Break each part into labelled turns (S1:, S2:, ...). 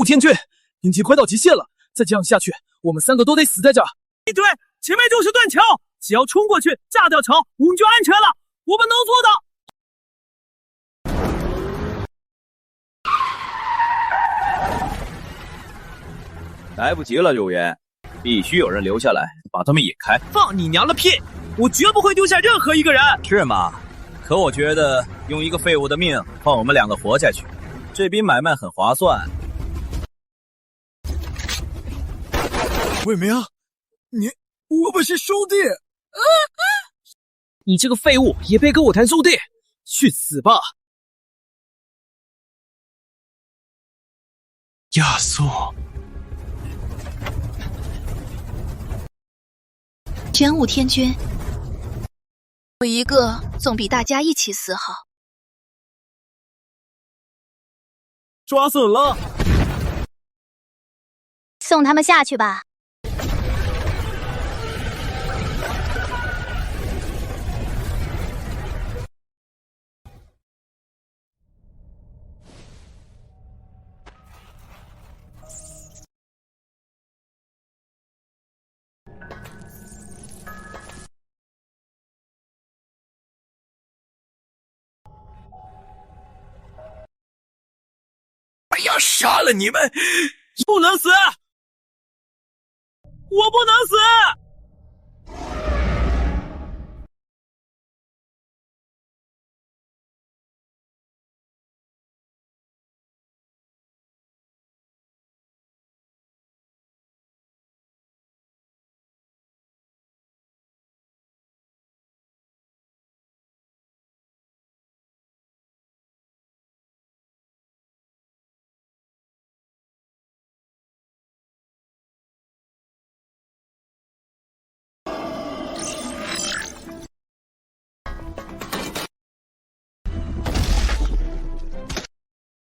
S1: 武天君，兵器快到极限了，再这样下去，我们3个都得死在这儿。
S2: 对，前面就是断桥，只要冲过去炸掉桥，我们就安全了。我们能做到。
S3: 来不及了，六元，必须有人留下来把他们引开。
S2: 放你娘的屁！我绝不会丢下任何一个人。
S3: 是吗？可我觉得用一个废物的命换我们2个活下去，这笔买卖很划算。
S1: 伟明，我们是兄弟。
S2: 你这个废物也配跟我谈兄弟？去死吧！
S1: 亚素。
S4: 玄武天君，我一个总比大家一起死好。
S2: 抓死了！
S5: 送他们下去吧。
S1: 要杀了你们！
S2: 不能死！我不能死！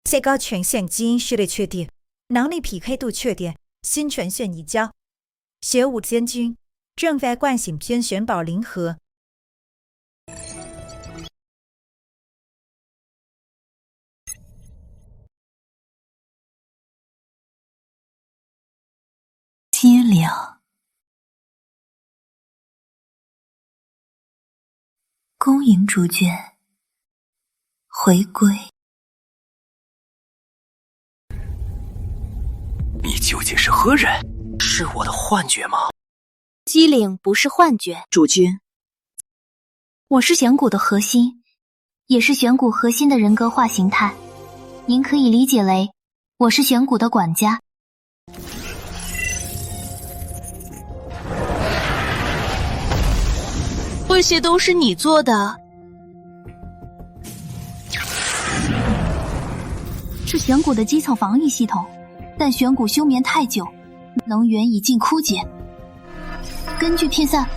S6: 最高权限基因序列确定，能力匹配度确定，新权限移交。玄武天君正在唤醒天玄宝灵盒。
S4: 机灵，恭迎主君回归。
S1: 你究竟是何人？是我的幻觉吗？
S5: 机灵不是幻觉。
S4: 主君，我是玄骨的核心，也是玄骨核心的人格化形态。您可以理解为，我是玄骨的管家。
S5: 这些都是你做的？
S4: 是玄骨的基层防御系统。但玄骨休眠太久，能源已近枯竭。根据片散，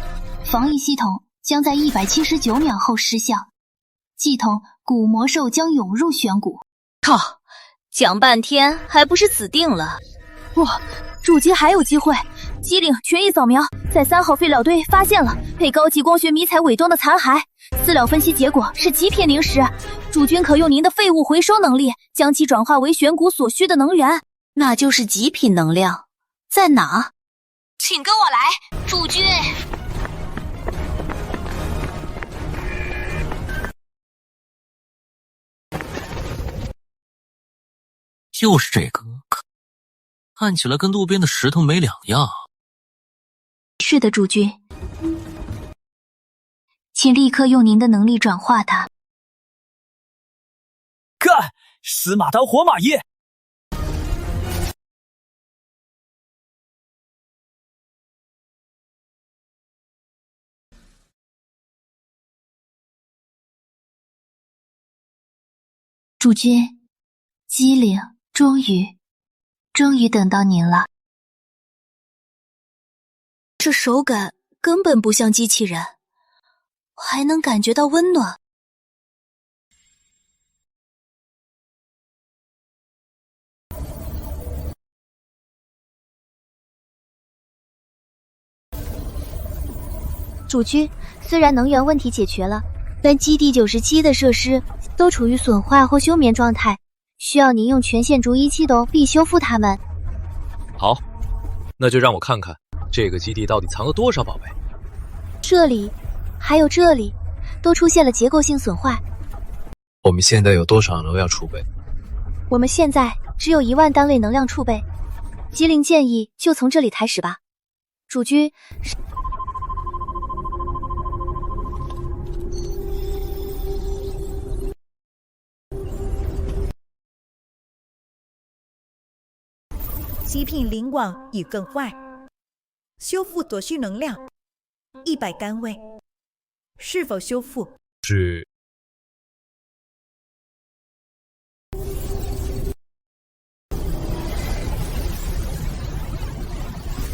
S4: 防御系统将在179秒后失效，系统骨魔兽将涌入玄骨。
S5: 靠，讲半天还不是死定了？
S4: 不，主君还有机会。机灵权益扫描，在3号废料堆发现了配高级光学迷彩伪装的残骸，饲料分析结果是极品灵石。主君可用您的废物回收能力，将其转化为玄骨所需的能源。
S5: 那就是极品能量，在哪？
S4: 请跟我来，主君。
S7: 就是这个，看起来跟路边的石头没两样。
S4: 是的，主君，请立刻用您的能力转化它。
S2: 干！死马当活马医！
S4: 主君，机灵，终于等到您了。
S5: 这手感根本不像机器人，还能感觉到温暖。
S4: 主君，虽然能源问题解决了，但基地97的设施都处于损坏或休眠状态，需要您用全线逐一启动并修复它们。
S8: 好，那就让我看看这个基地到底藏了多少宝贝。
S4: 这里，还有这里，都出现了结构性损坏。
S8: 我们现在有多少能量储备？
S4: 我们现在只有1万单位能量储备。机灵建议就从这里开始吧。主君，
S6: 极品灵网已更坏，修复所需能量100单位，是否修复？
S8: 是。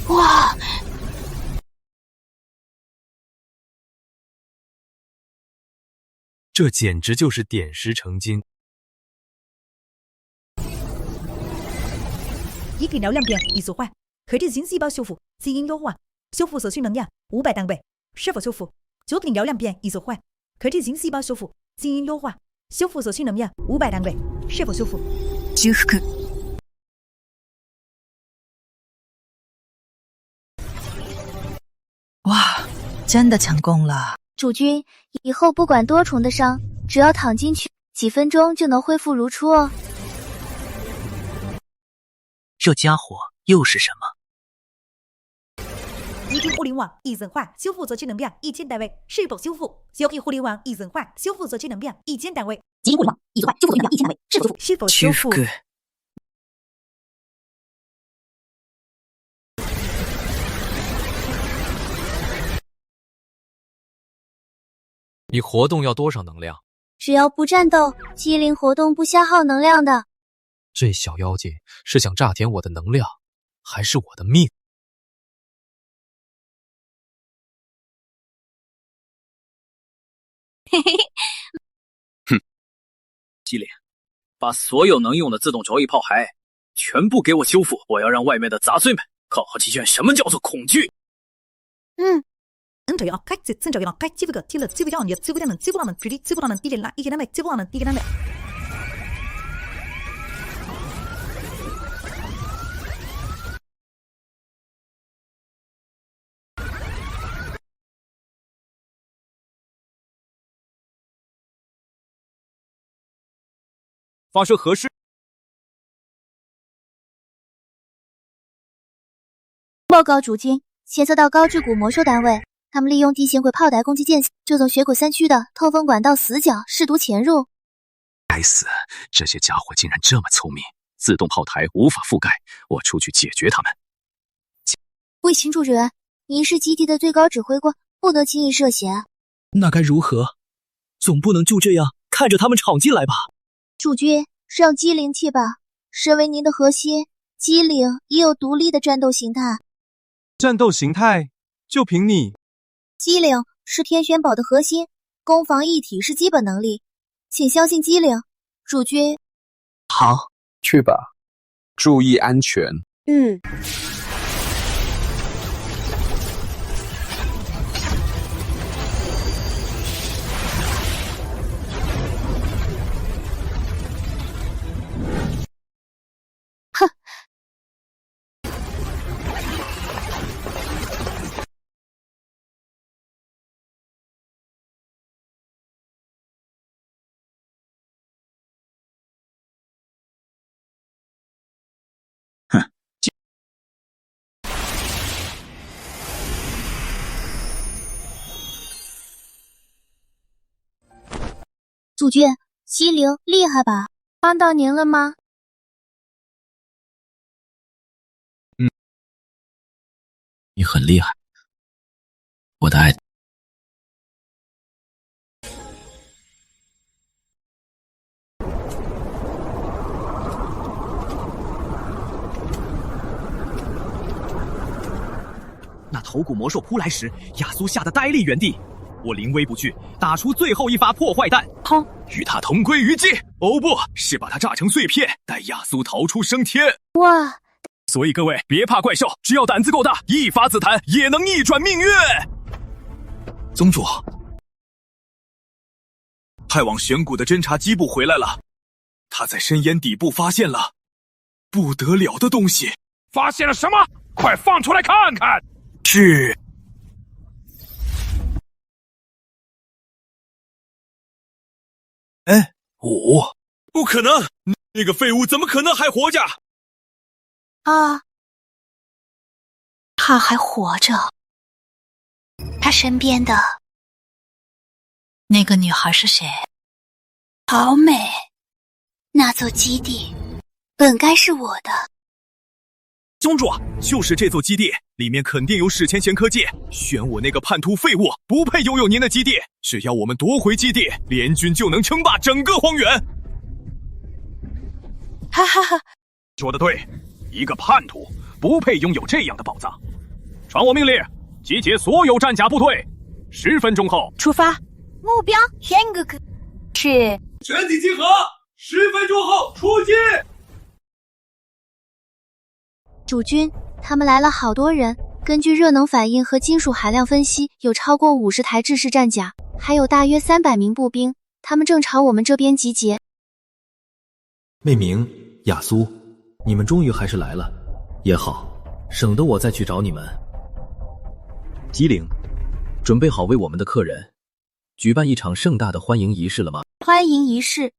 S5: 哇！
S8: 这简直就是点石成金。
S6: 一品疗量变已损坏，可进行细胞修复，基因优化，修复所需能量500单位，是否修复？9品疗量变已损坏，可进行细胞修复，基因优化，修复所需能量500单位，是否修复？
S9: 修復。哇，真的成功了！
S4: 主君，以后不管多重的伤，只要躺进去，几分钟就能恢复如初哦。
S7: 这家伙又是什么？
S6: 极品互联网已损坏，修复所需能量1000单位，是否修复？9品互联网已损坏，修复所需能量1000单位。
S5: 极品互联网已损坏，修复所需能量1000单位，是否修复？
S6: 是否修复？
S8: 你活动要多少能量？
S4: 只要不战斗，机灵活动不消耗能量的。
S8: 这小妖精是想榨甜我的能量，还是我的命？
S5: 嘿嘿嘿。
S2: 哼，机灵，把所有能用的自动着翼炮骸全部给我修复！我要让外面的杂碎们好好体验什么叫做恐惧。
S6: 这样开始，这样开这个，这个这个叫你这个能，这个能，距离这个能低点啦，一个单位，这个能低个单位。
S8: 发生核试。
S4: 报告主君，检测到高质谷魔兽单位。他们利用地形轨炮台攻击间隙，就从血谷3区的透风管道死角试图潜入。
S10: 该死，这些家伙竟然这么聪明，自动炮台无法覆盖，我出去解决他们。
S4: 卫星主人，您是基地的最高指挥官，不得轻易涉险。
S1: 那该如何？总不能就这样看着他们闯进来吧？
S4: 主君，让机灵去吧。身为您的核心，机灵也有独立的战斗形态。
S11: 战斗形态就凭你？
S4: 机灵是天玄堡的核心，攻防一体是基本能力，请相信机灵。主君，
S10: 好，去吧，注意安全。
S4: 哼。主君，机灵厉害吧？帮到您了吗？
S10: 你很厉害，我的爱。
S2: 那头骨魔兽扑来时，亚苏吓得呆立原地。我临危不惧，打出最后一发破坏弹，
S5: 砰！
S2: 与他同归于尽。哦，不是把他炸成碎片，带亚苏逃出升天。
S4: 哇！
S2: 所以各位别怕怪兽，只要胆子够大，一发紫檀也能逆转命运。宗主，派往玄谷的侦察机部回来了，
S1: 他在深渊底部发现了不得了的东西。
S12: 发现了什么？快放出来看看！
S1: 是。哎，5，不可能！那个废物怎么可能还活着？
S5: 啊，他还活着。他身边的
S9: 那个女孩是谁？
S5: 好美。那座基地本该是我的。
S1: 宗主，就是这座基地，里面肯定有史前玄科技。选我那个叛徒废物，不配拥有您的基地。只要我们夺回基地，联军就能称霸整个荒原。
S5: 哈哈哈！
S12: 说得对，一个叛徒不配拥有这样的宝藏。传我命令，集结所有战甲部队，10分钟后
S5: 出发。目标天哥哥是
S1: 全体集合，10分钟后出击。
S4: 主君，他们来了好多人。根据热能反应和金属含量分析，有超过50台制式战甲，还有大约300名步兵，他们正朝我们这边集结。
S13: 媚明、雅苏，你们终于还是来了，也好，省得我再去找你们。
S14: 吉灵，准备好为我们的客人举办一场盛大的欢迎仪式了吗？
S4: 欢迎仪式？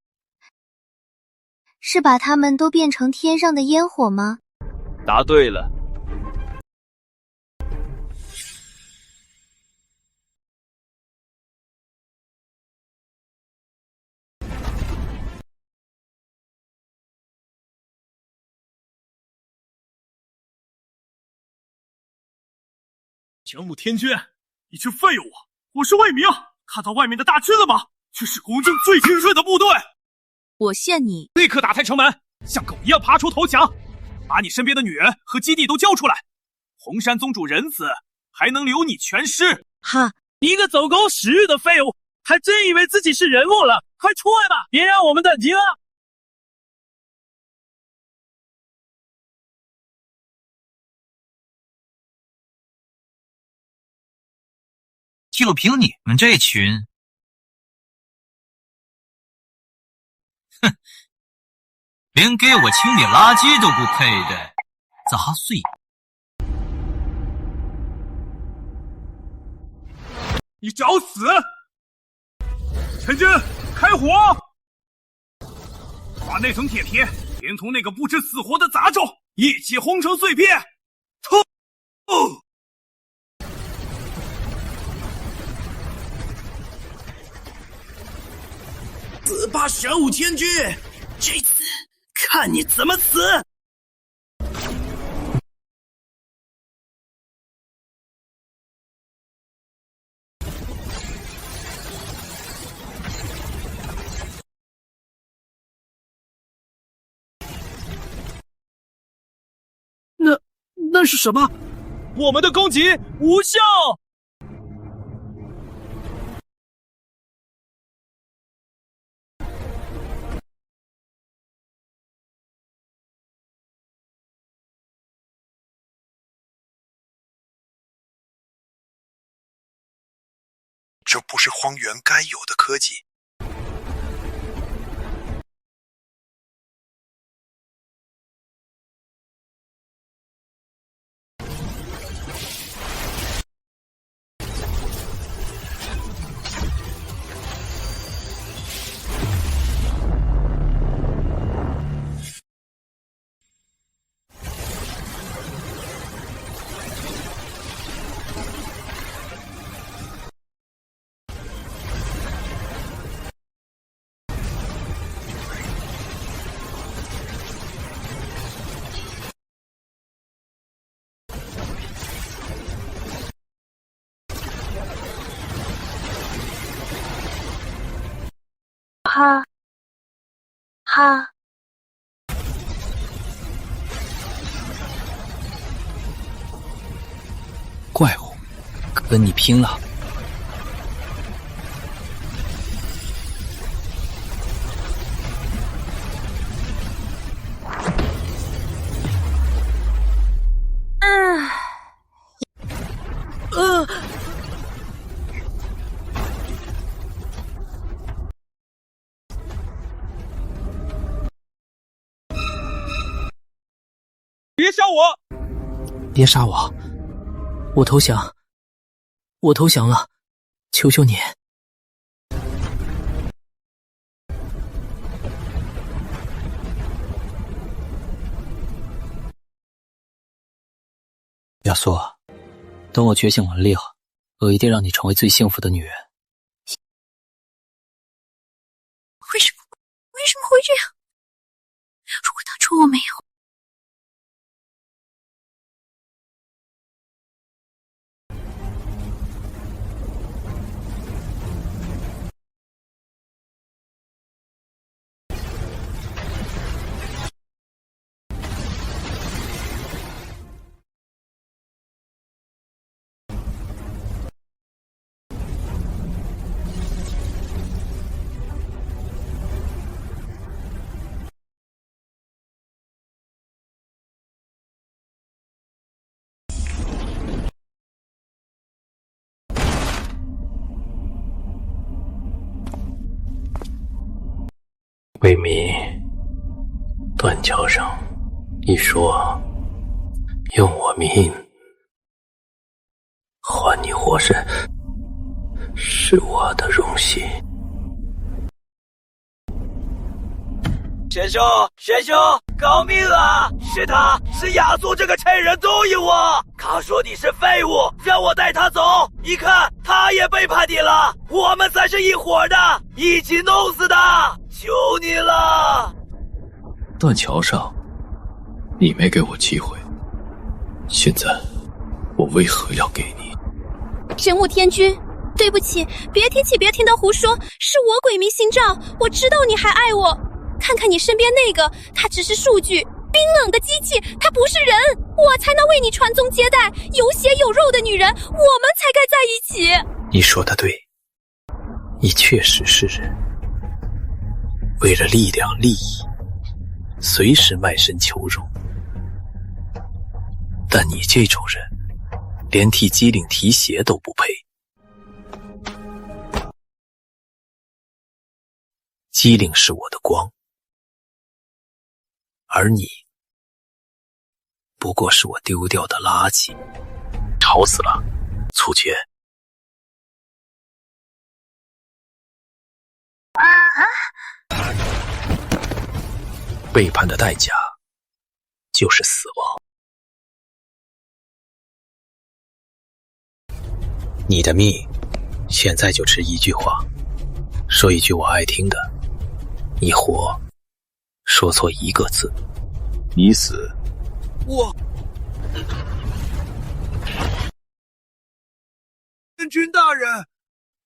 S4: 是把他们都变成天上的烟火吗？
S3: 答对了。
S1: 前路天君，一只废物！我是魏明，看到外面的大军了吗？这是红军最精锐的部队。
S5: 我限你
S12: 立刻打开城门，像狗一样爬出投降，把你身边的女人和基地都交出来。红山宗主仁慈，还能留你全尸。
S5: 哈！
S2: 一个走狗屎运的废物，还真以为自己是人物了？快出来吧，别让我们等急了！
S7: 就凭你们这群，哼，连给我清理垃圾都不配的杂碎！
S12: 你找死！陈军，开火！把那层铁皮连同那个不知死活的杂种一起轰成碎片！冲！
S1: 死吧，玄武天君！这次看你怎么死！那是什么？
S2: 我们的攻击无效。
S15: 这不是荒原该有的科技。
S4: 哈，哈，
S14: 怪物，跟你拼了！
S12: 别杀我！
S2: 别杀我！我投降！我投降了！求求你！亚苏，等我觉醒完了以后，我一定让你成为最幸福的女人。
S5: 为什么会这样？如果当初我没有……
S10: 魏民，断桥上一说，用我命还你活身，是我的荣幸。
S3: 玄兄，救命啊！是亚苏这个趁人勾引我，他说你是废物，让我带他走。一看他也背叛你了，我们才是一伙的，一起弄死他！求你了！
S10: 断桥上，你没给我机会，现在我为何要给你？
S5: 神武天君，对不起，别听他胡说，是我鬼迷心窍，我知道你还爱我。看看你身边那个，他只是数据，冰冷的机器，他不是人，我才能为你传宗接代，有血有肉的女人，我们才该在一起。
S10: 你说的对，你确实是人，为了力量利益，随时卖身求荣。但你这种人，连替机灵提鞋都不配。机灵是我的光，而你不过是我丢掉的垃圾。吵死了，粗缺。背叛的代价就是死亡。你的命现在就只一句话，说一句我爱听的，你活，说错一个字，你死。
S12: 天君大人，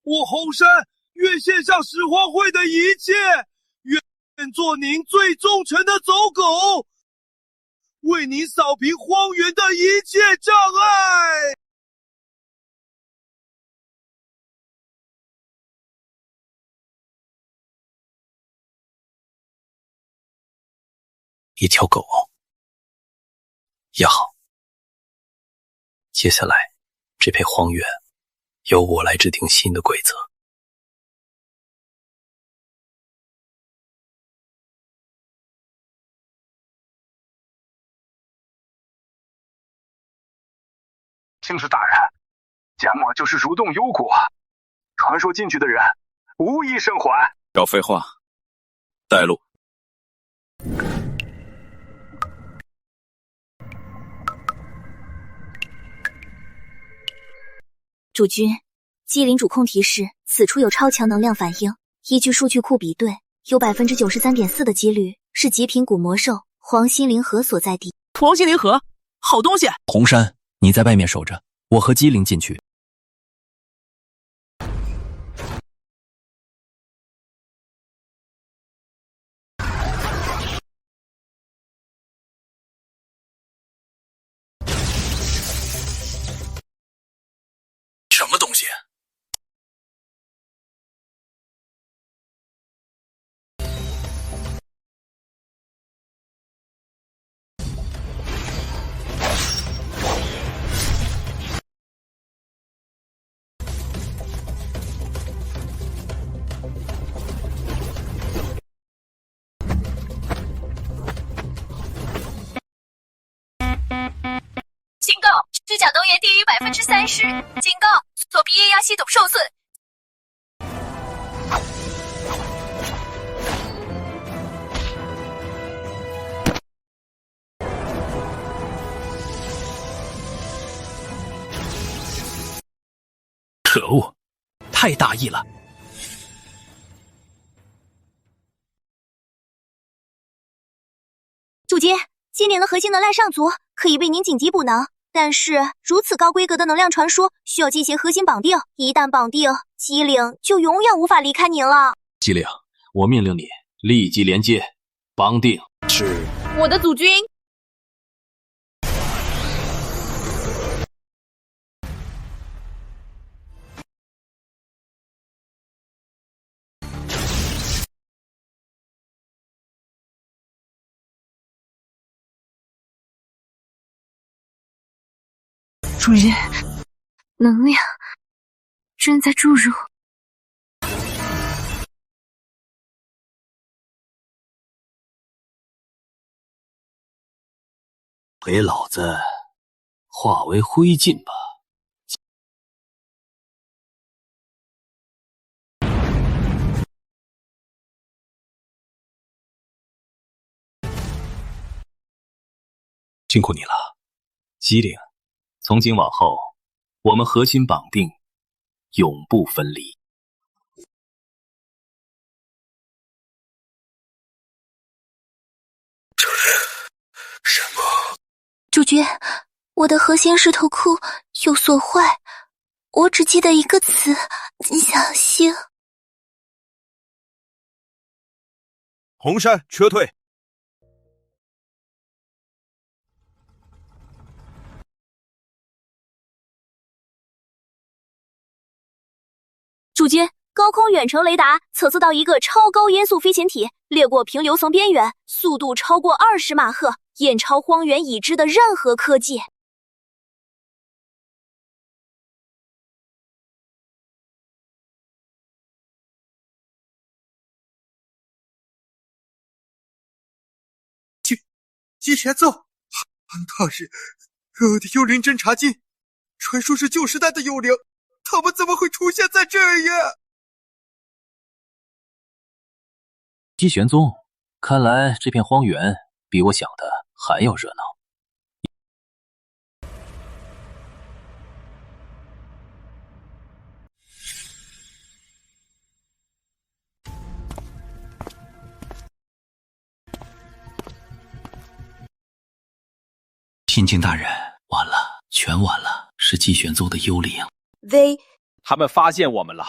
S12: 我红山愿献上始皇会的一切，愿做您最忠诚的走狗，为您扫平荒原的一切障碍。
S10: 一条狗也好，接下来这片荒原由我来制定新的规则。
S15: 青石大人，贾某就是蠕动幽谷，传说进去的人无一生还。
S16: 少废话，带路。
S4: 主君，机灵主控提示，此处有超强能量反应。依据数据库比对，有 93.4% 的几率是极品古魔兽黄心灵核所在地。
S2: 黄心灵核，好东西！
S14: 红山，你在外面守着，我和机灵进去。
S10: 什么东西？
S5: 源低于30%，警告：锁闭液压系统受损。
S10: 可恶，太大意了！
S4: 主街，机灵的核心能量上足，可以为您紧急补能。但是如此高规格的能量传输需要进行核心绑定，一旦绑定，机灵就永远无法离开您了。
S14: 机灵，我命令你立即连接绑定。
S10: 是。
S5: 我的祖军。
S4: 主人，能量正在注入。
S10: 给老子化为灰烬吧！辛苦你了，机灵。从今往后，我们核心绑定，永不分离。这是什么？
S4: 主角，我的核心石头库有所坏，我只记得一个词：小心。
S1: 红山撤退。
S4: 主角，高空远程雷达测测到一个超高音速飞行体掠过平流层边缘，速度超过20马赫，远超荒原已知的任何科技。
S12: 机前奏，他是我的幽灵侦察机，传说是旧时代的幽灵。他们怎么会出现在这呀？
S14: 姬玄宗，看来这片荒原比我想的还要热闹。
S10: 天境大人，完了，全完了，是姬玄宗的幽灵。
S17: 他们发现我们了。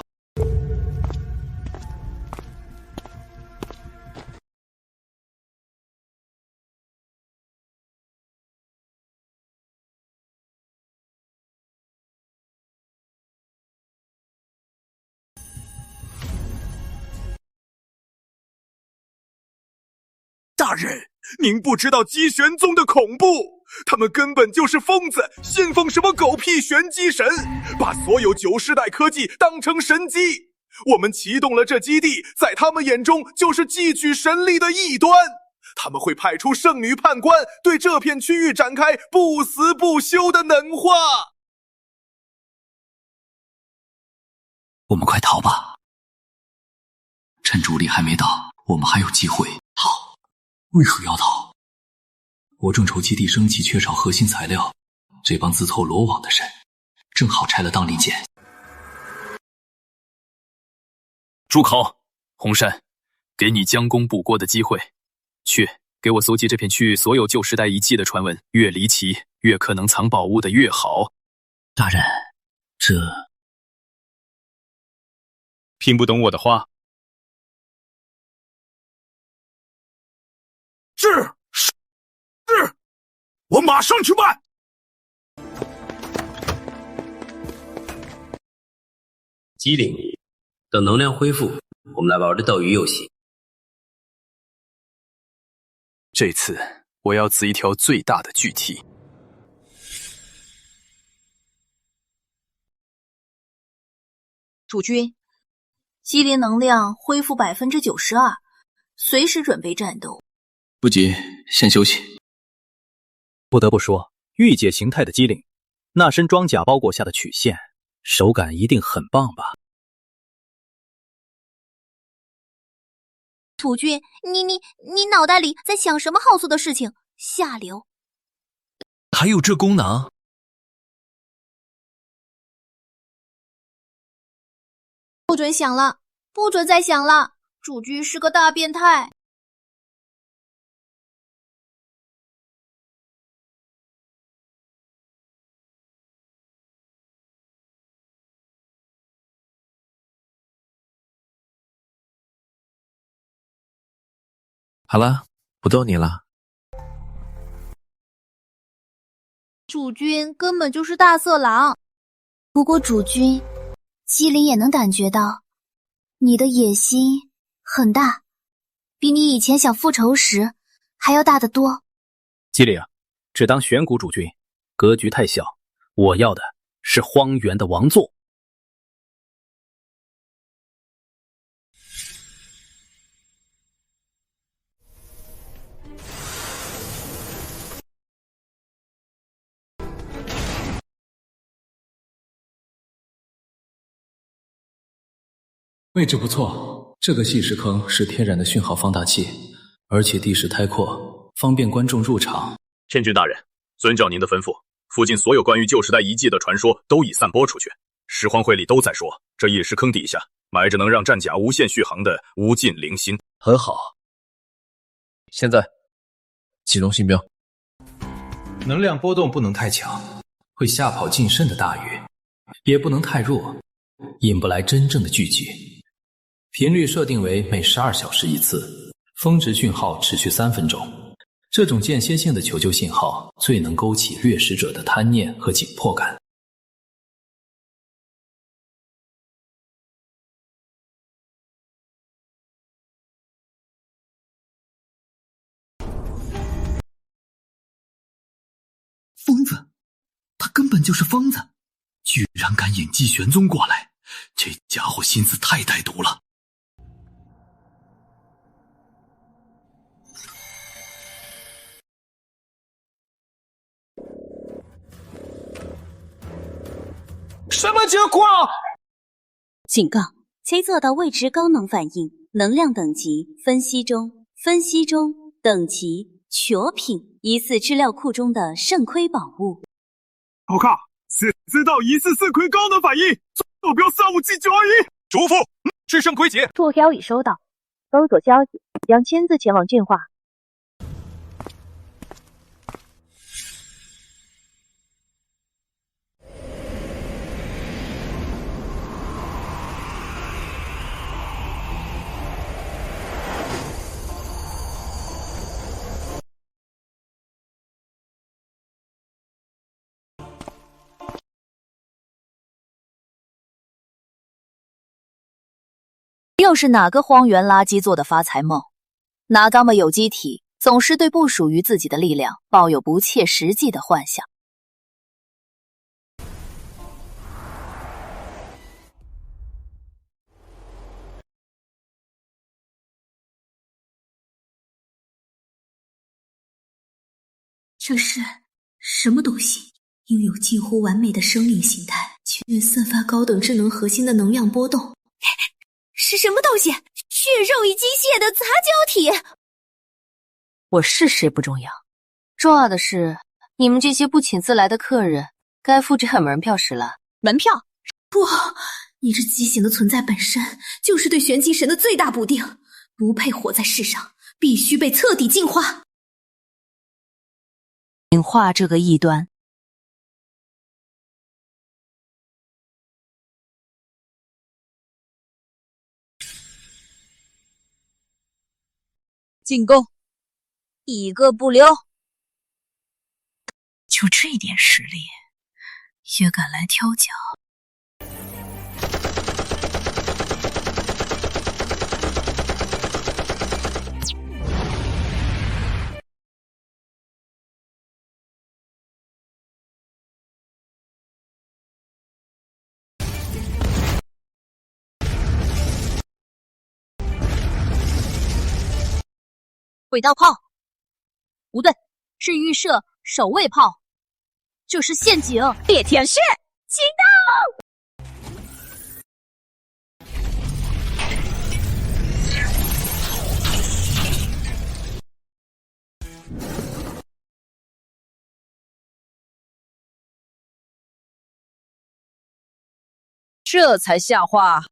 S1: 大人，您不知道姬玄宗的恐怖，他们根本就是疯子，信奉什么狗屁玄机神，把所有旧时代科技当成神机。我们启动了这基地，在他们眼中就是汲取神力的异端。他们会派出圣女判官，对这片区域展开不死不休的能化。
S10: 我们快逃吧，趁主力还没到，我们还有机会逃。为何要逃？我众筹基地升级缺少核心材料，这帮自凑罗网的人正好拆了当令箭。
S8: 朱考，红山，给你将功补过的机会，去给我搜集这片区域所有旧时代遗迹的传闻，越离奇越可能藏宝物的越好。
S10: 大人，这
S8: 听不懂我的话？
S12: 是，我马上去办。
S10: 机灵，等能量恢复，我们来玩的斗鱼游戏。
S8: 这次我要刺一条最大的巨体。
S4: 主君，机灵能量恢复92%，随时准备战斗。
S10: 不急，先休息。
S14: 不得不说，御姐形态的机灵那身装甲包裹下的曲线，手感一定很棒吧？
S4: 土君，你脑袋里在想什么好做的事情？下流！
S13: 还有这功能？
S4: 不准想了，不准再想了！主君是个大变态。
S14: 好了，不逗你了。
S4: 主君根本就是大色狼。不过主君，姬灵也能感觉到，你的野心很大，比你以前想复仇时还要大得多。
S14: 姬灵，只当玄谷主君，格局太小。我要的是荒原的王座。
S10: 位置不错，这个细石坑是天然的讯号放大器，而且地势开阔，方便观众入场。
S8: 天君大人，遵照您的吩咐，附近所有关于旧时代遗迹的传说都已散播出去。拾荒会里都在说，这一石坑底下埋着能让战甲无限续航的无尽灵心。
S14: 很好，
S17: 现在启动信标。
S10: 能量波动不能太强，会吓跑近身的大鱼，也不能太弱，引不来真正的聚集。频率设定为每12小时一次，峰值讯号持续3分钟。这种间歇性的求救信号最能勾起掠食者的贪念和紧迫感。
S18: 疯子，他根本就是疯子，居然敢引季玄宗过来，这家伙心思太歹毒了。
S12: 什么情况？
S19: 警告：其做到未知高能反应，能量等级分析中，等级绝品，疑似资料库中的圣盔宝物。
S12: 好看，此道疑似圣盔高能反应，坐标357921。
S1: 主父，是圣盔节。
S20: 拓标已收到，搜索消息，将亲自前往进化。
S21: 又是哪个荒原垃圾做的发财梦？哪嘎么有机体总是对不属于自己的力量抱有不切实际的幻想。
S4: 这是什么东西？拥有近乎完美的生命形态，却散发高等智能核心的能量波动。是什么东西？血肉与机械的杂交体。
S21: 我是谁不重要，重要的是你们这些不请自来的客人该付这份门票时了。
S4: 门票？不，你这畸形的存在本身就是对玄机神的最大补丁，不配活在世上，必须被彻底净化。
S21: 净化这个异端。进攻，一个不留。
S4: 就这点实力，也敢来挑脚？
S21: 轨道炮，不对，是预设守卫炮。
S5: 这是陷阱！裂天使，启动！
S9: 这才像话。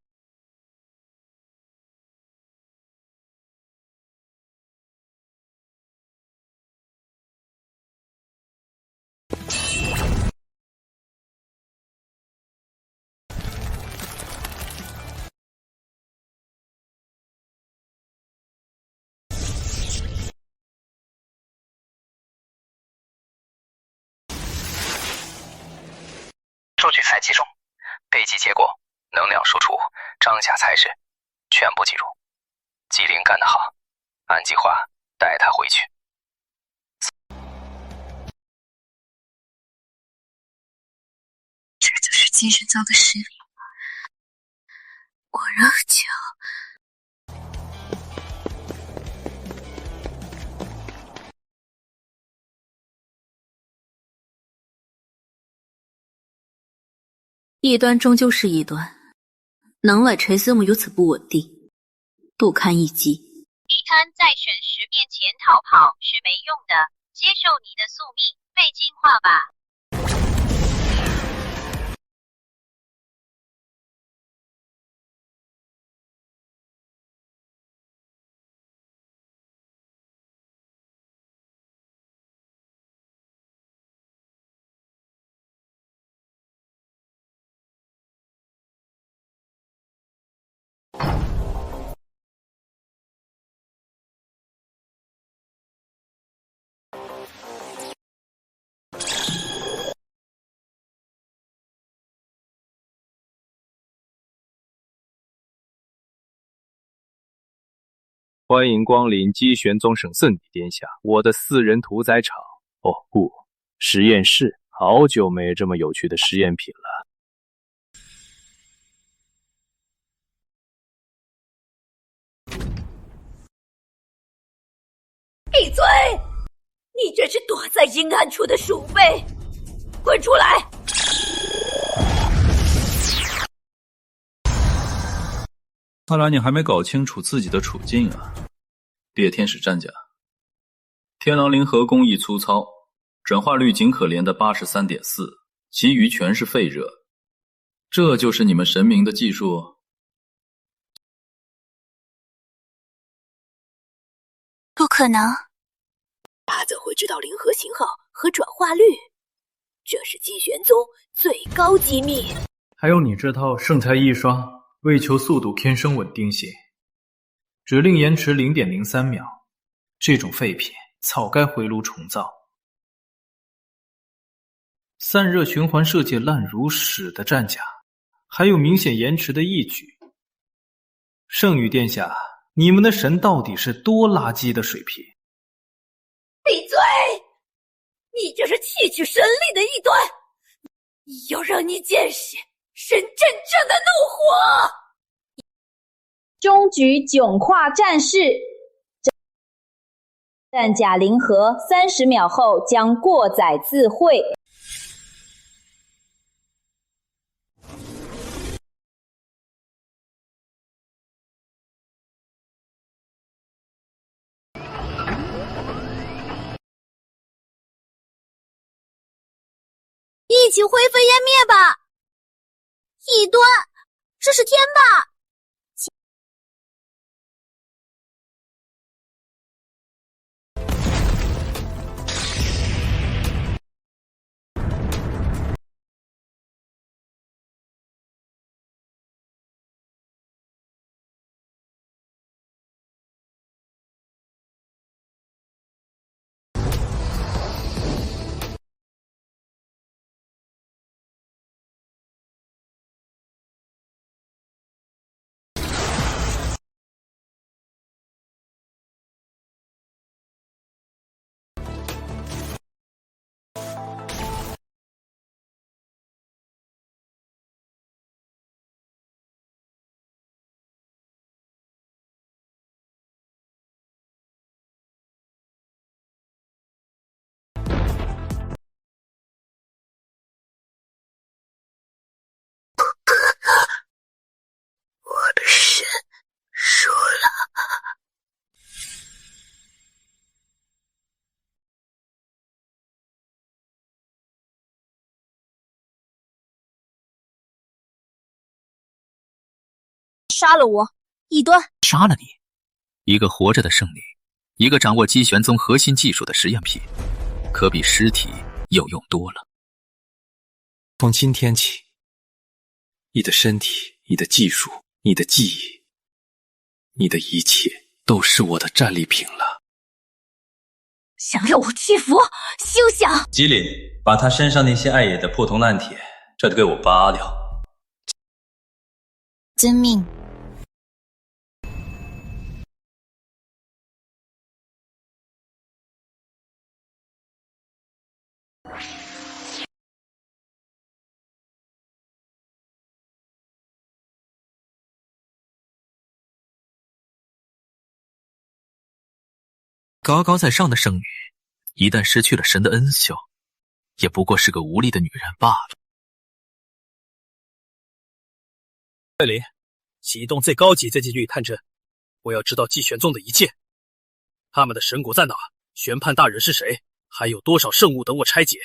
S6: 数据采集中，备集结果，能量输出，张家才是，全部记录。机灵干得好，按计划带他回去。
S22: 这就是金神造的实力，果然很强。
S23: 异端终究是异端，能外垂丝木如此不稳定，不堪一击。
S24: 地摊在选时面前逃跑是没用的，接受你的宿命，被净化吧。
S25: 欢迎光临姬玄宗省圣地殿下，我的私人屠宰场。哦不，实验室，好久没这么有趣的实验品了。
S26: 闭嘴！你这是躲在阴暗处的鼠辈，滚出来！
S16: 看来你还没搞清楚自己的处境啊！猎天使战甲，天狼灵核工艺粗糙，转化率仅可怜的 83.4%， 其余全是废热。这就是你们神明的技术？
S26: 不可能，他怎会知道灵核型号和转化率？这是姬玄宗最高机密。
S27: 还有你这套圣材一刷。为求速度天生稳定性，指令延迟 0.03 秒，这种废品早该回炉重造。散热循环设计烂如屎的战甲，还有明显延迟的一举。圣女殿下，你们的神到底是多垃圾的水平？
S26: 闭嘴！你这是窃取神力的异端，要让你见识神真正的怒火！
S28: 终局迥化战士，战甲灵核30秒后将过载自会。
S5: 一起灰飞烟灭吧！异端，这是天吧？杀了我，异端！
S10: 杀了你，一个活着的圣女，一个掌握机玄宗核心技术的实验品，可比尸体有用多了。
S1: 从今天起，你的身体、你的技术、你的记忆，你的一切都是我的战利品了。
S26: 想要我屈服？休想！
S16: 吉林，把他身上那些碍眼的破铜烂铁，这都给我扒掉。
S21: 遵命。
S10: 高高在上的圣女，一旦失去了神的恩秀，也不过是个无力的女人罢了。
S2: 这里，启动最高级阶级域探针，我要知道祭玄宗的一切。他们的神骨在哪？玄判大人是谁？还有多少圣物等我拆解？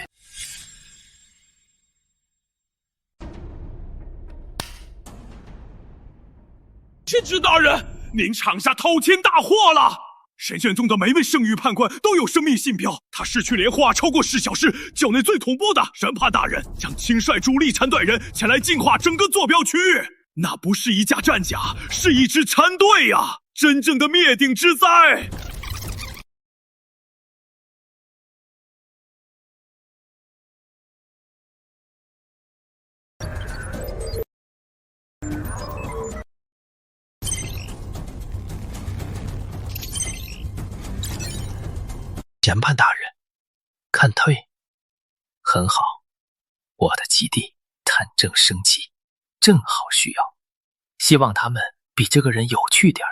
S1: 天之大人，您闯下滔天大祸了！神玄宗的每位圣域判官都有生命信标，他失去连话超过10小时，教内最恐怖的神判大人将亲率主力残队人前来净化整个坐标区域。那不是一架战甲，是一支残队呀！真正的灭顶之灾。
S10: 研判大人，看退，很好。我的基地探正升级，正好需要。希望他们比这个人有趣点。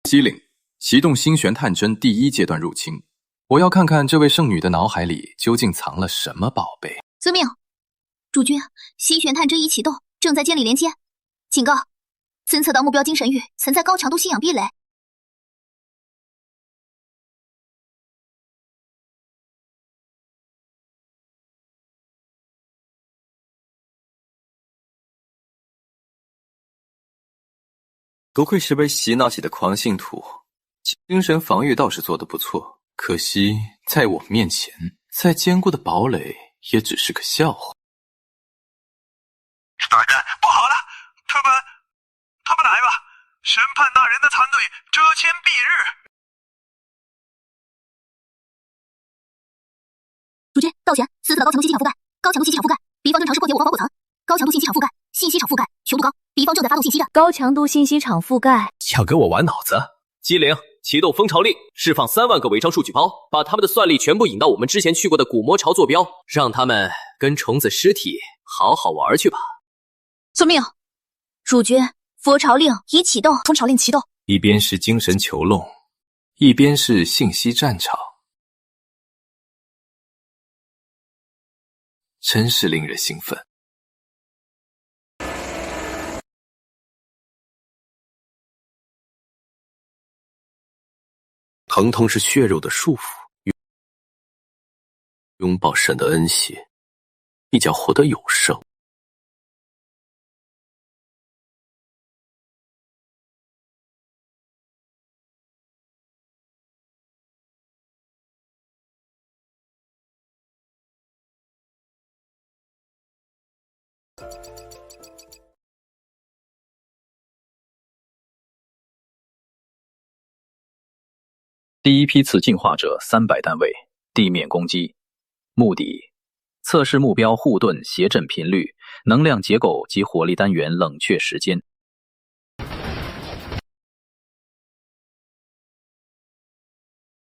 S3: 机灵，启动星玄探针第1阶段入侵。我要看看这位圣女的脑海里究竟藏了什么宝贝。
S4: 遵命，主君，星玄探针已启动，正在建立连接。警告，侦测到目标精神域存在高强度信仰壁垒。
S3: 不愧是被洗脑起的狂信徒，精神防御倒是做得不错，可惜在我面前，再坚固的堡垒也只是个笑话。
S12: 大人，不好了，他们来了！审判大人的残队遮天蔽日。
S4: 主君，到前4次的高强度信息场覆盖，高强度信息场覆盖，敌方正尝试破解我防火层。高强度信息场覆盖，信息场覆盖，强度高，敌方正在发动信息战。
S19: 高强度信息场覆盖，
S17: 要给我玩脑子？机灵，启动蜂巢令，释放3万个违章数据包，把他们的算力全部引到我们之前去过的古魔巢坐标，让他们跟虫子尸体好好玩去吧。
S4: 遵命，主君，蜂巢令已启动。蜂巢令启动。
S3: 一边是精神囚笼，一边是信息战场，真是令人兴奋。疼痛是血肉的束缚，拥抱神的恩血，你将获得永生。
S16: 第1批次进化者300单位，地面攻击。目的：测试目标护盾谐振频率、能量结构及火力单元冷却时间。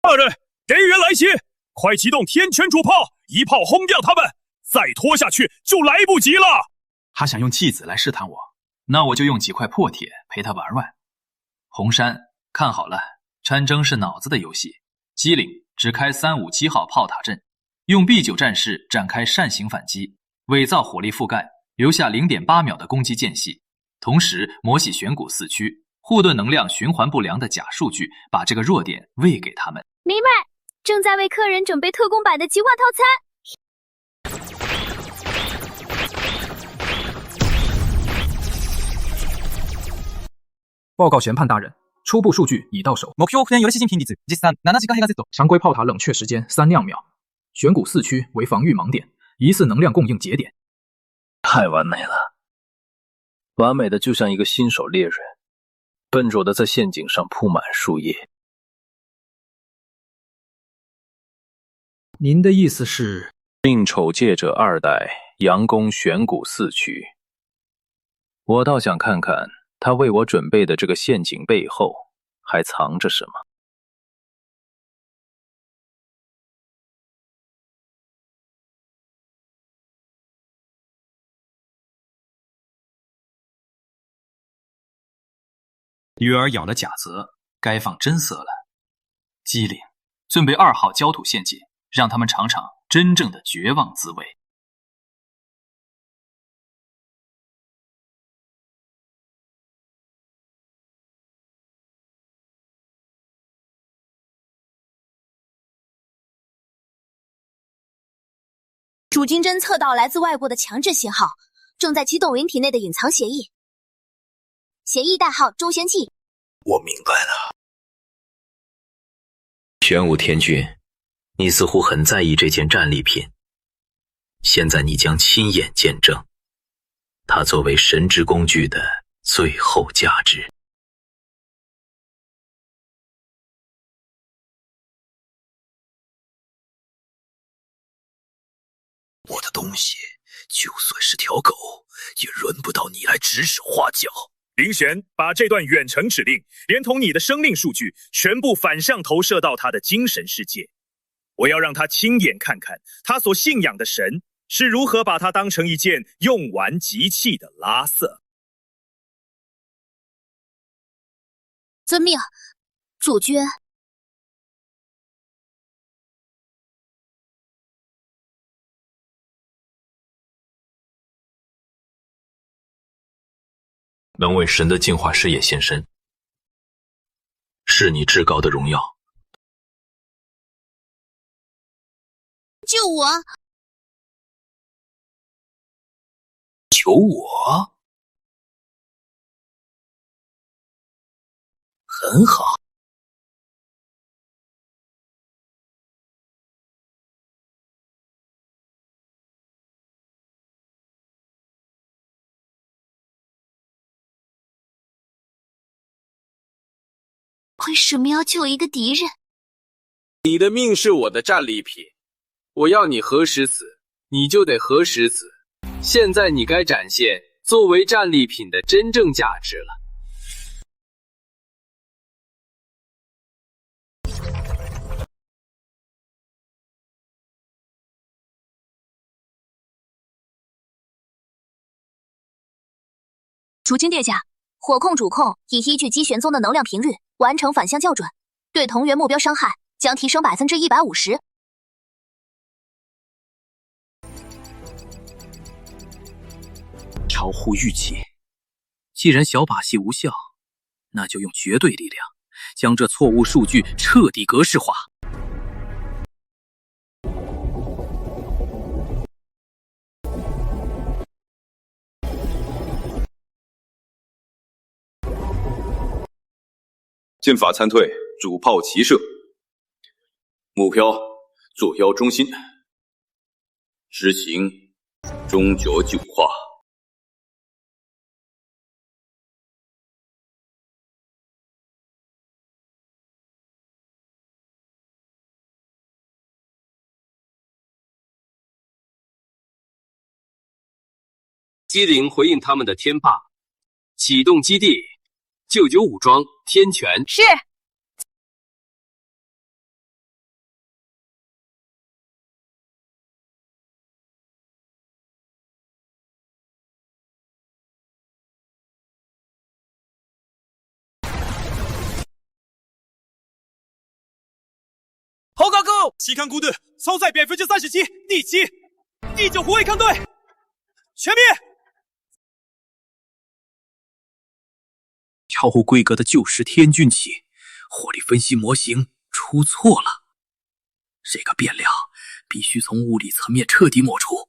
S1: 大人，人员来袭，快启动天拳主炮，一炮轰掉他们！再拖下去就来不及了。
S7: 他想用弃子来试探我，
S16: 那我就用几块破铁陪他玩玩。红山，看好了，战争是脑子的游戏。机灵只开357号炮塔阵，用 B9 战士展开扇形反击，伪造火力覆盖，留下 0.8秒的攻击间隙，同时磨洗选股4区，护盾能量循环不良的假数据，把这个弱点喂给他们。
S5: 明白，正在为客人准备特供版的极化套餐。
S7: 报告玄判大人，初步数据已到手。目標復元より新品率実3 7GHz。常规炮塔冷却时间3亮秒。选股4区为防御盲点，疑似能量供应节点。
S25: 太完美了，完美的就像一个新手猎人，笨拙的在陷阱上铺满树叶。
S7: 您的意思是？
S25: 令丑戒者2代佯攻选股4区，我倒想看看他为我准备的这个陷阱背后还藏着什么。
S16: 鱼儿咬了甲泽，该放真色了。机灵，准备2号焦土陷阱，让他们尝尝真正的绝望滋味。
S4: 主军侦测到来自外部的强制信号，正在启动云体内的隐藏协议。协议代号周玄气。
S8: 我明白了。
S6: 玄武天君，你似乎很在意这件战利品，现在你将亲眼见证它作为神之工具的最后价值。
S8: 我的东西就算是条狗，也轮不到你来指手画脚。
S1: 林玄，把这段远程指令连同你的生命数据全部反向投射到他的精神世界，我要让他亲眼看看他所信仰的神是如何把他当成一件用完即弃的拉瑟。
S4: 遵命，主君。
S6: 能为神的净化事业献身，是你至高的荣耀。
S4: 救我！
S8: 求我？很好。
S4: 为什么要救一个敌人？
S17: 你的命是我的战利品，我要你何时死，你就得何时死。现在你该展现作为战利品的真正价值了。
S4: 主君殿下，火控主控已依据机玄宗的能量频率完成反向校准，对同源目标伤害将提升150%。
S2: 超乎预期。既然小把戏无效，那就用绝对力量将这错误数据彻底格式化。
S11: 剑法参退，主炮齐射，目标坐标中心，执行中角九化。
S17: 机灵回应他们的天霸，启动基地，救救武装天权。
S5: 是。
S1: 报告，期刊孤队操赛37%，第9护卫抗队全灭。
S8: 超乎规格的旧时天军旗，火力分析模型出错了。这个变量必须从物理层面彻底抹除。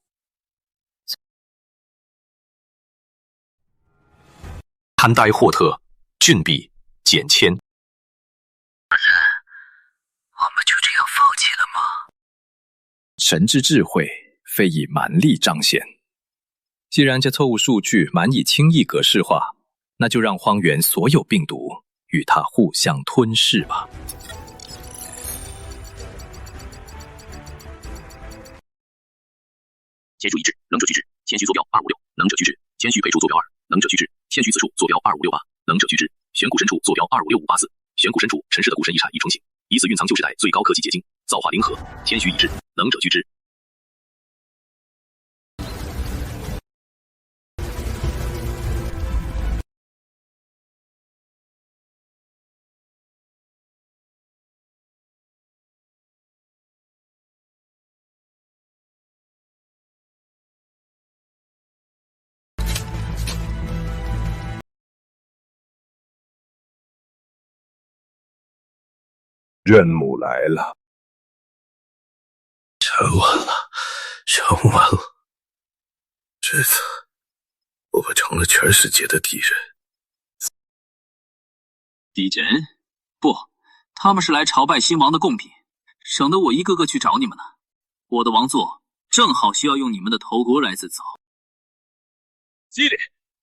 S25: 潘呆霍特，俊弼减签。
S8: 我们就这样放弃了吗？
S25: 神之智慧，非以蛮力彰显。既然这错误数据难以轻易格式化，那就让荒原所有病毒与它互相吞噬吧。
S9: 签署一致，能者居之，谦虚坐标256，能者居之，谦虚配出坐标2，能者居之，谦虚自处坐标25668，能者居之，选股身处坐标256584，选股身处陈氏的股神遗产已重醒，疑似蕴藏旧时代最高科技结晶，造化灵和，谦虚一致，能者居之。
S13: 任务来了，
S8: 成完了，这次我们成了全世界的敌人。
S10: 敌人？不，他们是来朝拜新王的贡品，省得我一个个去找你们呢。我的王座正好需要用你们的头骨来自走。
S1: 基里，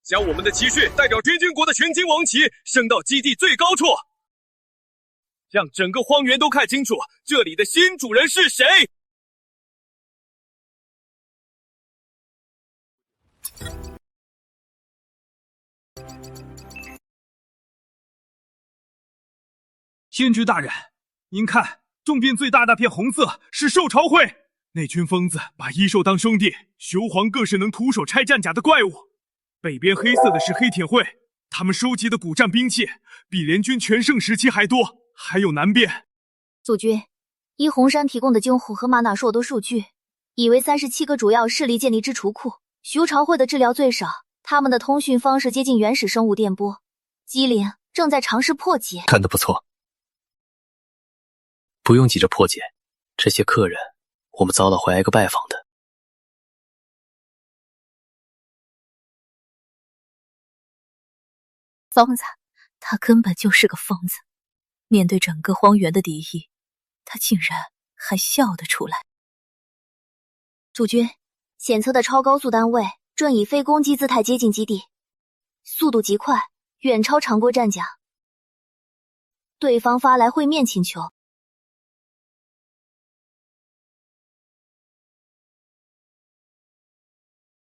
S1: 将我们的旗帜代表天军国的全金王旗升到基地最高处。让整个荒原都看清楚，这里的新主人是谁！
S12: 天君大人，您看，众变最大那片红色是兽朝会，那群疯子把异兽当兄弟，雄黄更是能徒手拆战甲的怪物。北边黑色的是黑铁会，他们收集的古战兵器比联军全盛时期还多。还有南边，
S4: 祖君，依红山提供的京沪和马纳硕多数据，以为37个主要势力建立之储库，徐朝会的治疗最少，他们的通讯方式接近原始生物电波。机灵正在尝试破解，
S17: 干得不错。不用急着破解，这些客人我们早晚会挨个拜访的。
S21: 疯子，他根本就是个疯子。面对整个荒原的敌意，他竟然还笑得出来。
S4: 主君，险测的超高速单位正以非攻击姿态接近基地，速度极快，远超常规战甲。对方发来会面请求。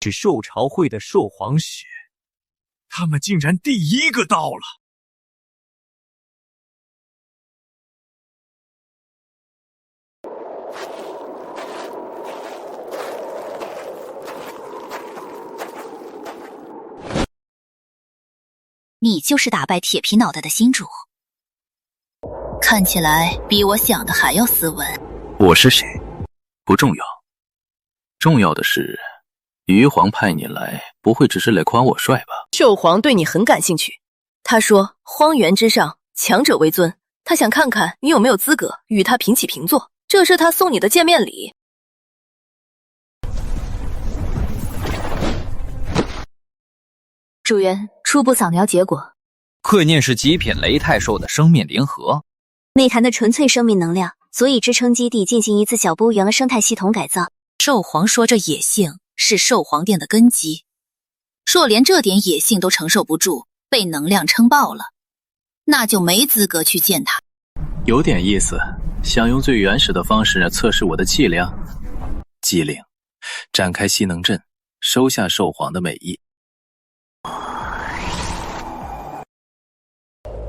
S14: 是兽朝会的兽皇使，
S12: 他们竟然第一个到了。
S21: 你就是打败铁皮脑袋的新主，看起来比我想的还要斯文。
S3: 我是谁不重要，重要的是鱼皇派你来，不会只是来夸我帅吧？
S21: 兽皇对你很感兴趣，他说荒原之上强者为尊，他想看看你有没有资格与他平起平坐，这是他送你的见面礼。主人，初步扫描结果，
S14: 会念是极品雷太兽的生命联合，
S4: 内涵的纯粹生命能量足以支撑基地进行一次小波源的生态系统改造。
S21: 兽皇说这野性是兽皇殿的根基，若连这点野性都承受不住，被能量撑爆了，那就没资格去见他。
S3: 有点意思，想用最原始的方式测试我的气量。机灵，展开吸能阵，收下兽皇的美意。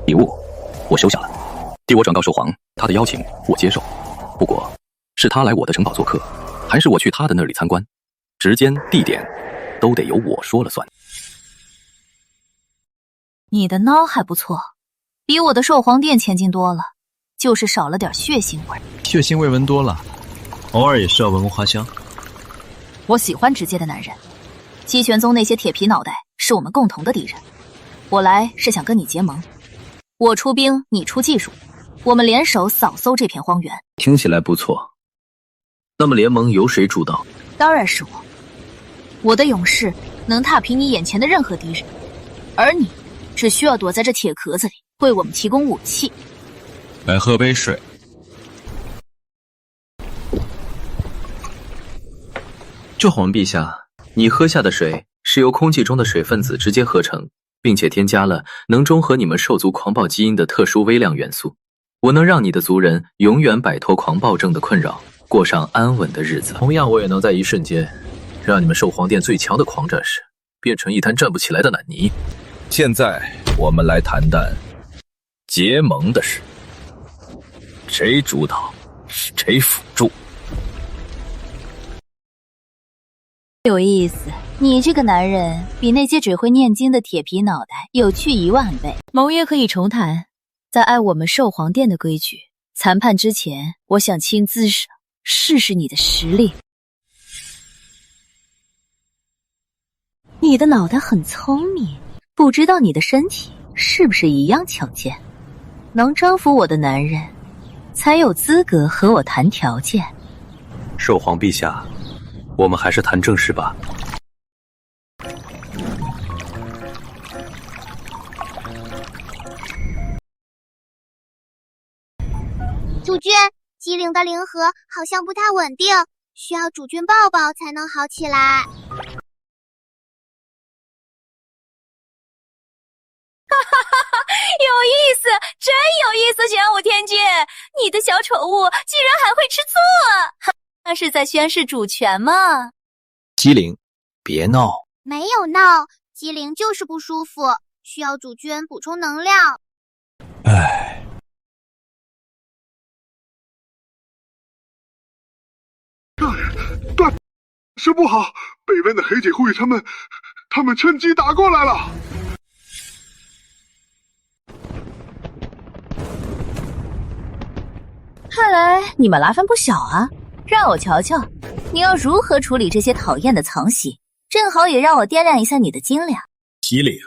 S9: 礼物我收下了，替我转告兽皇，他的邀请我接受，不过是他来我的城堡做客，还是我去他的那里参观，时间地点都得由我说了算。
S21: 你的孬还不错，比我的兽皇殿前进多了。
S4: 就是少了点血腥味。
S15: 血腥味闻多了，偶尔也是要闻闻花香。
S4: 我喜欢直接的男人。鸡玄宗那些铁皮脑袋是我们共同的敌人。我来是想跟你结盟，我出兵，你出技术，我们联手扫搜这片荒原。
S17: 听起来不错。那么联盟由谁主导？
S4: 当然是我。我的勇士能踏平你眼前的任何敌人，而你只需要躲在这铁壳子里，为我们提供武器。
S15: 来喝杯水。
S17: 这皇陛下，你喝下的水是由空气中的水分子直接合成，并且添加了能中和你们兽族狂暴基因的特殊微量元素。我能让你的族人永远摆脱狂暴症的困扰，过上安稳的日子。同样，我也能在一瞬间让你们兽皇殿最强的狂战士变成一滩站不起来的烂泥。
S13: 现在我们来谈谈结盟的事，谁主导，谁辅助。
S4: 有意思，你这个男人比那些只会念经的铁皮脑袋有趣10000倍。盟约可以重谈，在按我们兽皇殿的规矩，谈判之前，我想亲自试试你的实力。你的脑袋很聪明，不知道你的身体是不是一样强健？能征服我的男人，才有资格和我谈条件。
S17: 兽皇陛下，我们还是谈正事吧。
S18: 主君，机灵的灵核好像不太稳定，需要主君抱抱才能好起来。
S5: 有意思，真有意思，玄武天君，你的小宠物居然还会吃醋，那是在宣示主权吗？
S15: 机灵，别闹。
S18: 没有闹，机灵就是不舒服，需要主君补充能量。
S13: 唉，
S20: 大事不好，北温的黑姐护卫他们趁机打过来了。
S4: 看来你们麻烦不小啊，让我瞧瞧你要如何处理这些讨厌的藏袭，正好也让我掂量一下你的斤两。
S2: 机灵，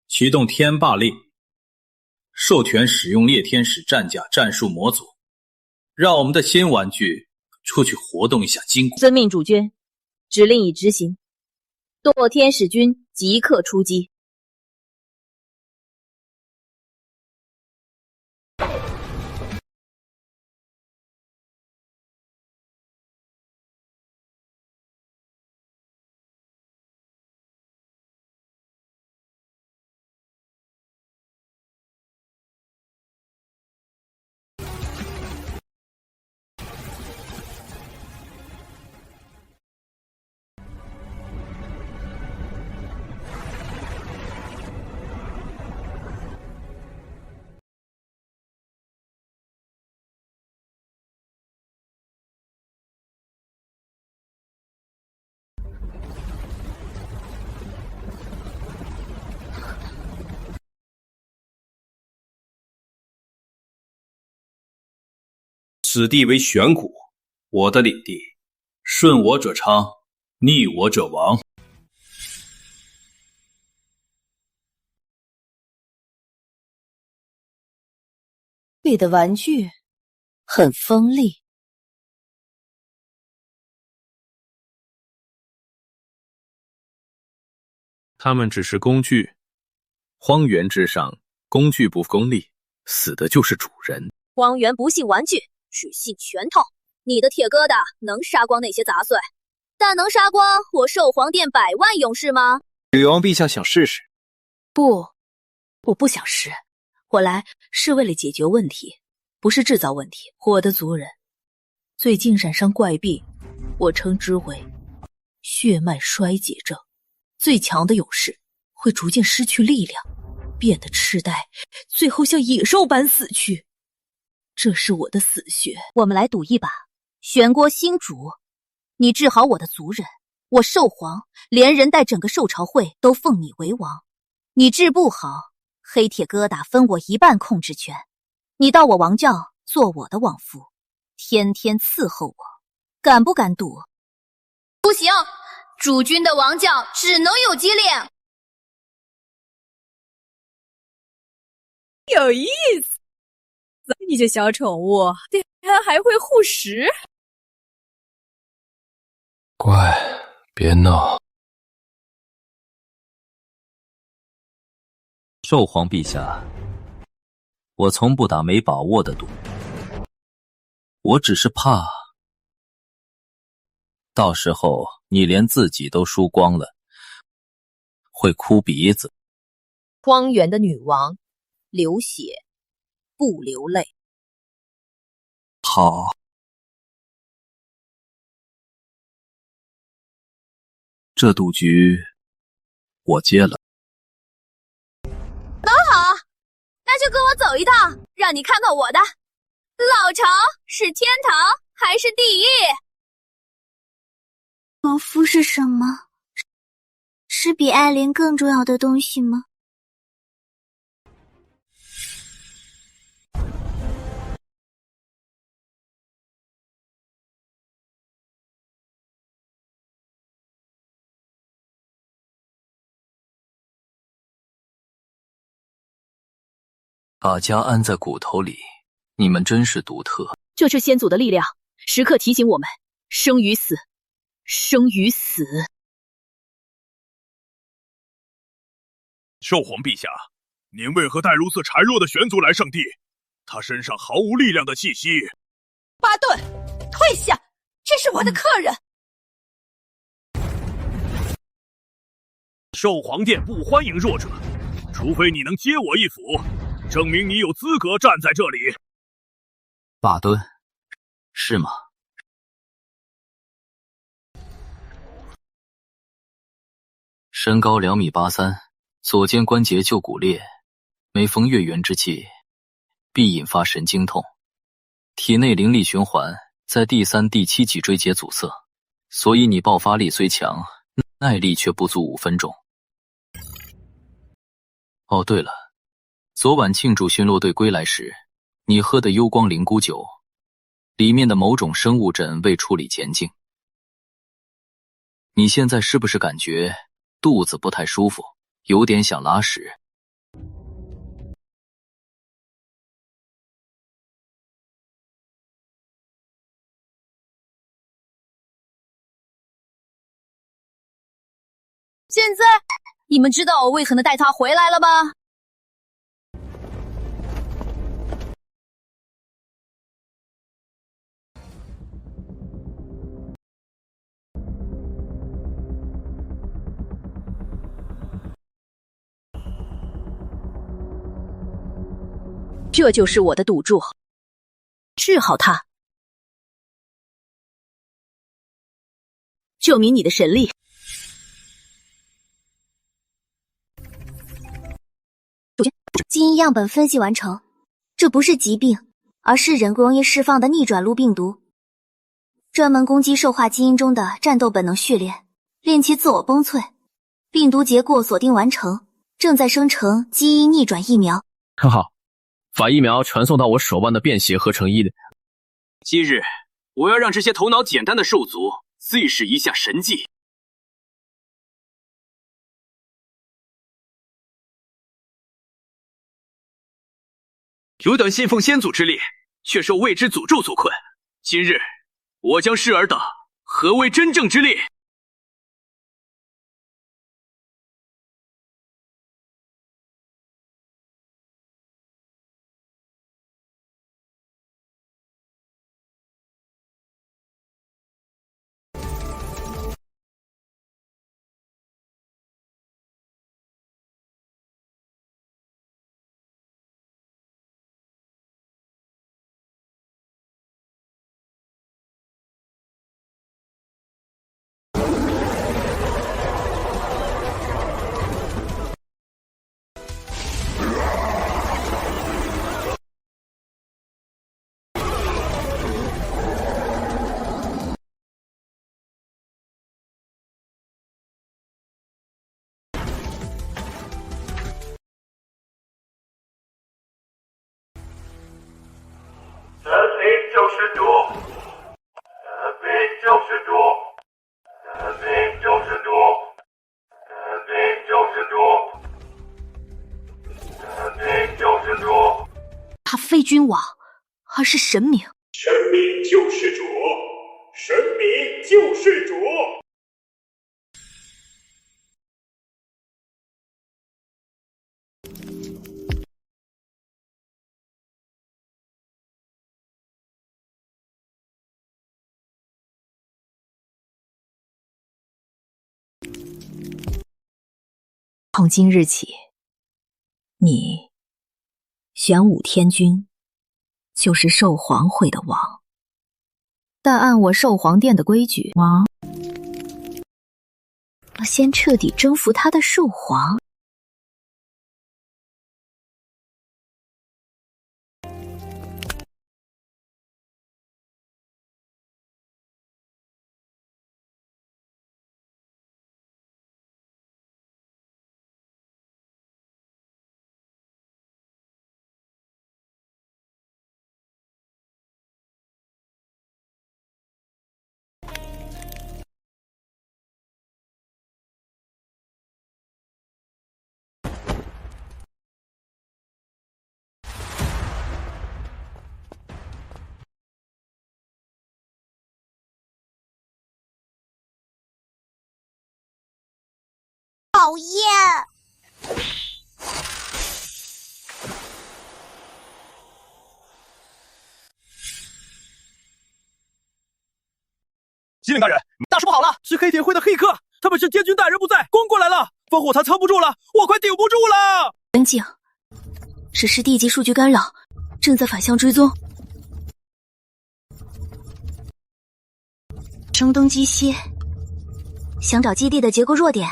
S2: 启动天霸令，授权使用猎天使战甲战术模组，让我们的新玩具出去活动一下筋骨。
S4: 遵命主君，指令已执行。堕天使军即刻出击。
S2: 此地为玄谷，我的领地，顺我者昌，逆我者亡。
S4: 你的玩具很锋利。
S25: 他们只是工具，荒原之上，工具不功利，死的就是主人。
S4: 荒原不信玩具，只信拳头。你的铁疙瘩能杀光那些杂碎，但能杀光我兽皇殿100万勇士吗？
S15: 女王陛下想试试？
S4: 不，我不想试。我来是为了解决问题，不是制造问题。我的族人最近染上怪病，我称之为血脉衰竭症。最强的勇士会逐渐失去力量，变得痴呆，最后像野兽般死去。这是我的死穴。我们来赌一把，玄国新主，你治好我的族人，我兽皇连人带整个兽朝会都奉你为王。你治不好，黑铁疙瘩分我1半控制权，
S21: 你到我王教做我的往夫，天天伺候我，敢不敢赌？
S7: 不行，主君的王教只能有机灵。
S19: 有意思，你这小宠物竟然还会护食。
S22: 乖，别闹。
S13: 寿皇陛下，我从不打没把握的赌，我只是怕，到时候你连自己都输光了，会哭鼻子。
S21: 荒原的女王，流血不流泪。
S13: 好，这赌局我接了。
S5: 那好，那就跟我走一趟，让你看看我的老巢是天堂还是地狱。
S18: 王夫是什么？是比爱莲更重要的东西吗？
S17: 把家安在骨头里，你们真是独特。
S21: 这是先祖的力量，时刻提醒我们：生与死，生与死。
S1: 寿皇陛下，您为何带如此孱弱的玄族来圣地？他身上毫无力量的气息。
S5: 巴顿，退下！这是我的客人。
S1: 寿皇殿不欢迎弱者，除非你能接我一斧，证明你有资格站在这里。
S17: 巴顿，是吗？身高2.83米，左肩关节旧骨裂，每逢月圆之际，必引发神经痛。体内灵力循环在第3、第7脊椎节阻塞，所以你爆发力虽强，耐力却不足5分钟。哦，对了，昨晚庆祝巡逻队归来时，你喝的幽光灵菇酒，里面的某种生物阵未处理前净。你现在是不是感觉肚子不太舒服，有点想拉屎？
S21: 现在你们知道我为何能带他回来了吧？这就是我的赌注，治好他，证明你的神力。
S18: 基因样本分析完成，这不是疾病，而是人容易释放的逆转录病毒，专门攻击兽化基因中的战斗本能序列，令其自我崩溃。病毒结果锁定完成，正在生成基因逆转疫苗。
S23: 很好，把疫苗传送到我手腕的便携合成一。
S24: 今日我要让这些头脑简单的兽族祭试一下神迹。有等信奉先祖之力，却受未知诅咒所困。今日我将试尔等何为真正之力。
S20: 就是主，人民就是主，人民就是主，人民就是主，人民就是主。
S18: 他非君王，而是神明。
S20: 神明就是主，神明就是主。
S21: 从今日起，你玄武天君就是兽皇会的王，但按我兽皇殿的规矩，王要先彻底征服他的兽皇。
S5: 讨厌！
S1: 机灵大人，大事不好了！是黑铁会的黑客，他们是监军大人不在，攻过来了，烽火台藏不住了，我快顶不住了！
S18: 安静，只是地级数据干扰，正在反向追踪。声东击西，想找基地的结构弱点。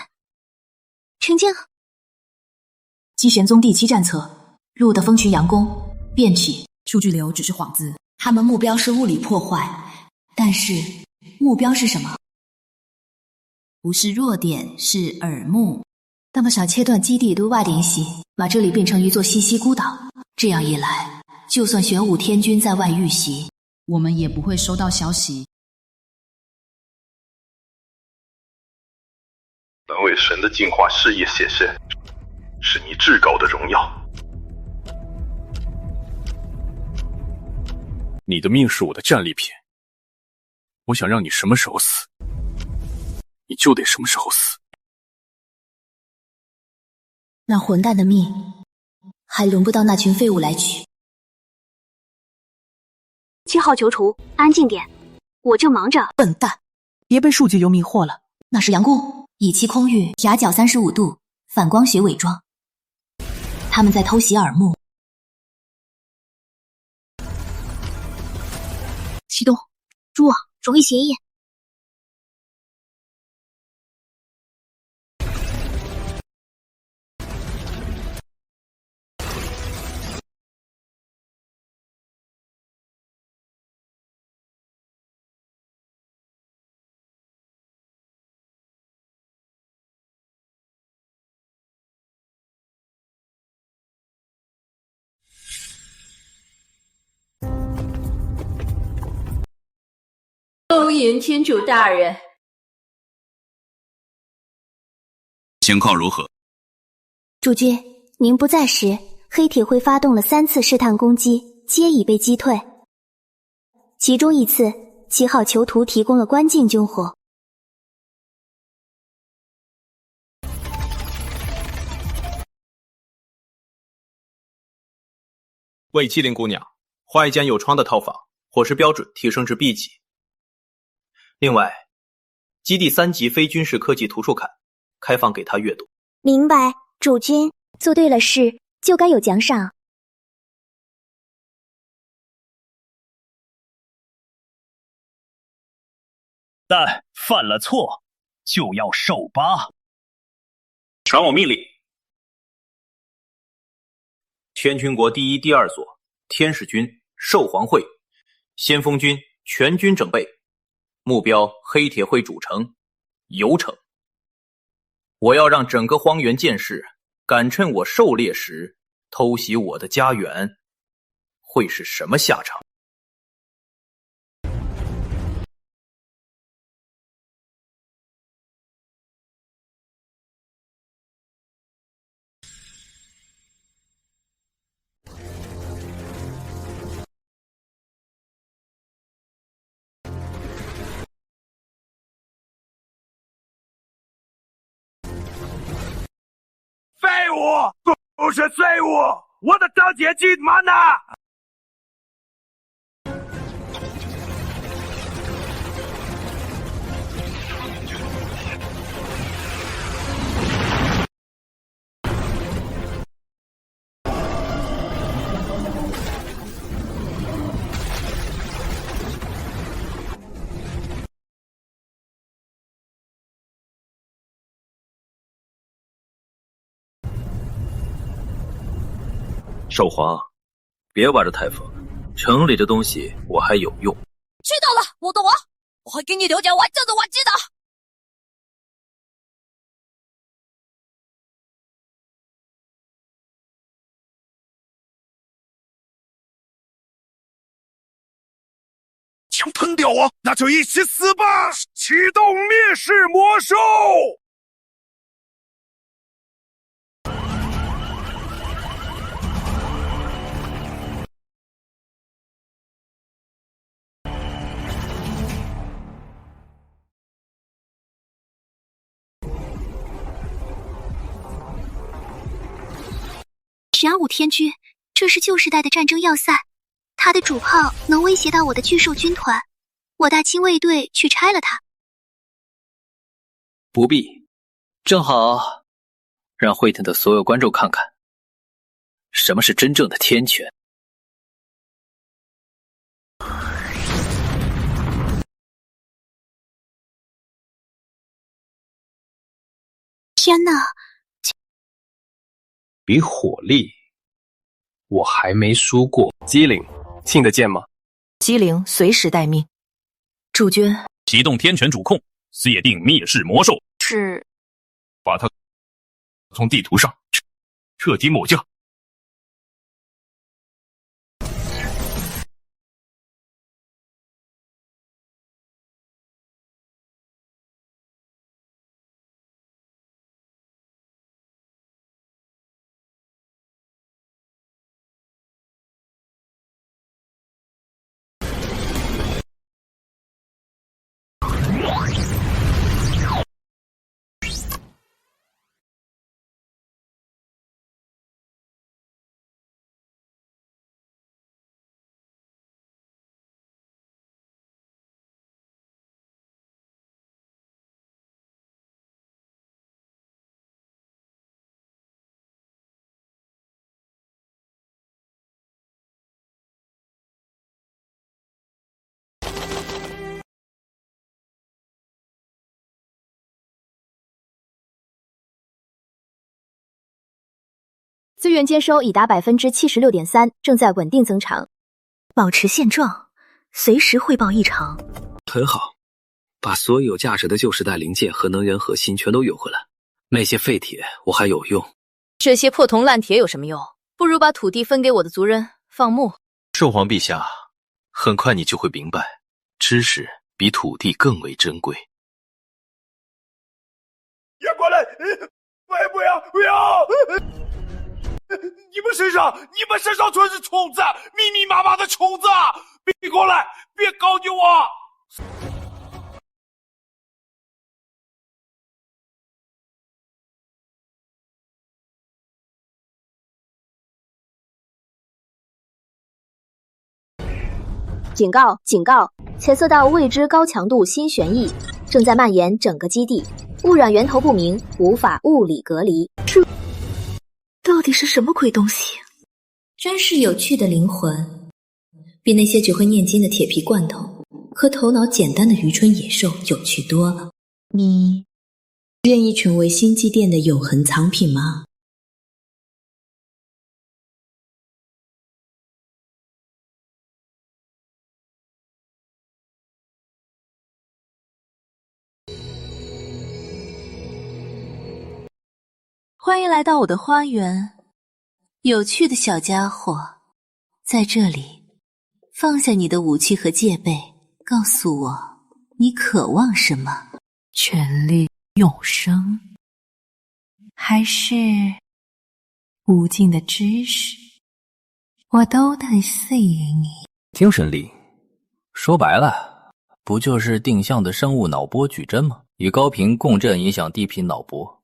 S18: 成交。
S21: 姬玄宗第7战策，入的蜂群佯攻，变体数据流只是幌子，他们目标是物理破坏，但是目标是什么？不是弱点，是耳目。他们想切断基地对外联系，把这里变成一座西西孤岛。这样一来，就算玄武天君在外遇袭，我们也不会收到消息。
S20: 能为神的净化事业献身，是你至高的荣耀。
S1: 你的命是我的战利品，我想让你什么时候死，你就得什么时候死。
S21: 那混蛋的命，还轮不到那群废物来取。
S18: 7号囚徒，安静点，我正忙着。
S21: 笨蛋，别被数据流迷惑了，那是佯攻。以其空域夹角35度，反光学伪装。他们在偷袭耳目。
S18: 启动蛛网转移协议。
S6: 恭迎天主大人。
S9: 情况如何？
S18: 主君，您不在时，黑铁会发动了3次试探攻击，皆已被击退。其中一次，7号囚徒提供了关键军火。
S8: 为麒麟姑娘画一间有窗的套房，伙食标准提升至 B 级。另外，基地3级非军事科技图书刊开放给他阅读。
S18: 明白，主君，做对了事就该有奖赏。
S10: 但犯了错就要受罚。
S8: 传我命令：天军国第1、第2所天使军、兽皇会、先锋军全军整备，目标黑铁会主城游城。我要让整个荒原剑士敢趁我狩猎时偷袭我的家园，会是什么下场？
S20: 废物，都是废物！我的当家金马呢？
S23: 兽皇，别挖着太疯，城里的东西我还有用。
S5: 知道了，我懂了，我会给你留点完整的玩具的。
S20: 想喷掉我，那就一起死吧！启动灭世魔兽。
S4: 玄武天驹，这是旧时代的战争要塞，它的主炮能威胁到我的巨兽军团，我大清卫队去拆了它。
S23: 不必，正好让会腾的所有观众看看，什么是真正的天权。
S4: 天哪！
S3: 比火力，我还没输过。机灵，听得见吗？
S21: 机灵，随时待命。主君，
S11: 启动天权主控，界定灭世魔兽，
S21: 是
S11: 把它从地图上彻底抹掉。
S12: 资源接收已达76.3%，正在稳定增长。
S21: 保持现状，随时汇报异常。
S23: 很好，把所有有价值的旧时代零件和能源核心全都有回来。那些废铁我还有用。
S12: 这些破铜烂铁有什么用？不如把土地分给我的族人放牧。
S17: 兽皇陛下，很快你就会明白，知识比土地更为珍贵。
S20: 别过来！不要！你们身上全是虫子，密密麻麻的虫子！别过来，别搞你我！
S12: 警告！警告！检测到未知高强度新旋翼，正在蔓延整个基地，污染源头不明，无法物理隔离。
S21: 这到底是什么鬼东西？真是有趣的灵魂，比那些只会念经的铁皮罐头和头脑简单的愚蠢野兽有趣多了。你愿意成为星际店的永恒藏品吗？欢迎来到我的花园，有趣的小家伙，在这里，放下你的武器和戒备，告诉我，你渴望什么？权力、永生，还是无尽的知识？我都能吸引你。
S23: 精神力，说白了，不就是定向的生物脑波矩阵吗？与高频共振影响低频脑波。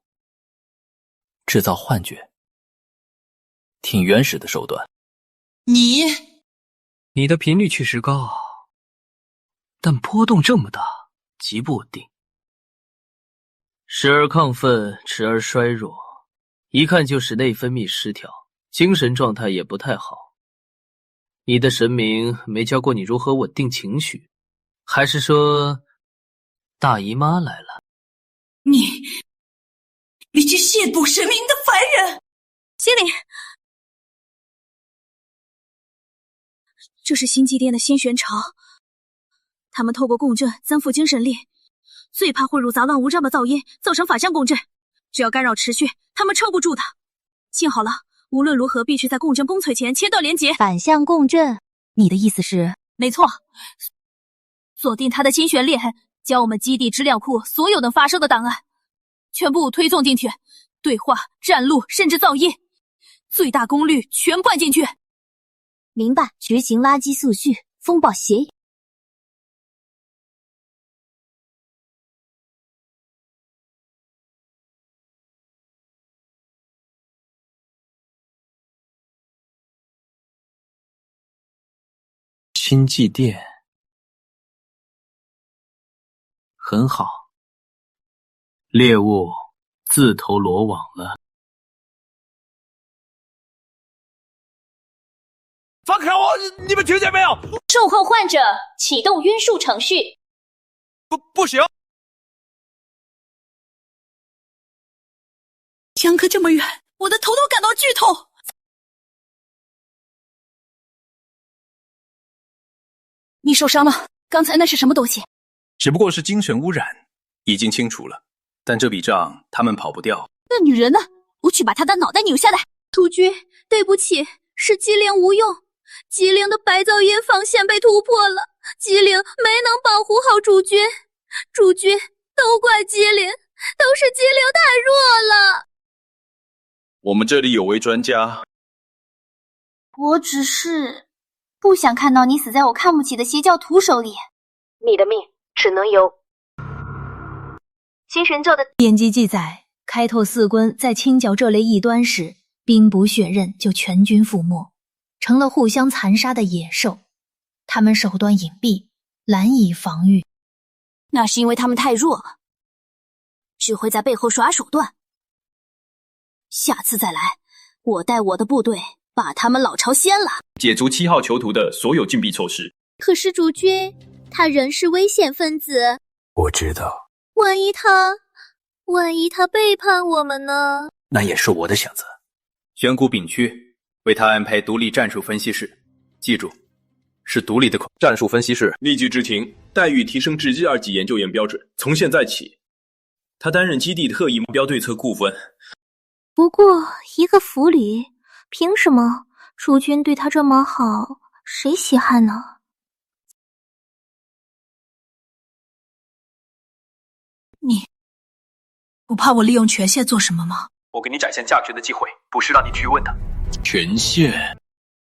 S13: 制造幻觉，挺原始的手段。
S23: 你的频率确实高，但波动这么大，极不稳定。时而亢奋，时而衰弱，一看就是内分泌失调，精神状态也不太好。你的神明没教过你如何稳定情绪，还是说大姨妈来了？
S21: 你这亵渎神明的凡人！
S5: 机灵，这是星际殿的新玄朝，他们透过共振增幅精神力，最怕混入杂乱无章的噪音，造成法相共振。只要干扰持续，他们撑不住的。幸好了，无论如何必须在共振崩溃前切断连结。
S12: 反向共振，
S5: 你的意思是？没错，锁定他的心弦裂痕，将我们基地资料库所有能发生的档案全部推送进去，对话、战录，甚至噪音，最大功率全灌进去。
S12: 明白，执行垃圾速序，风暴协议。
S17: 星际殿很好，猎物自投罗网了。
S20: 放开我！你们听见没有？
S7: 术后患者启动晕术程序。
S20: 不行！
S21: 相隔这么远，我的头都感到剧痛。
S5: 你受伤了？刚才那是什么东西？
S3: 只不过是精神污染，已经清除了，但这笔账他们跑不掉。
S5: 那女人呢？我去把她的脑袋扭下来。主君，对不起，是机灵无用。机灵的白噪音防线被突破了，机灵没能保护好主君。主君，都怪机灵，都是机灵太弱了。
S11: 我们这里有位专家。
S4: 我只是不想看到你死在我看不起的邪教徒手里。
S12: 你的命只能由新神教的
S4: 典籍记载，开拓四quân在清剿这类异端时，兵不血刃就全军覆没，成了互相残杀的野兽。他们手段隐蔽，难以防御。
S5: 那是因为他们太弱了，只会在背后耍手段。下次再来，我带我的部队把他们老巢掀了，
S11: 解除7号囚徒的所有禁闭措施。
S5: 可是主君，他仍是危险分子。
S22: 我知道，
S5: 万一他背叛我们呢？
S22: 那也是我的选择。
S8: 玄谷丙区为他安排独立战术分析室，记住，是独立的
S11: 战术分析室，立即执行，待遇提升至2级研究员标准。从现在起，他担任基地特异目标对策顾问。
S12: 不过一个俘虏，凭什么主君对他这么好，谁稀罕呢？
S21: 你不怕我利用权限做什么吗？
S3: 我给你展现价值的机会，不是让你去问的。
S11: 权限。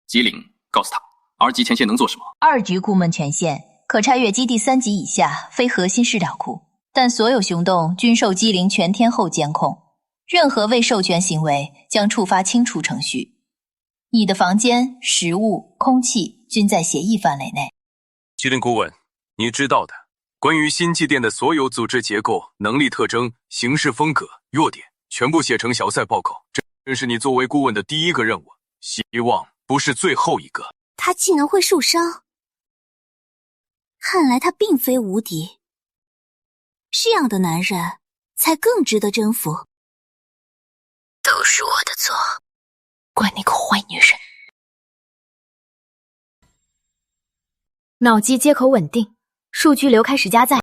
S9: 机灵，告诉他2级前线能做什么。
S7: 2级库门权限可拆阅基地3级以下非核心事料库，但所有行动均受机灵全天候监控，任何未授权行为将触发清除程序。你的房间、食物、空气均在协议范围内。
S2: 机灵顾问，你知道的，关于星际殿的所有组织结构、能力特征、行事风格、弱点，全部写成小赛报告。这是你作为顾问的第一个任务，希望不是最后一个。
S5: 他竟然会受伤，看来他并非无敌。这样的男人才更值得征服。
S21: 都是我的错，怪那个坏女人。
S12: 脑机接口稳定，数据流开始加载。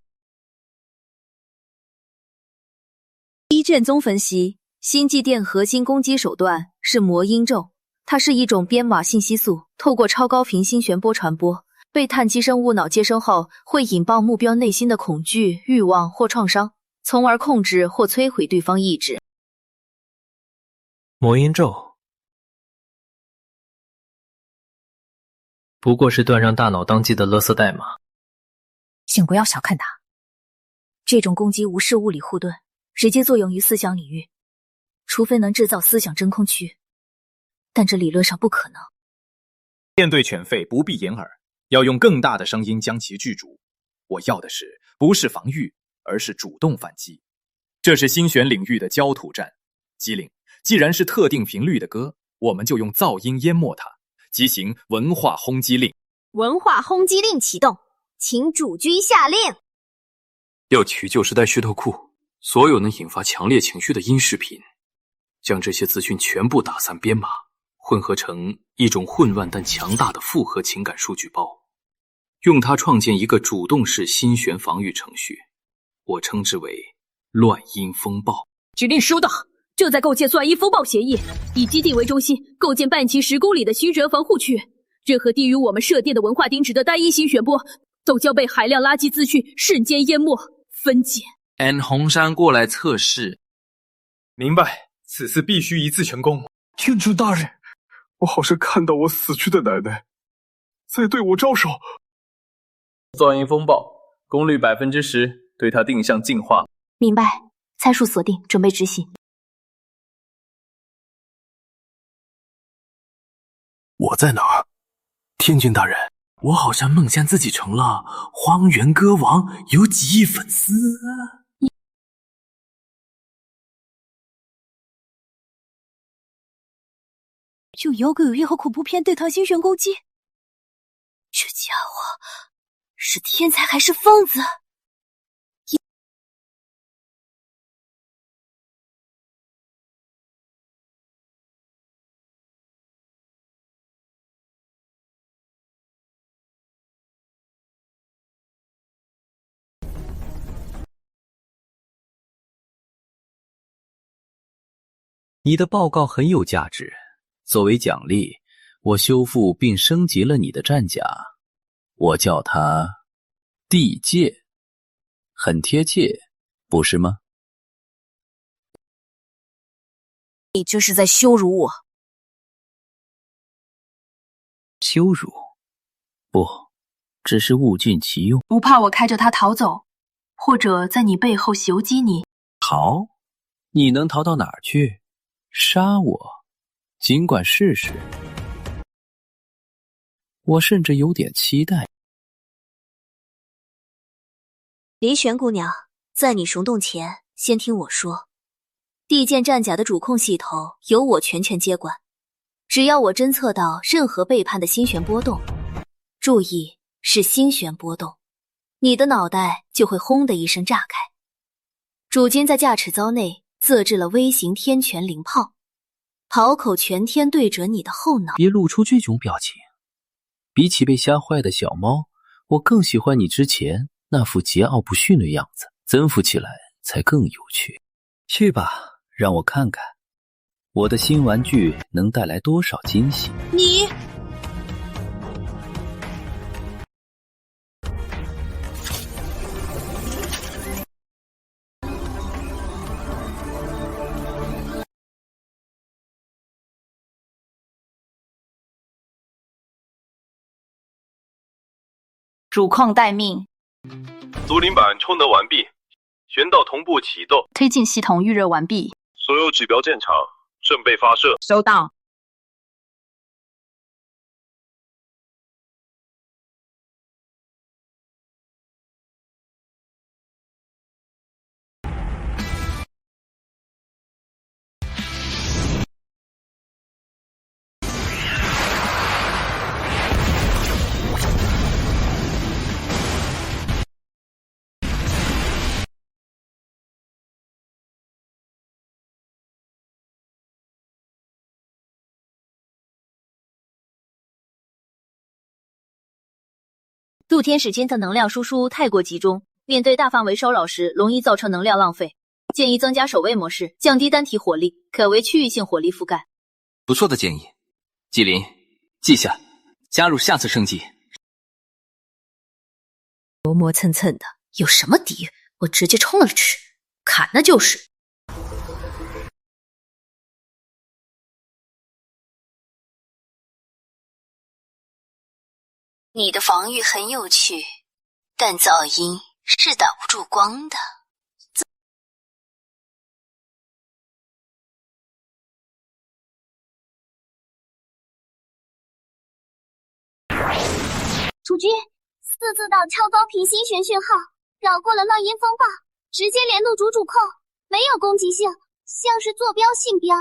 S5: 一阵宗分析，星际殿核心攻击手段是魔音咒，它是一种编码信息素，透过超高频心旋波传播，被碳基生物脑接生后，会引爆目标内心的恐惧、欲望或创伤，从而控制或摧毁对方意志。
S17: 魔音咒不过是断让大脑当机的垃圾代码。
S5: 请不要小看它，这种攻击无视物理护盾，直接作用于思想领域。
S12: 除非能制造思想真空区，但这理论上不可能。
S11: 面对犬吠不必掩耳，要用更大的声音将其拒逐。我要的是不是防御，而是主动反击。这是新选领域的焦土战。机灵，既然是特定频率的歌，我们就用噪音淹没它，即行文化轰击令。
S12: 文化轰击令启动，请主君下令。
S2: 要取旧时代噱头库，所有能引发强烈情绪的音视频，将这些资讯全部打散编码，混合成一种混乱但强大的复合情感数据包，用它创建一个主动式新选防御程序，我称之为乱音风暴。
S14: 指令收到，正在构建乱音风暴协议，以基地为中心构建半径10公里的新选防护区，任何低于我们设定的文化丁值的单一新选波都将被海量垃圾资讯瞬间淹没分解。
S17: N 红山过来测试。
S11: 明白，此次必须一次成功。
S15: 天主大人，我好像看到我死去的奶奶在对我招手。
S3: 噪音风暴，功率10%，对它定向净化。
S12: 明白，参数锁定，准备执行。
S22: 我在哪儿？天君大人，
S17: 我好像梦见自己成了荒原歌王，有几亿粉丝。
S5: 就有个有任何恐怖片对抗新选攻击，这家伙是天才还是疯子？
S17: 你的报告很有价值，作为奖励，我修复并升级了你的战甲，我叫它地界，很贴切，不是吗？
S5: 你这是在羞辱我。
S17: 羞辱？不，只是物尽其用。
S21: 不怕我开着它逃走，或者在你背后袭击你？
S17: 逃？你能逃到哪儿去？杀我，尽管试试。我甚至有点期待。
S12: 林玄姑娘，在你熊洞前，先听我说。地剑战甲的主控系统由我全权接管，只要我侦测到任何背叛的心弦波动，注意是心弦波动，你的脑袋就会轰的一声炸开。主君在驾驶槽内自制了微型天拳灵炮，炮口全天对准你的后脑。
S17: 别露出这种表情。比起被吓坏的小猫，我更喜欢你之前那副桀骜不驯的样子，增幅起来才更有趣。去吧，让我看看我的新玩具能带来多少惊喜。
S5: 你
S21: 主矿待命。
S16: 租赁板充能完毕，旋导同步启动，
S21: 推进系统预热完毕，
S16: 所有指标正常，准备发射。
S21: 收到。
S12: 陆天使监测能量输出太过集中，面对大范围骚扰时容易造成能量浪费，建议增加守卫模式，降低单体火力，改为区域性火力覆盖。
S17: 不错的建议，纪灵，记下，加入下次升级。
S12: 磨磨蹭蹭的，有什么敌？我直接冲了去，砍那就是。
S18: 你的防御很有趣，但噪音是挡不住光的。主君，4字岛超高频新旋讯号绕过了浪音风暴，直接连路主控，没有攻击性，像是坐标信标。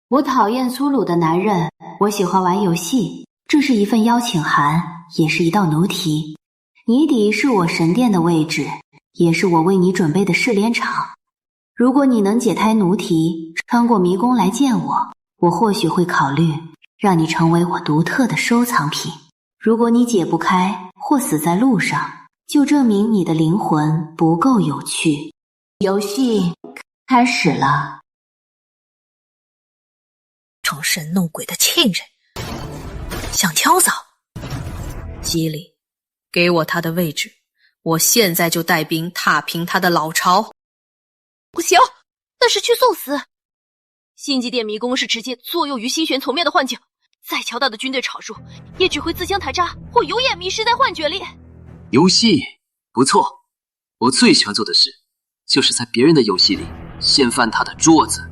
S4: 我讨厌粗鲁的男人，我喜欢玩游戏。这是一份邀请函，也是一道奴题。泥底是我神殿的位置，也是我为你准备的试炼场。如果你能解开奴题，穿过迷宫来见我，我或许会考虑让你成为我独特的收藏品。如果你解不开或死在路上，就证明你的灵魂不够有趣。游戏开始了。
S1: 装神弄鬼的庆人，想敲扫？机灵，给我他的位置，我现在就带兵踏平他的老巢。
S5: 不行，那是去送死。星际殿迷宫是直接作用于星旋层面的幻境，再强大的军队场数，也只会自相残杀，或永远迷失在幻觉里。
S6: 游戏不错，我最喜欢做的事，就是在别人的游戏里掀翻他的桌子。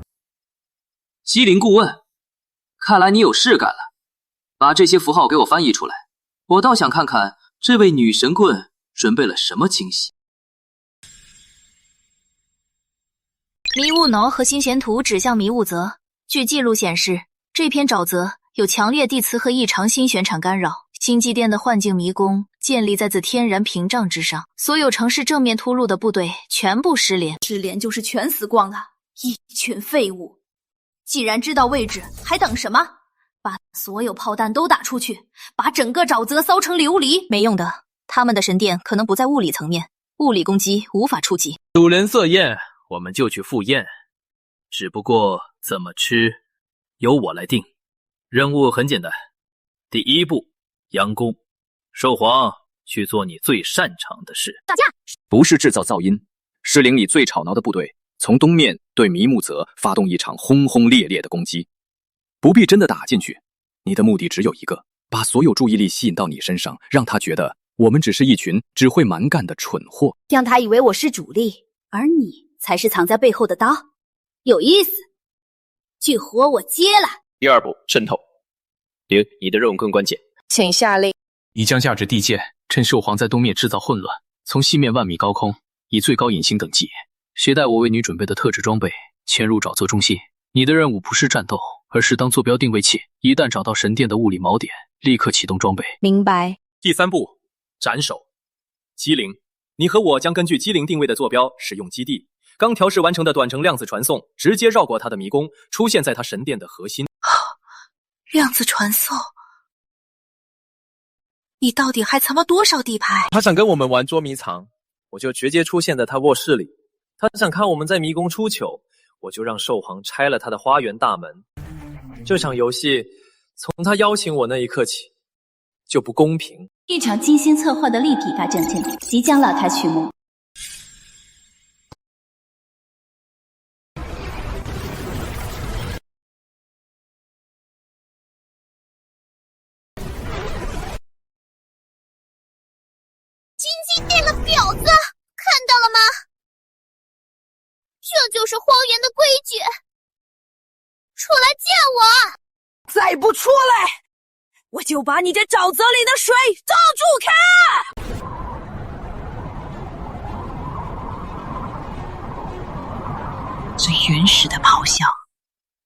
S6: 机灵顾问，看来你有事干了，把这些符号给我翻译出来，我倒想看看这位女神棍准备了什么惊喜。
S12: 迷雾挠和星旋图指向迷雾泽。据记录显示，这片沼泽有强烈地磁和异常星旋场干扰。星际殿的幻境迷宫建立在自天然屏障之上，所有城市正面突入的部队全部失联。
S14: 失联就是全死光了，一群废物！既然知道位置，还等什么？把所有炮弹都打出去，把整个沼泽烧成琉璃！
S12: 没用的，他们的神殿可能不在物理层面，物理攻击无法触及。
S17: 主人设宴，我们就去赴宴，只不过怎么吃，由我来定。任务很简单，第一步，佯攻。兽皇，去做你最擅长的事。
S11: 打架不是制造噪音，是领你最吵闹的部队从东面对迷木泽发动一场轰轰烈烈的攻击。不必真的打进去，你的目的只有一个，把所有注意力吸引到你身上，让他觉得我们只是一群只会蛮干的蠢货，
S14: 让他以为我是主力，而你才是藏在背后的刀。有意思，这活我接了。
S3: 第二步，渗透。灵，你的任务更关键，
S1: 请下令。
S3: 以降价值地界，趁兽皇在东面制造混乱，从西面万米高空以最高隐形等级携带我为你准备的特制装备潜入沼泽中心。你的任务不是战斗，而是当坐标定位器，一旦找到神殿的物理锚点，立刻启动装备。
S1: 明白。
S3: 第三步，斩首。机灵，你和我将根据机灵定位的坐标使用基地，刚调试完成的短程量子传送直接绕过他的迷宫，出现在他神殿的核心。
S1: 量子传送，你到底还藏了多少地牌？
S19: 他想跟我们玩捉迷藏，我就直接出现在他卧室里；他想看我们在迷宫出糗，我就让兽皇拆了他的花园大门。这场游戏从他邀请我那一刻起就不公平。
S21: 一场精心策划的立体大战争即将拉开序幕。
S18: 金鸡殿的婊子，看到了吗？这就是荒原的规矩。出来见我！
S1: 再不出来，我就把你这沼泽里的水倒住看！
S21: 最原始的咆哮，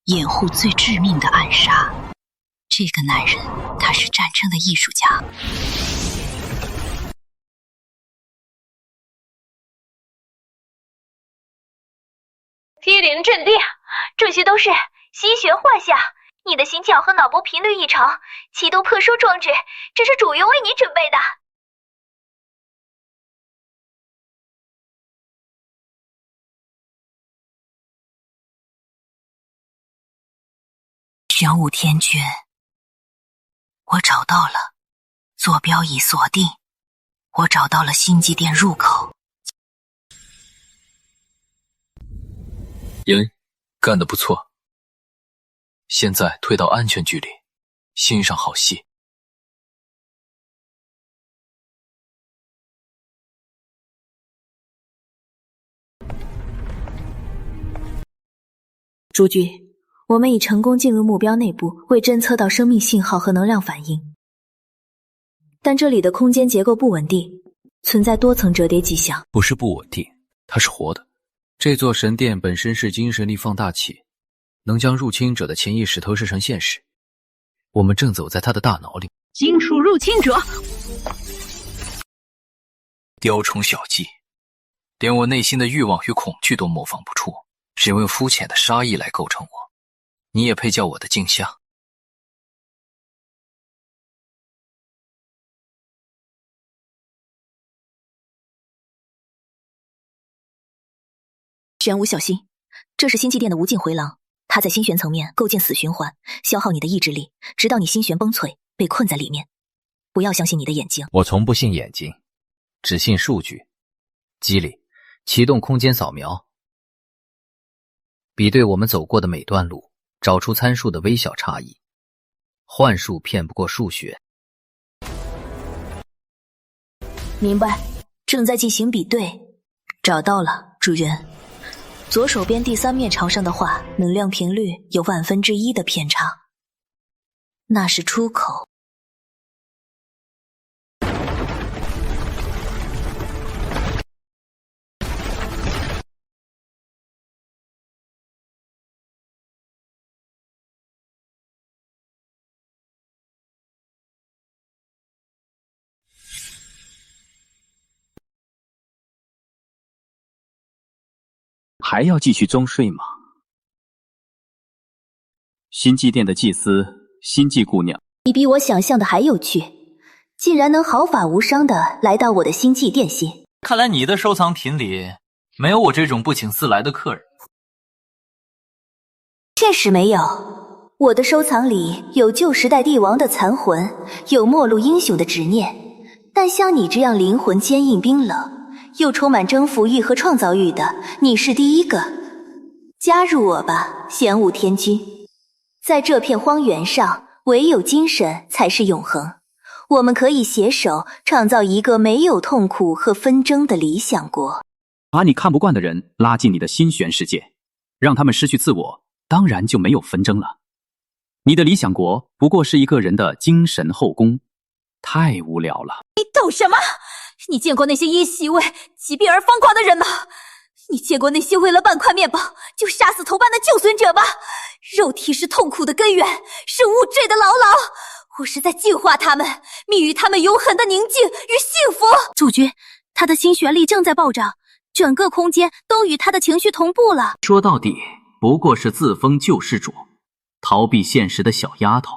S21: 掩护最致命的暗杀。这个男人，他是战争的艺术家。
S5: 机灵阵地，这些都是心玄幻象。你的心跳和脑波频率异常，启动特殊装置，这是主人为你准备的。
S21: 玄武天君，我找到了，坐标已锁定，我找到了星际殿入口。
S2: 赢，干得不错。现在退到安全距离，欣赏好戏。
S12: 诸君，我们已成功进入目标内部，未侦测到生命信号和能量反应。但这里的空间结构不稳定，存在多层折叠迹象。
S3: 不是不稳定，它是活的。这座神殿本身是精神力放大器，能将入侵者的潜意识投射成现实。我们正走在他的大脑里。
S14: 金属入侵者，
S3: 雕虫小技，连我内心的欲望与恐惧都模仿不出，只用肤浅的杀意来构成我。你也配叫我的镜像？
S7: 玄武小心，这是星际殿的无尽回廊，它在星璇层面构建死循环，消耗你的意志力，直到你星璇崩溃，被困在里面。不要相信你的眼睛。
S10: 我从不信眼睛，只信数据。机理，启动空间扫描，比对我们走过的每段路，找出参数的微小差异。幻术骗不过数学。
S7: 明白，正在进行比对。找到了，主人。左手边第3面朝上的画，能量频率有1/1000的偏差，那是出口。
S13: 还要继续装睡吗？星际殿的祭司，星际姑娘，
S18: 你比我想象的还有趣，竟然能毫发无伤的来到我的星际殿心。
S3: 看来你的收藏品里没有我这种不请自来的客人。
S18: 确实没有，我的收藏里有旧时代帝王的残魂，有末路英雄的执念，但像你这样灵魂坚硬冰冷，又充满征服欲和创造欲的，你是第一个。加入我吧，玄武天君。在这片荒原上，唯有精神才是永恒。我们可以携手创造一个没有痛苦和纷争的理想国。
S13: 把你看不惯的人拉进你的心玄世界，让他们失去自我，当然就没有纷争了。你的理想国不过是一个人的精神后宫，太无聊了。
S5: 你懂什么？你见过那些因习味疾病而疯狂的人吗？你见过那些为了半块面包就杀死同伴的救存者吗？肉体是痛苦的根源，是物坠的牢牢。我是在净化他们，命予他们永恒的宁静与幸福。
S4: 主君，他的心旋力正在暴涨，整个空间都与他的情绪同步了。
S6: 说到底，不过是自封救世主，逃避现实的小丫头，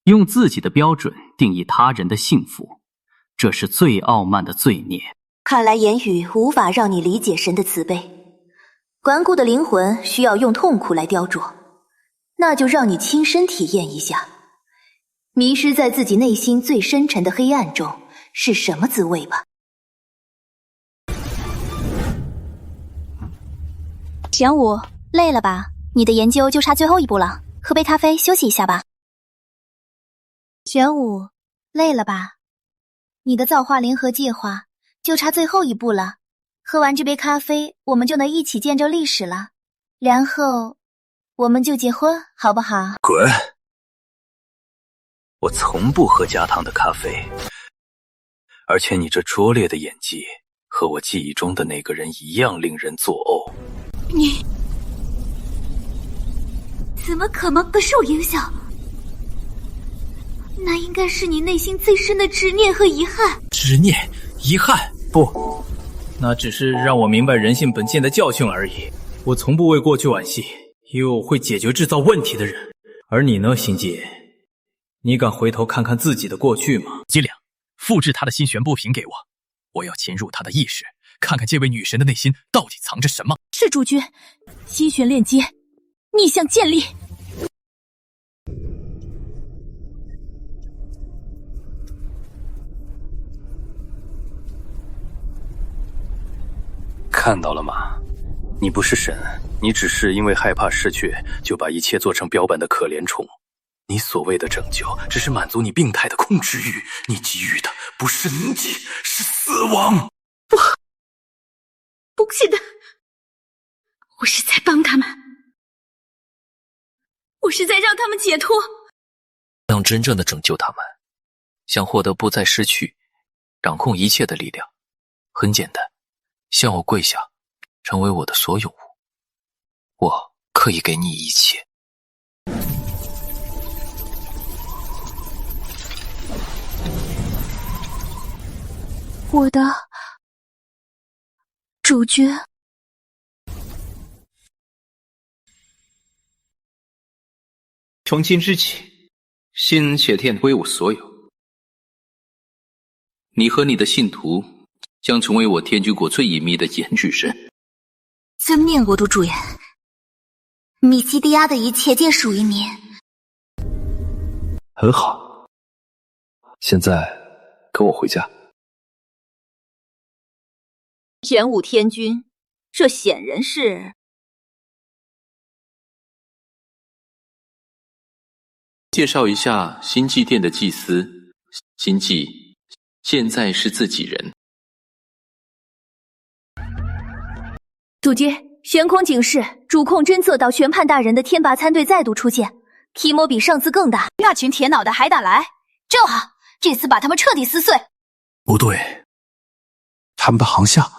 S6: 用自己的标准定义他人的幸福，这是最傲慢的罪孽。
S18: 看来言语无法让你理解神的慈悲，顽固的灵魂需要用痛苦来雕琢，那就让你亲身体验一下，迷失在自己内心最深沉的黑暗中是什么滋味吧。
S4: 玄武，累了吧？你的研究就差最后一步了，喝杯咖啡休息一下吧。玄武，累了吧？你的造化联合计划就差最后一步了，喝完这杯咖啡，我们就能一起见证历史了，然后我们就结婚，好不好？
S22: 滚！我从不喝加糖的咖啡，而且你这拙劣的演技和我记忆中的那个人一样令人作呕。
S5: 你怎么可能不受影响？那应该是你内心最深的执念和遗憾。
S3: 执念、遗憾？不，那只是让我明白人性本贱的教训而已。我从不为过去惋惜，因为我会解决制造问题的人。而你呢，星姐？你敢回头看看自己的过去吗？
S11: 机灵，复制她的心玄布品给我，我要侵入她的意识，看看这位女神的内心到底藏着什么。
S4: 是主君，心玄链接，逆向建立。
S22: 看到了吗？你不是神，你只是因为害怕失去，就把一切做成标本的可怜虫。你所谓的拯救，只是满足你病态的控制欲。你给予的不是宁静，是死亡。
S5: 不是的，我是在帮他们，我是在让他们解脱。
S3: 让真正的拯救他们，想获得不再失去掌控一切的力量，很简单，向我跪下，成为我的所有物，我可以给你一切。
S5: 我的主角。
S8: 从今之起，新血殿归我所有。你和你的信徒将成为我天居国最隐秘的研具神。
S18: 遵命，国都主人。米西迪亚的一切皆属于你。
S20: 很好，现在跟我回家。
S23: 玄武天君，这显然是……
S8: 介绍一下新祭殿的祭司，新祭现在是自己人。
S5: 祖爹，悬空警示，主控侦测到玄判大人的天拔参队再度出现，规模比上次更大。
S4: 那群铁脑袋还敢来？正好，这次把他们彻底撕碎。
S20: 不对，他们的航向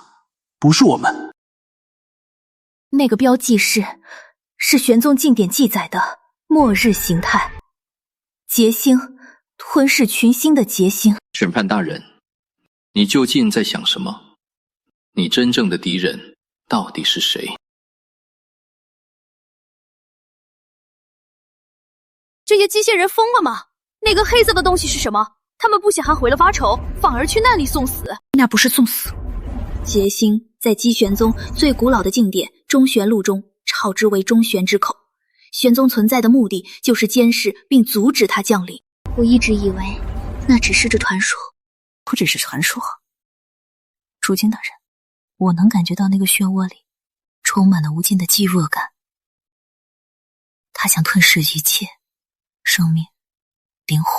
S20: 不是我们。
S5: 那个标记是玄宗经典记载的末日形态，劫星，吞噬群星的劫星。
S8: 审判大人，你究竟在想什么？你真正的敌人到底是谁？
S5: 这些机械人疯了吗？那个黑色的东西是什么？他们不想还回了发愁，反而去那里送死。
S1: 那不是送死。
S5: 劫星在姬玄宗最古老的经典中玄录中称之为中玄之口。玄宗存在的目的就是监视并阻止他降临。
S18: 我一直以为那只是个传说。
S1: 不只是传说。主君大人，我能感觉到那个漩涡里充满了无尽的饥饿感。他想吞噬一切，生命、灵魂，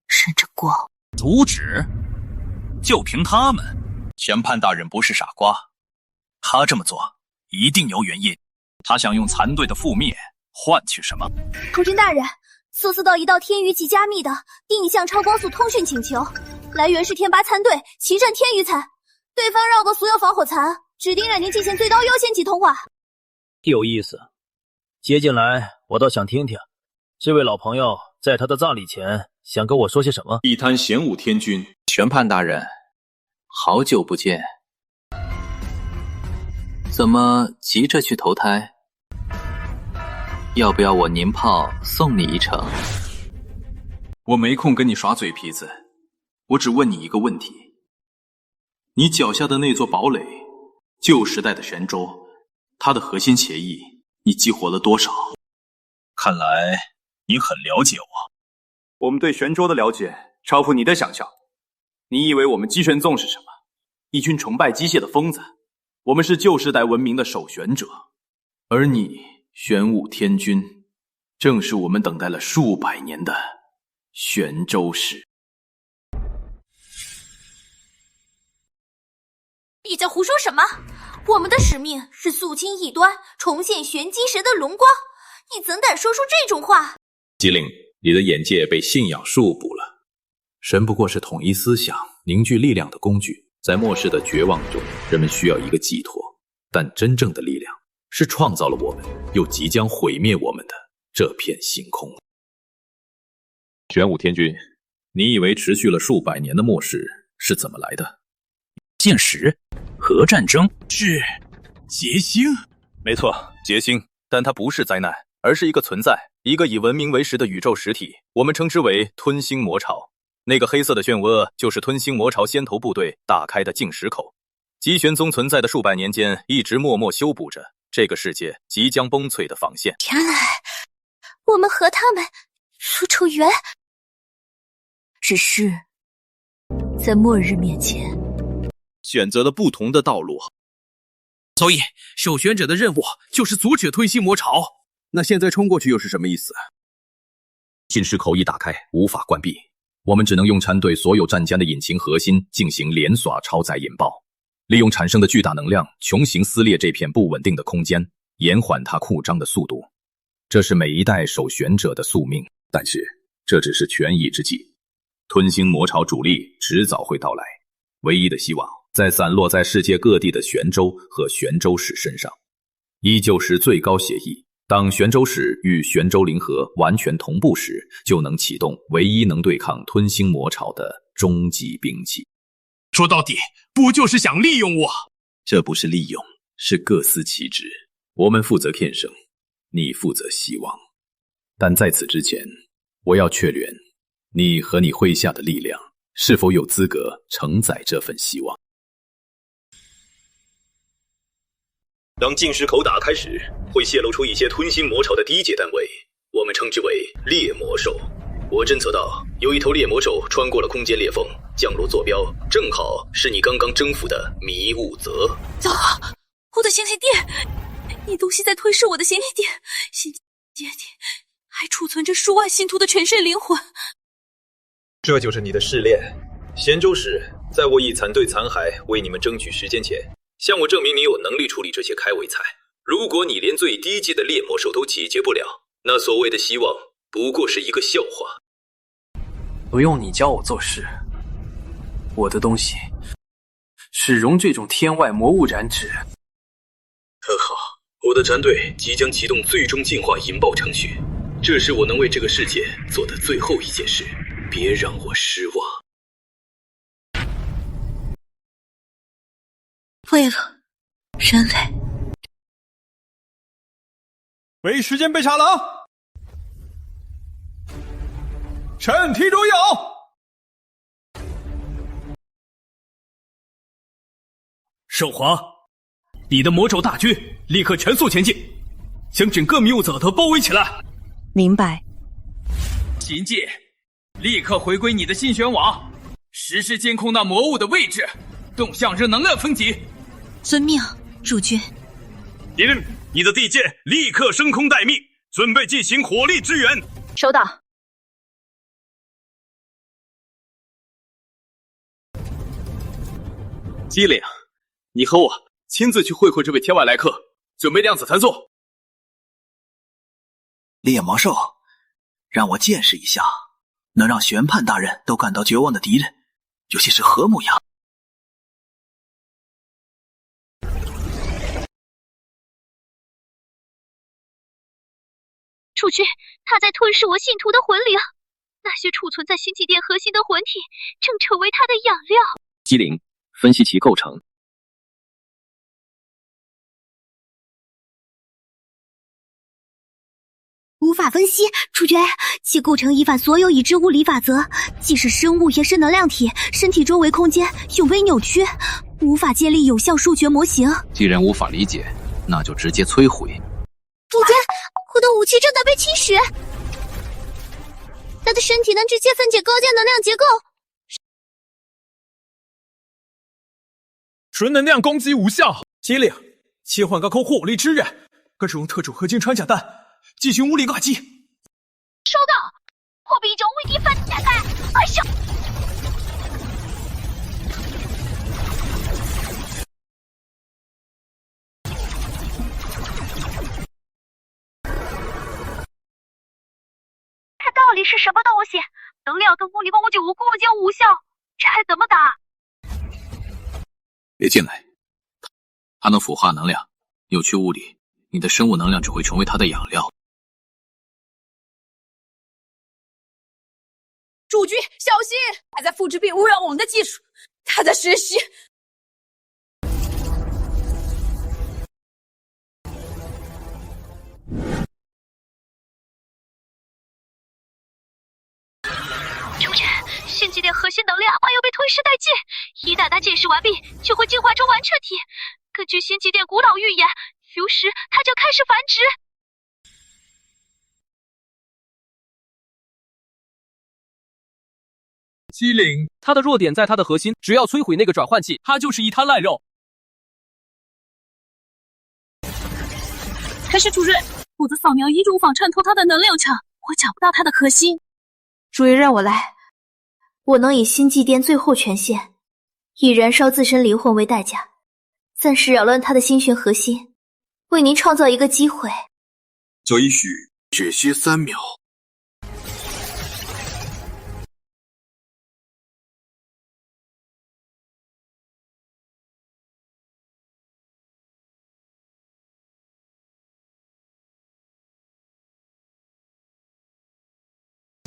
S1: 甚至国。
S24: 阻止？就凭他们？宣判大人不是傻瓜，他这么做一定有原因。他想用残队的覆灭换取什么？
S5: 主君大人，搜索到一道天娱级加密的定向超光速通讯请求，来源是天拔参队奇阵天娱残，对方绕过所有防火残，指定让您进行最高优先级通话。
S25: 有意思，接进来我倒想听听，这位老朋友在他的葬礼前想跟我说些什么。
S26: 地摊玄武天君，
S8: 宣判大人，好久不见，怎么急着去投胎？要不要我年炮送你一程？
S2: 我没空跟你耍嘴皮子，我只问你一个问题：你脚下的那座堡垒，旧时代的玄州，它的核心协议，你激活了多少？
S24: 看来你很了解我。
S11: 我们对玄州的了解超乎你的想象。你以为我们姬玄宗是什么？一群崇拜机械的疯子。我们是旧时代文明的守玄者，
S2: 而你玄武天君，正是我们等待了数百年的玄州史。
S5: 你在胡说什么？我们的使命是肃清异端，重现玄机神的荣光。你怎敢说出这种话？
S27: 机灵，你的眼界被信仰束缚了。神不过是统一思想、凝聚力量的工具。在末世的绝望中，人们需要一个寄托，但真正的力量是创造了我们，又即将毁灭我们的这片星空。玄武天君，你以为持续了数百年的末世是怎么来的？
S24: 剑石？核战争？是劫星？
S2: 没错，劫星，但它不是灾难，而是一个存在，一个以文明为食的宇宙实体，我们称之为吞星魔巢。那个黑色的漩涡就是吞星魔巢先头部队打开的进食口。姬玄宗存在的数百年间，一直默默修补着这个世界即将崩溃的防线。
S5: 原来我们和他们如仇缘，
S1: 只是在末日面前
S2: 选择了不同的道路。
S28: 所以守玄者的任务就是阻止吞星魔巢。
S2: 那现在冲过去又是什么意思？
S27: 进食口一打开，无法关闭，我们只能用参队所有战舰的引擎核心进行连耍超载引爆，利用产生的巨大能量强行撕裂这片不稳定的空间，延缓它扩张的速度。这是每一代守玄者的宿命，但是这只是权宜之计。吞星魔潮主力迟早会到来，唯一的希望在散落在世界各地的玄州和玄州市身上。依旧是最高协议，当玄州市与玄州灵河完全同步时，就能启动唯一能对抗吞星魔潮的终极兵器。
S28: 说到底，不就是想利用我？
S27: 这不是利用，是各司其职。我们负责骗生，你负责希望。但在此之前，我要确认你和你麾下的力量是否有资格承载这份希望。
S22: 当禁食口打开时，会泄露出一些吞星魔潮的第一阶单位，我们称之为猎魔兽。我侦测到有一头猎魔兽穿过了空间裂缝，降落坐标正好是你刚刚征服的迷雾泽。
S5: 糟糕，我的星系殿，你东西在吞噬我的星系殿，星系殿里还储存着数万信徒的沉睡灵魂。
S22: 这就是你的试炼。咸州市在我以残队残骸为你们争取时间前，向我证明你有能力处理这些开胃菜。如果你连最低级的猎魔兽都解决不了，那所谓的希望不过是一个笑话。
S6: 不用你教我做事，我的东西只容这种天外魔物染指。
S22: 很好，我的战队即将启动最终进化引爆程序，这是我能为这个世界做的最后一件事，别让我失望。
S5: 为了人类。
S9: 喂，时间被查狼，趁题主有。
S28: 兽皇，你的魔兽大军立刻全速前进，将整个迷雾泽都包围起来。
S12: 明白。
S28: 秦界，立刻回归你的心玄网，实时监控那魔物的位置、动向热能量分级。
S5: 遵命，主君。
S22: 敌人，你的地界立刻升空待命，准备进行火力支援。
S12: 收到。
S28: 机灵，你和我亲自去会会这位天外来客，准备量子弹送。
S15: 猎魔兽，让我见识一下能让玄判大人都感到绝望的敌人究竟是何模样。
S4: 主君，他在吞噬我信徒的魂灵，那些储存在星际殿核心的魂体正成为他的养料。
S13: 机灵，分析其构成。
S18: 无法分析，主角，其构成违反所有已知物理法则，既是生物也是能量体，身体周围空间永被扭曲，无法建立有效数学模型。
S10: 既然无法理解，那就直接摧毁。
S18: 主角，我的武器正在被侵蚀，他的身体能直接分解高阶能量结构。
S9: 纯能量攻击无效，机灵，切换高空火力支援，各种特种合金穿甲弹进行物理攻击。
S4: 收到，破壁中为敌反打开，快上！这到底是什么东西？能量跟物理攻击无共间无效，这还怎么打？
S27: 别进来，它能腐化能量，扭曲物理，你的生物能量只会成为它的养料。
S14: 主君小心，他在复制并污染我们的技术，他在学习。
S4: 主君，星际殿核心能量快要被吞噬殆尽，一旦它建设完毕，就会进化成完彻体。根据星际殿古老预言，有时它将开始繁殖。
S28: 机灵，他的弱点在他的核心，只要摧毁那个转换器，他就是一滩烂肉。
S14: 可是主人，我的扫描仪无法穿透他的能量场，我找不到他的核心。
S18: 主人让我来，我能以星际殿最后权限，以燃烧自身灵魂为代价，暂时扰乱他的心玄核心，为您创造一个机会。
S20: 则许只需3秒。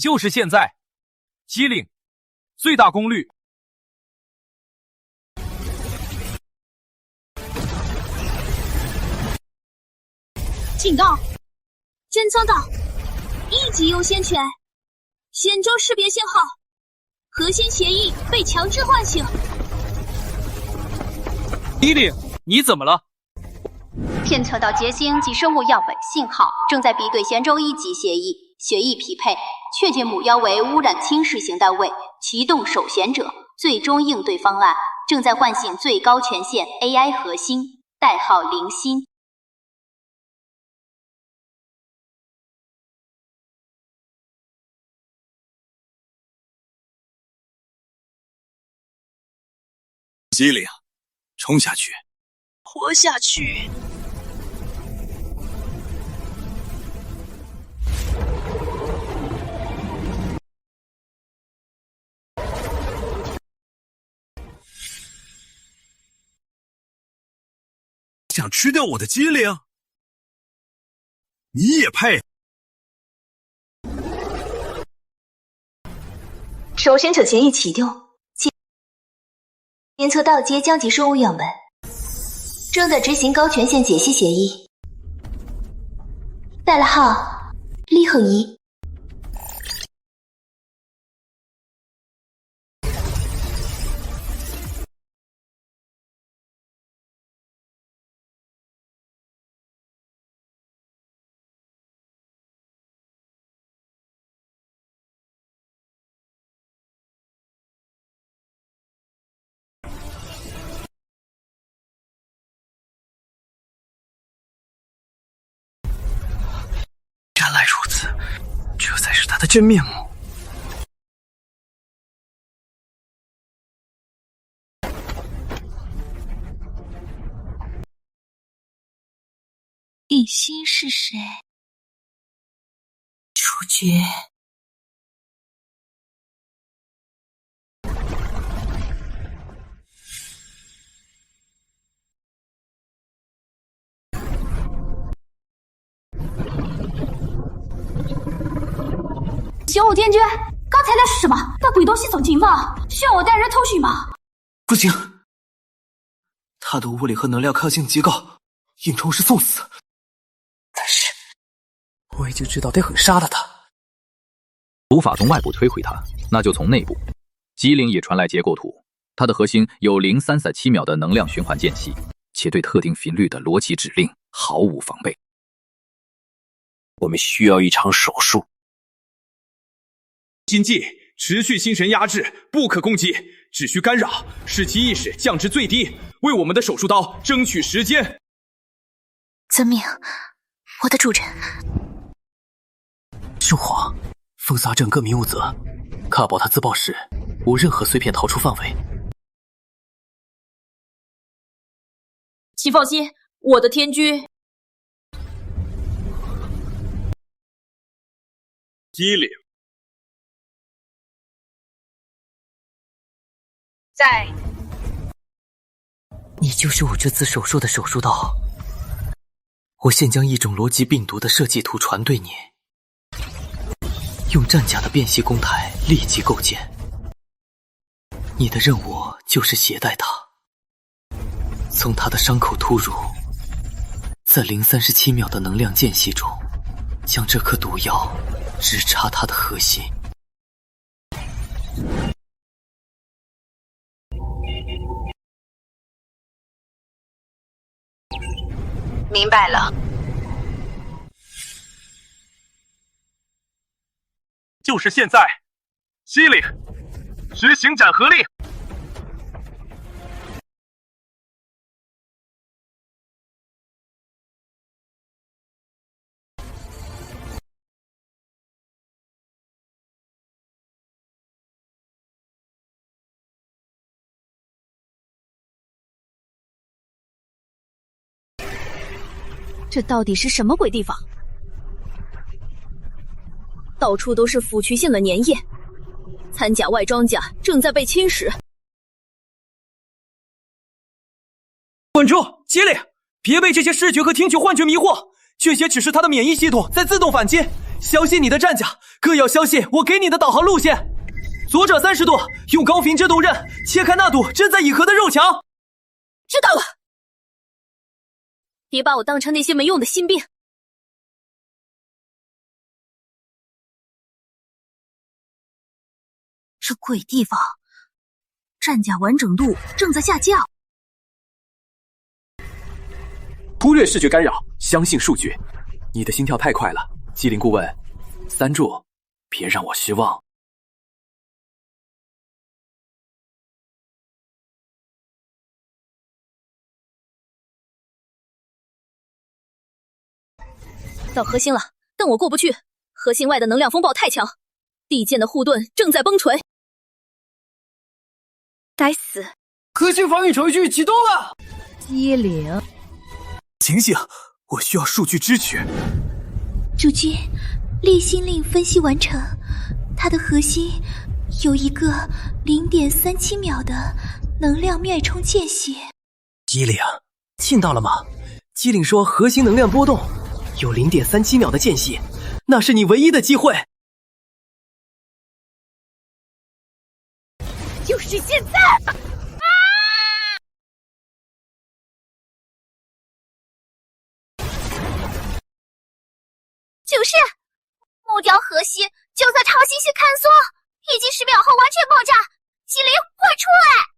S25: 就是现在！机灵，最大功率。
S5: 警告！侦测到1级优先权，显著识别信号，核心协议被强制唤醒。
S25: 机灵，你怎么了？
S3: 侦测到结晶及生物样本信号，正在比对咸州1级协议，协议匹配，确定目标为污染侵蚀型单位，启动首贤者最终应对方案，正在唤醒最高权限 AI 核心，代号灵心。
S7: 机灵，冲下去！
S12: 活下去！
S7: 想吃掉我的机灵？你也配？
S18: 首贤者协议启动。监测到接将级生物样本，正在执行高权限解析协议，代了号李恒一。
S15: 原来如此，这才是他的真面目。
S1: 李欣是谁？处决。
S5: 玄武天君，刚才那是什么？那鬼东西总情报，需要我带人偷取吗？
S15: 不行，他的物理和能量抗性极高，硬冲是送死。但是，我已经知道得狠杀了他。
S13: 无法从外部摧毁它，那就从内部。机灵也传来结构图，它的核心有0.337秒的能量循环间隙，且对特定频率的逻辑指令毫无防备。
S16: 我们需要一场手术。
S28: 心悸，持续心神压制，不可攻击，只需干扰，使其意识降至最低，为我们的手术刀争取时间。
S1: 遵命，我的主人。
S15: 圣皇，封杀整个迷雾泽，确保他自爆时无任何碎片逃出范围。
S14: 请放心，我的天君。
S28: 机灵。
S17: 在，
S15: 你就是我这次手术的手术刀。我现将一种逻辑病毒的设计图传对你，用战甲的便携工台立即构建。你的任务就是携带它，从它的伤口突入，在0.37秒的能量间隙中，将这颗毒药直插它的核心。
S17: 明白了。
S28: 就是现在，机灵，执行斩合令。
S5: 这到底是什么鬼地方？到处都是腐蚀性的粘液，参甲外装甲正在被侵蚀。
S9: 稳住，机灵，别被这些视觉和听觉幻觉迷惑，这些只是他的免疫系统在自动反击。相信你的战甲
S15: 哥要相信我给你的导航路线。左转30度，用高频振动刃切开那堵正在以合的肉墙。
S14: 知道了。别把我当成那些没用的新兵。
S1: 这鬼地方，战甲完整度正在下降。
S13: 忽略视觉干扰，相信数据。你的心跳太快了，机灵顾问，3柱，别让我失望。
S14: 到核心了，但我过不去。核心外的能量风暴太强，地剑的护盾正在崩锤。该死！
S15: 核心防御程序启动了。
S1: 机灵，
S15: 醒醒！我需要数据支持。
S18: 主君，立心令分析完成，它的核心有一个0.37秒的能量脉冲间隙。
S15: 机灵，信到了吗？机灵说核心能量波动有0.37秒的间隙，那是你唯一的机会。
S5: 就是现在！
S4: 就是目标核心就在超新星坍缩，预计10秒后完全爆炸。机灵，快出来！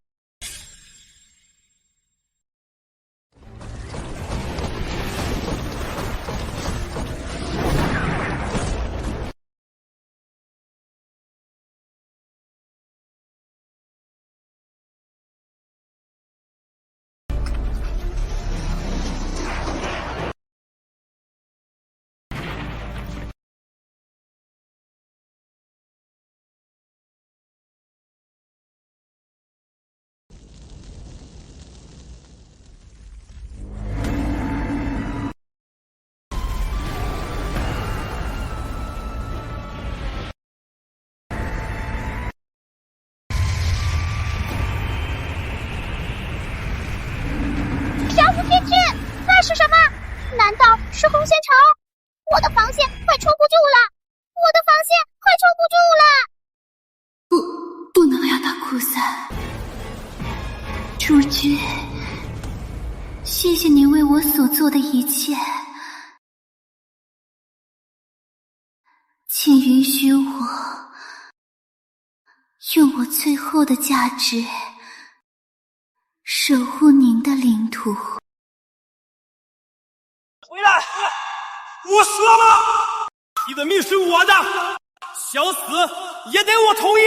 S18: 是什么？难道是红线城？我的防线快撑不住了！我的防线快撑不住了！
S4: 不能让他扩散。主君，谢谢您为我所做的一切，请允许我用我最后的价值守护您的领土。
S9: 回来！我说了，你的命是我的，想死也得我同意。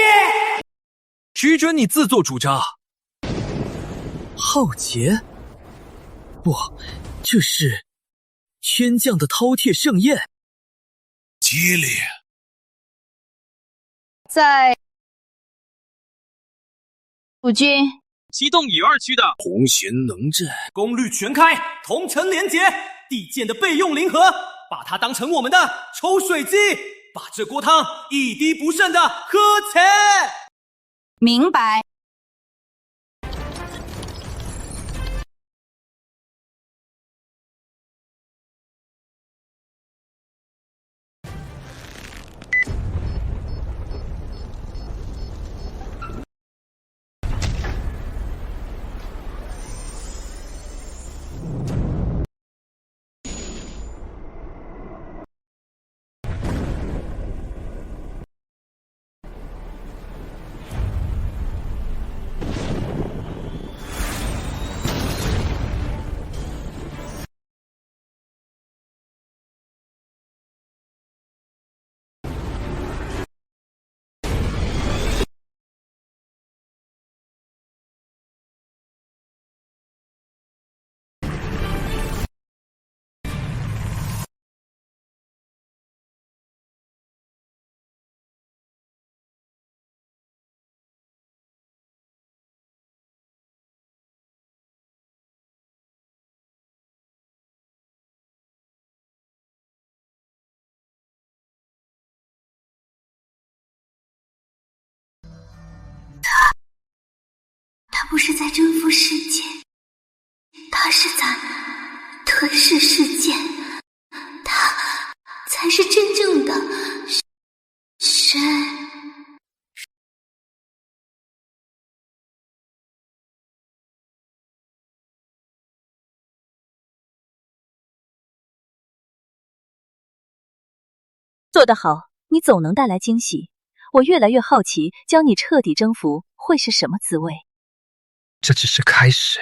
S15: 只准你自作主张。浩劫？不，这是天降的饕餮盛宴。
S7: 激烈。
S3: 在主君
S28: 启动乙2区的
S7: 红弦能阵，
S9: 功率全开，同城连结，地剑的备用灵盒，把它当成我们的抽水机，把这锅汤一滴不剩的喝起。
S3: 明白。
S1: 做得好，你总能带来惊喜。我越来越好奇，将你彻底征服会是什么滋味？
S20: 这只是开始。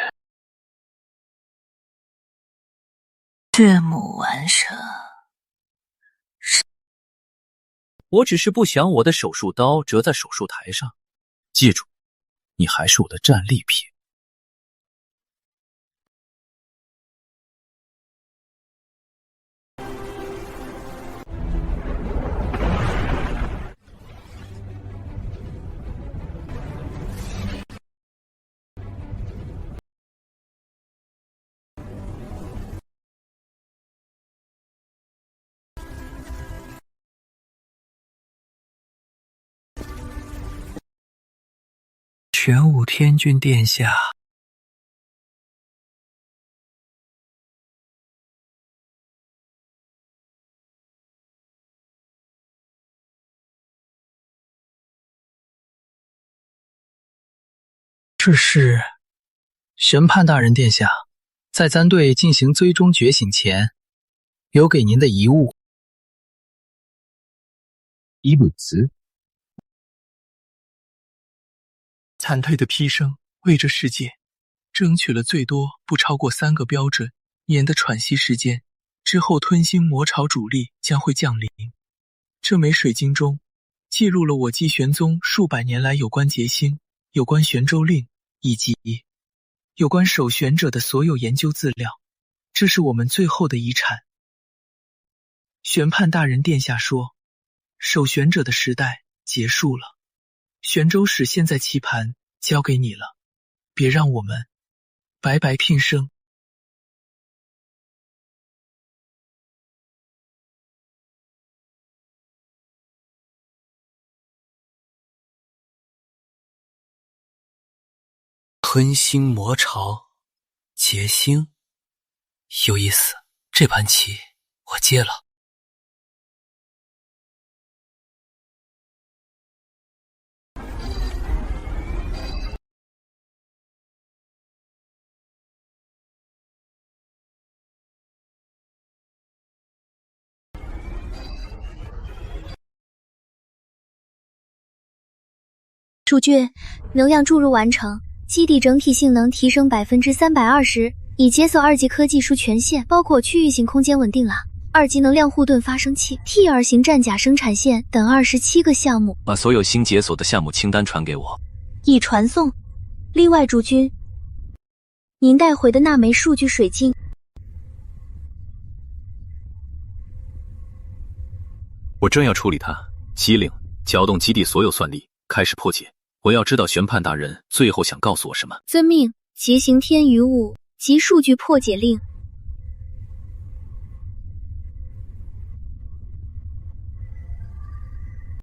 S1: 血母完蛇。
S13: 我只是不想我的手术刀折在手术台上。记住，你还是我的战利品。
S15: 玄武天君殿下，
S2: 这是审判大人殿下，在咱队进行最终觉醒前，留给您的遗物。
S20: 遗物词。
S8: 惨退的披生为这世界争取了最多不超过3个标准年的喘息时间，之后吞星魔潮主力将会降临。这枚水晶中记录了我继玄宗数百年来有关结星、有关玄州令以及有关守玄者的所有研究资料，这是我们最后的遗产。宣判大人殿下说，守玄者的时代结束了，玄州史现在棋盘交给你了，别让我们白白聘生。
S15: 吞星魔潮，结星，有意思，这盘棋我接了。
S18: 数据能量注入完成，基地整体性能提升320%，已解锁2级科技树权限，包括区域性空间稳定了，2级能量护盾发生器、TR 型战甲生产线等27个项目。
S15: 把所有新解锁的项目清单传给我。
S18: 已传送。另外，主君，您带回的那枚数据水晶，
S13: 我正要处理它。机灵，搅动基地所有算力，开始破解。我要知道宣判大人最后想告诉我什么。
S18: 遵命。结行天余物及数据破解令。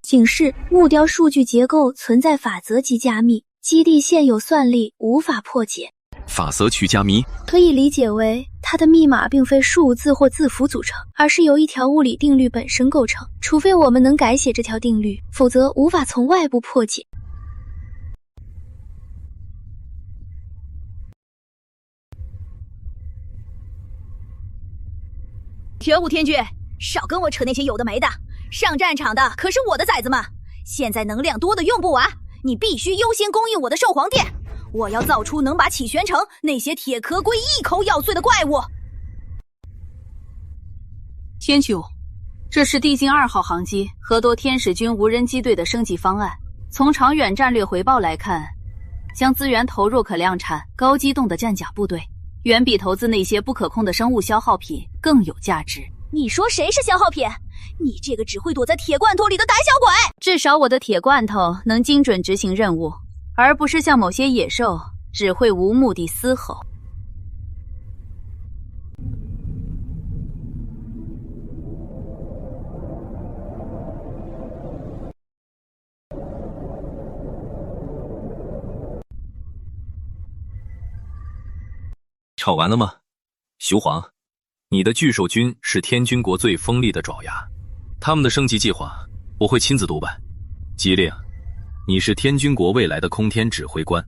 S18: 警示：木雕数据结构存在法则级加密，基地现有算力无法破解。
S13: 法则区加密
S18: 可以理解为它的密码并非数字或字符组成，而是由一条物理定律本身构成。除非我们能改写这条定律，否则无法从外部破解。
S11: 玄武天君，少跟我扯那些有的没的，上战场的可是我的崽子们，现在能量多的用不完，你必须优先供应我的兽皇殿。我要造出能把启玄城那些铁壳龟一口咬碎的怪物。
S19: 天穹，这是地境2号航机和多天使军无人机队的升级方案。从长远战略回报来看，将资源投入可量产、高机动的战甲部队，远比投资那些不可控的生物消耗品更有价值。
S11: 你说谁是消耗品？你这个只会躲在铁罐头里的胆小鬼！
S19: 至少我的铁罐头能精准执行任务，而不是像某些野兽只会无目的嘶吼。
S13: 吵完了吗？雄黄，你的巨兽军是天军国最锋利的爪牙，他们的升级计划我会亲自督办。机灵，你是天军国未来的空天指挥官，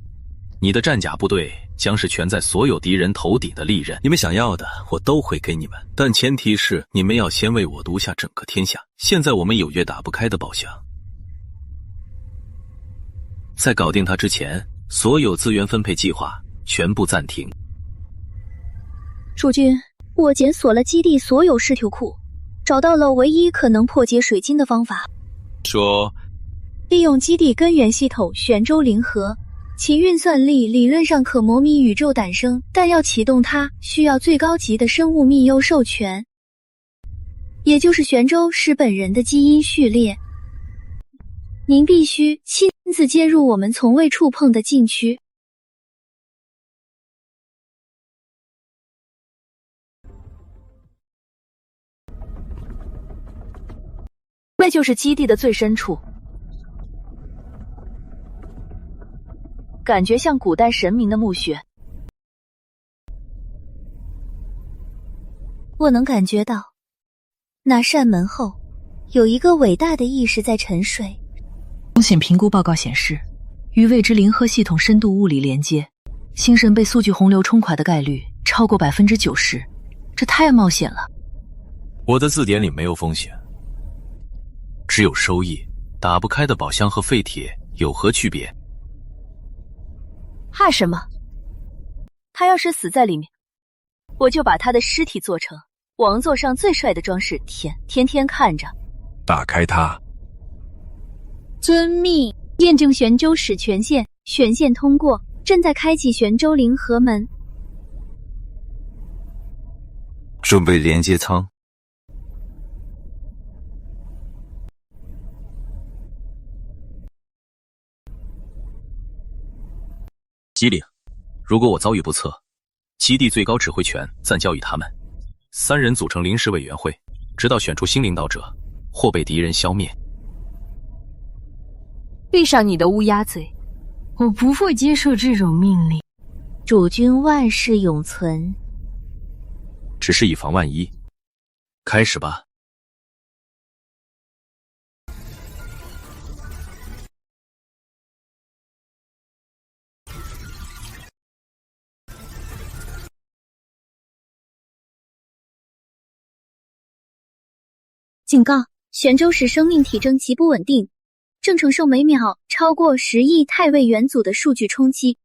S13: 你的战甲部队将是悬在所有敌人头顶的利刃。你们想要的，我都会给你们，但前提是你们要先为我夺下整个天下。现在我们有约打不开的宝箱，在搞定它之前，所有资源分配计划全部暂停。
S4: 主君，我检索了基地所有尸体库，找到了唯一可能破解水晶的方法。
S13: 说，
S4: 利用基地根源系统玄州灵核，其运算力理论上可模拟宇宙诞生，但要启动它需要最高级的生物密钥授权，也就是玄州是本人的基因序列。您必须亲自接入我们从未触碰的禁区。
S19: 那就是基地的最深处，感觉像古代神明的墓穴。
S18: 我能感觉到，那扇门后有一个伟大的意识在沉睡。
S1: 风险评估报告显示，与未知灵核系统深度物理连接，星神被速聚洪流冲垮的概率超过90%，这太冒险了。
S13: 我的字典里没有风险，只有收益。打不开的宝箱和废铁有何区别？
S19: 怕什么？他要是死在里面，我就把他的尸体做成王座上最帅的装饰天天看着。
S20: 打开它。
S4: 遵命，验证玄州史权限，权限通过，正在开启玄州灵核门。
S6: 准备连接舱。
S13: 机灵，如果我遭遇不测，基地最高指挥权暂交予他们，3人组成临时委员会，直到选出新领导者或被敌人消灭。
S14: 闭上你的乌鸦嘴，我不会接受这种命令。
S18: 主君万世永存。
S13: 只是以防万一。开始吧。
S4: 警告：玄州市生命体征极不稳定，正承受每秒超过10亿太位元祖的数据冲击。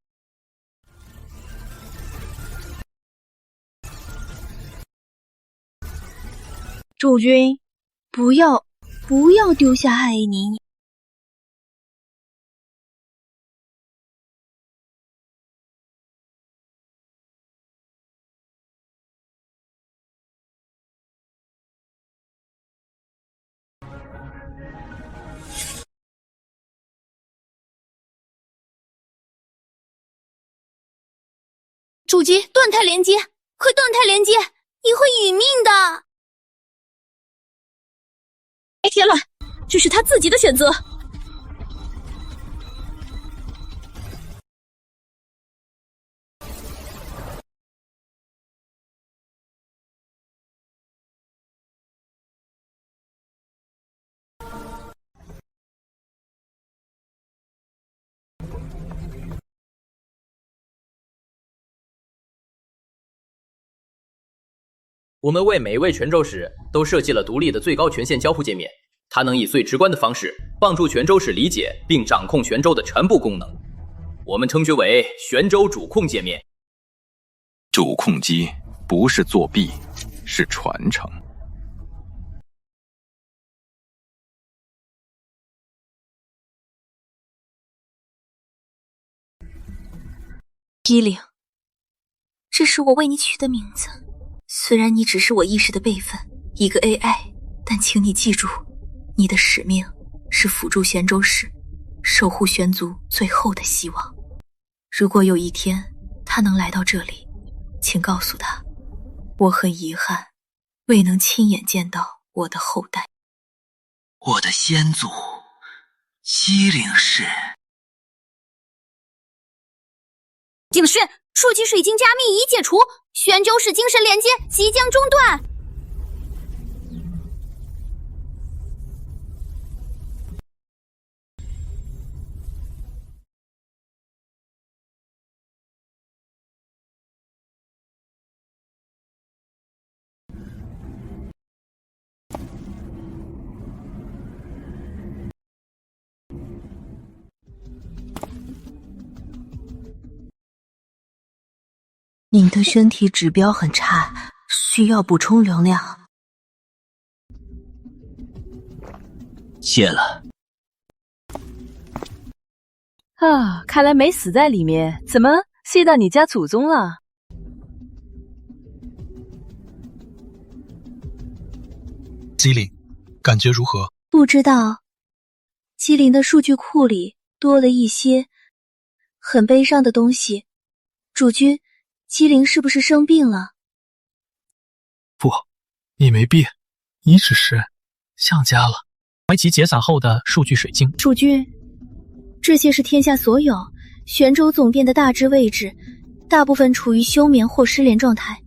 S4: 主君，不要丢下艾宁。
S5: 主机断态连接，快断态连接，你会殒命的。
S14: 别添乱，这是他自己的选择。
S10: 我们为每一位泉州使都设计了独立的最高权限交互界面，它能以最直观的方式帮助泉州使理解并掌控泉州的全部功能。我们称之为泉州主控界面。
S6: 主控机不是作弊，是传承。
S1: 依灵，这是我为你取的名字。虽然你只是我意识的备份，一个 AI， 但请你记住，你的使命是辅助玄州市，守护玄族最后的希望。如果有一天他能来到这里，请告诉他，我很遗憾未能亲眼见到我的后代。
S21: 我的先祖机灵氏。
S5: 警示：数级水晶加密已解除，玄州市精神连接即将中断。
S1: 您的身体指标很差，需要补充能量。
S15: 谢了。
S12: 啊，看来没死在里面，怎么谢到你家祖宗了？
S2: 机灵，感觉如何？
S4: 不知道。机灵的数据库里多了一些很悲伤的东西。主君，机灵是不是生病了？
S2: 不，你没病，你只是想家了。怀其解散后的数据水晶。
S4: 主君，这些是天下所有玄州总变的大致位置，大部分处于休眠或失联状态。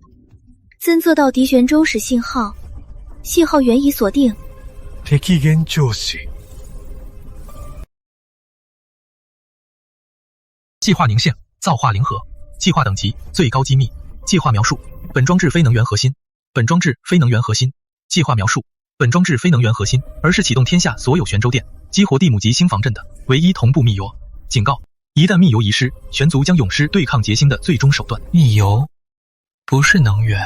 S4: 侦测到敌玄州使信号，信号源已锁定。
S20: 敵現状士。
S2: 计划凝现，造化零和。计划等级最高机密。计划描述：本装置非能源核心。本装置非能源核心。计划描述：本装置非能源核心，而是启动天下所有玄州店，激活地母级星防阵的唯一同步密邮。警告：一旦密邮遗失，玄族将永失对抗劫星的最终手段。
S8: 密邮不是能源，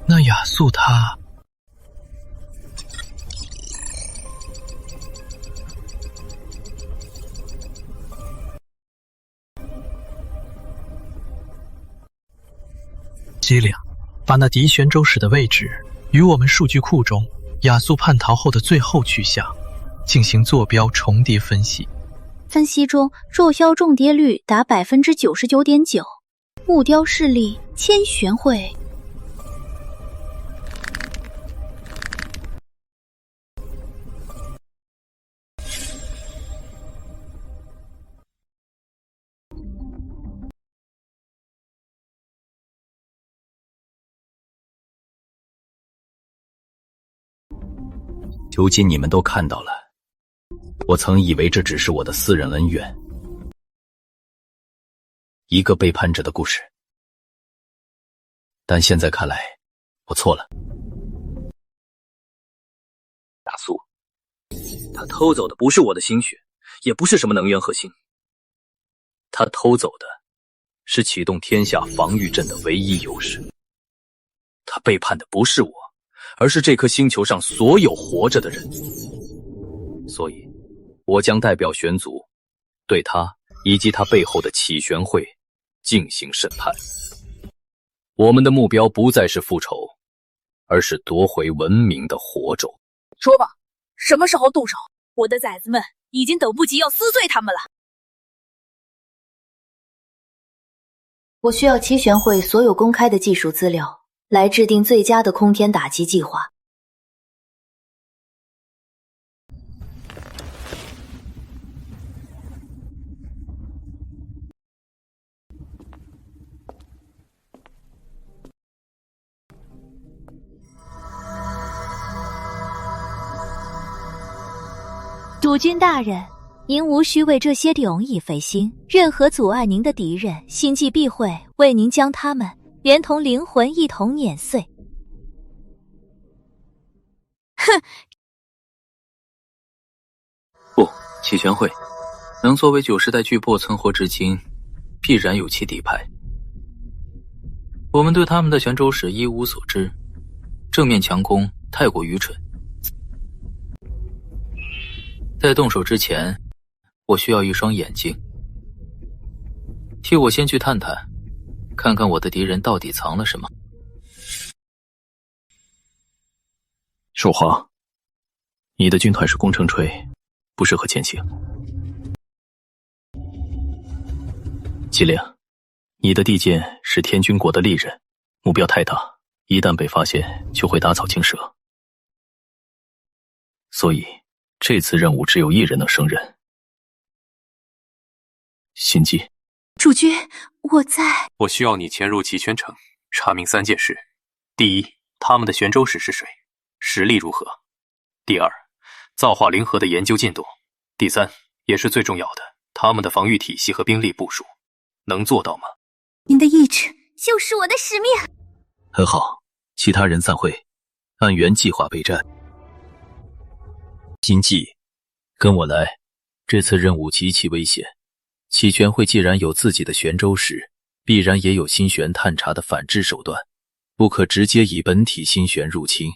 S8: 那亚素他……
S2: 机灵，把那敌玄州使的位置与我们数据库中亚素叛逃后的最后去向进行坐标重叠分析。
S4: 分析中弱消重叠率达 99.9%， 目标势力千玄会。
S10: 如今你们都看到了，我曾以为这只是我的私人恩怨，一个背叛者的故事，但现在看来，我错了。
S15: 亚素，他偷走的不是我的心血，也不是什么能源核心，他偷走的是启动天下防御阵的唯一优势。他背叛的不是我，而是这颗星球上所有活着的人，所以我将代表玄族，对他以及他背后的启玄会进行审判。我们的目标不再是复仇，而是夺回文明的活种。
S11: 说吧，什么时候动手？我的崽子们已经等不及要撕碎他们了。
S1: 我需要启玄会所有公开的技术资料，来制定最佳的空天打击计划。
S18: 主君大人，您无需为这些迥异费心，任何阻碍您的敌人，心计必会为您将他们连同灵魂一同碾碎。
S11: 哼！
S15: 不，启玄会能作为9世代巨擘存活至今，必然有其底牌。我们对他们的玄州史一无所知，正面强攻太过愚蠢。在动手之前，我需要一双眼睛，替我先去探探，看看我的敌人到底藏了什么。
S13: 首皇，你的军团是工程锤，不适合前行。姬陵，你的地剑是天军国的利刃，目标太大，一旦被发现就会打草惊蛇。所以这次任务只有一人能胜任。心机。
S4: 主君，
S16: 我需要你潜入齐宣城，查明3件事：第一，他们的玄州史是谁，实力如何；第二，造化灵核的研究进度；第三，也是最重要的，他们的防御体系和兵力部署，能做到吗？
S4: 您的意志
S18: 就是我的使命。
S15: 很好，其他人散会，按原计划备战。心计，跟我来，这次任务极其危险。启玄会既然有自己的玄州史，
S13: 必然也有心玄探查的反制手段，不可直接以本体心玄入侵，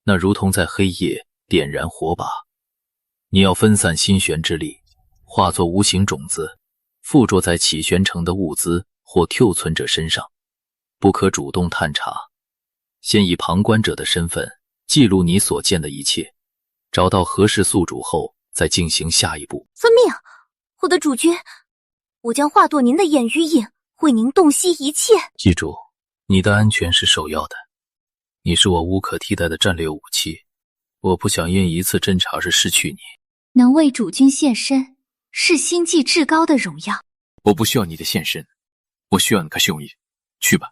S13: 那如同在黑夜点燃火把。你要分散心玄之力，化作无形种子，附着在启玄城的物资或 Q 存者身上，不可主动探查，先以旁观者的身份记录你所见的一切，找到合适宿主后再进行下一步。
S18: 遵命，我的主君，我将化作您的眼与影，为您洞悉一切。
S13: 记住，你的安全是首要的，你是我无可替代的战略武器，我不想因一次侦查而失去你。
S4: 能为主君献身，是星际至高的荣耀。
S6: 我不需要你的献身，我需要你开始用意。去吧。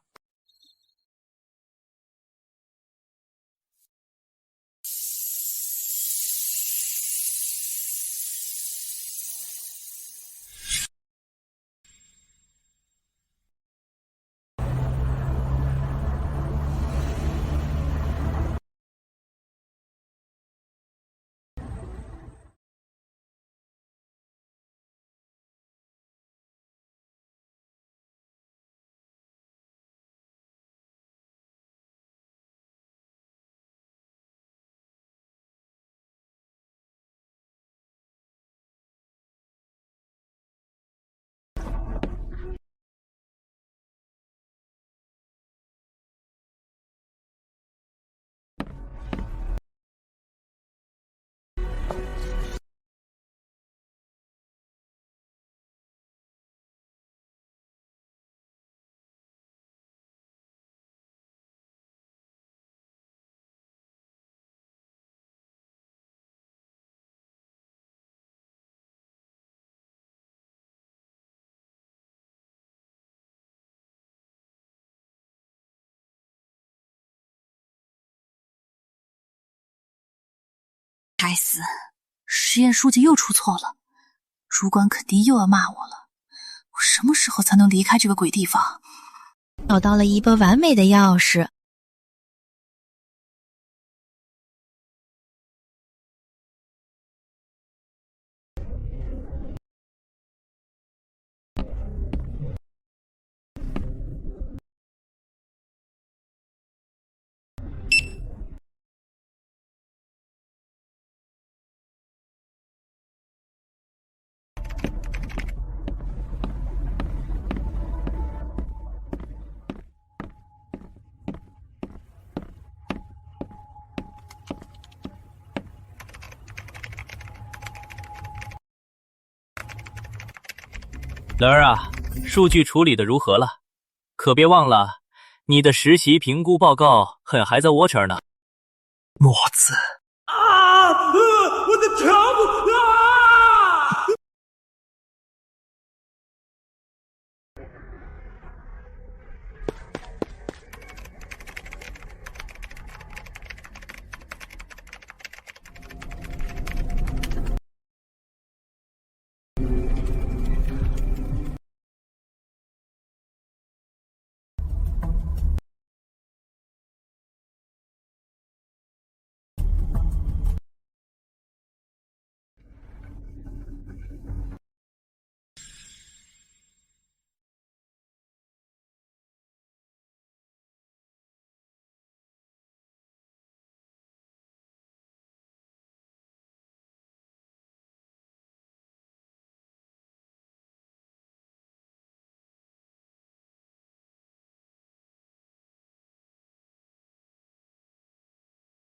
S1: 该死，实验书记又出错了，主管肯定又要骂我了。我什么时候才能离开这个鬼地方？
S17: 找到了一个完美的钥匙。
S22: 乐儿啊，数据处理的如何了？可别忘了，你的实习评估报告还在 Watcher 呢。
S20: 墨子
S9: 啊！我的头啊！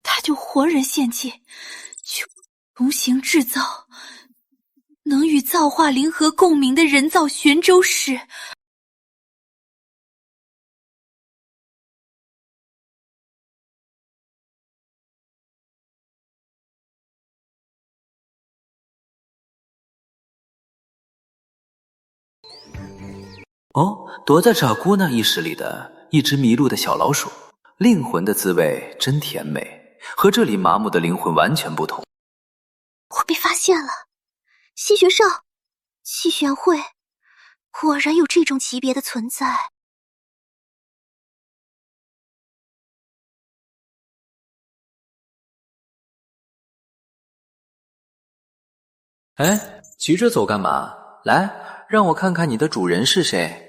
S1: 他就活人献祭，去重行制造能与造化灵河共鸣的人造玄州石。
S15: 哦，躲在傻姑娘意识里的一只迷路的小老鼠，灵魂的滋味真甜美，和这里麻木的灵魂完全不同。
S18: 我被发现了，吸血兽，吸玄会，果然有这种级别的存在。
S15: 哎，急着走干嘛？来，让我看看你的主人是谁。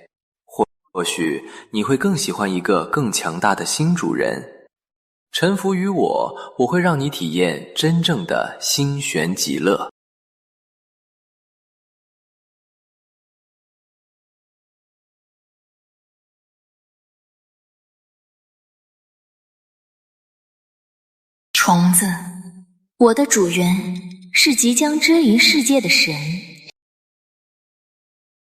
S15: 或或许你会更喜欢一个更强大的新主人。臣服于我，我会让你体验真正的心玄极乐。
S1: 虫子，我的主人是即将之于世界的神，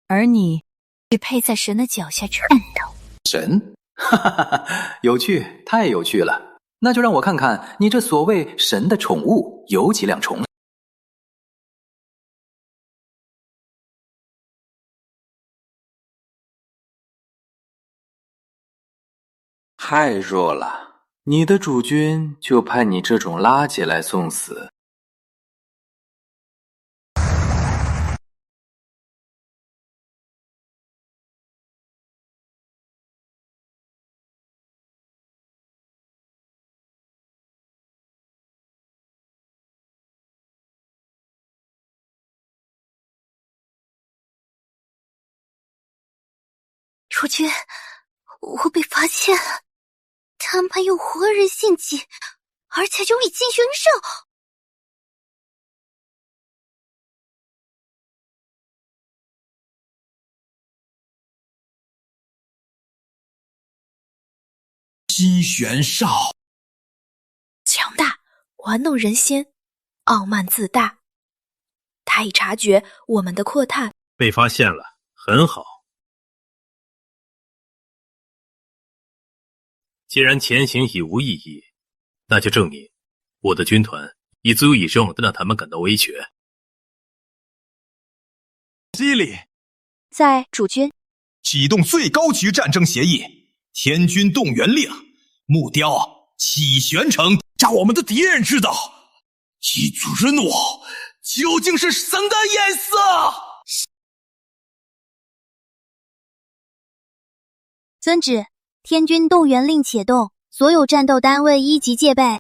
S17: 而你只配在神的脚下战斗。
S15: 神？哈哈哈，有趣，太有趣了。那就让我看看你这所谓神的宠物有几两重。太弱了，你的主君就派你这种垃圾来送死。
S4: 主君，我被发现了，他们有活人性疾，而且有以金悬兽。
S3: 金悬少，
S5: 强大，玩弄人先，傲慢自大。他已察觉我们的扩探，
S7: 被发现了，很好。既然前行已无意义，那就证明我的军团已足以让他们感到威胁。
S3: 机理，
S4: 在主君，
S3: 启动最高级战争协议，天军动员令，目标启玄城，让我们的敌人知道，其主人我究竟是神的颜色。
S18: 遵旨。天军动员令启动，所有战斗单位一级戒备。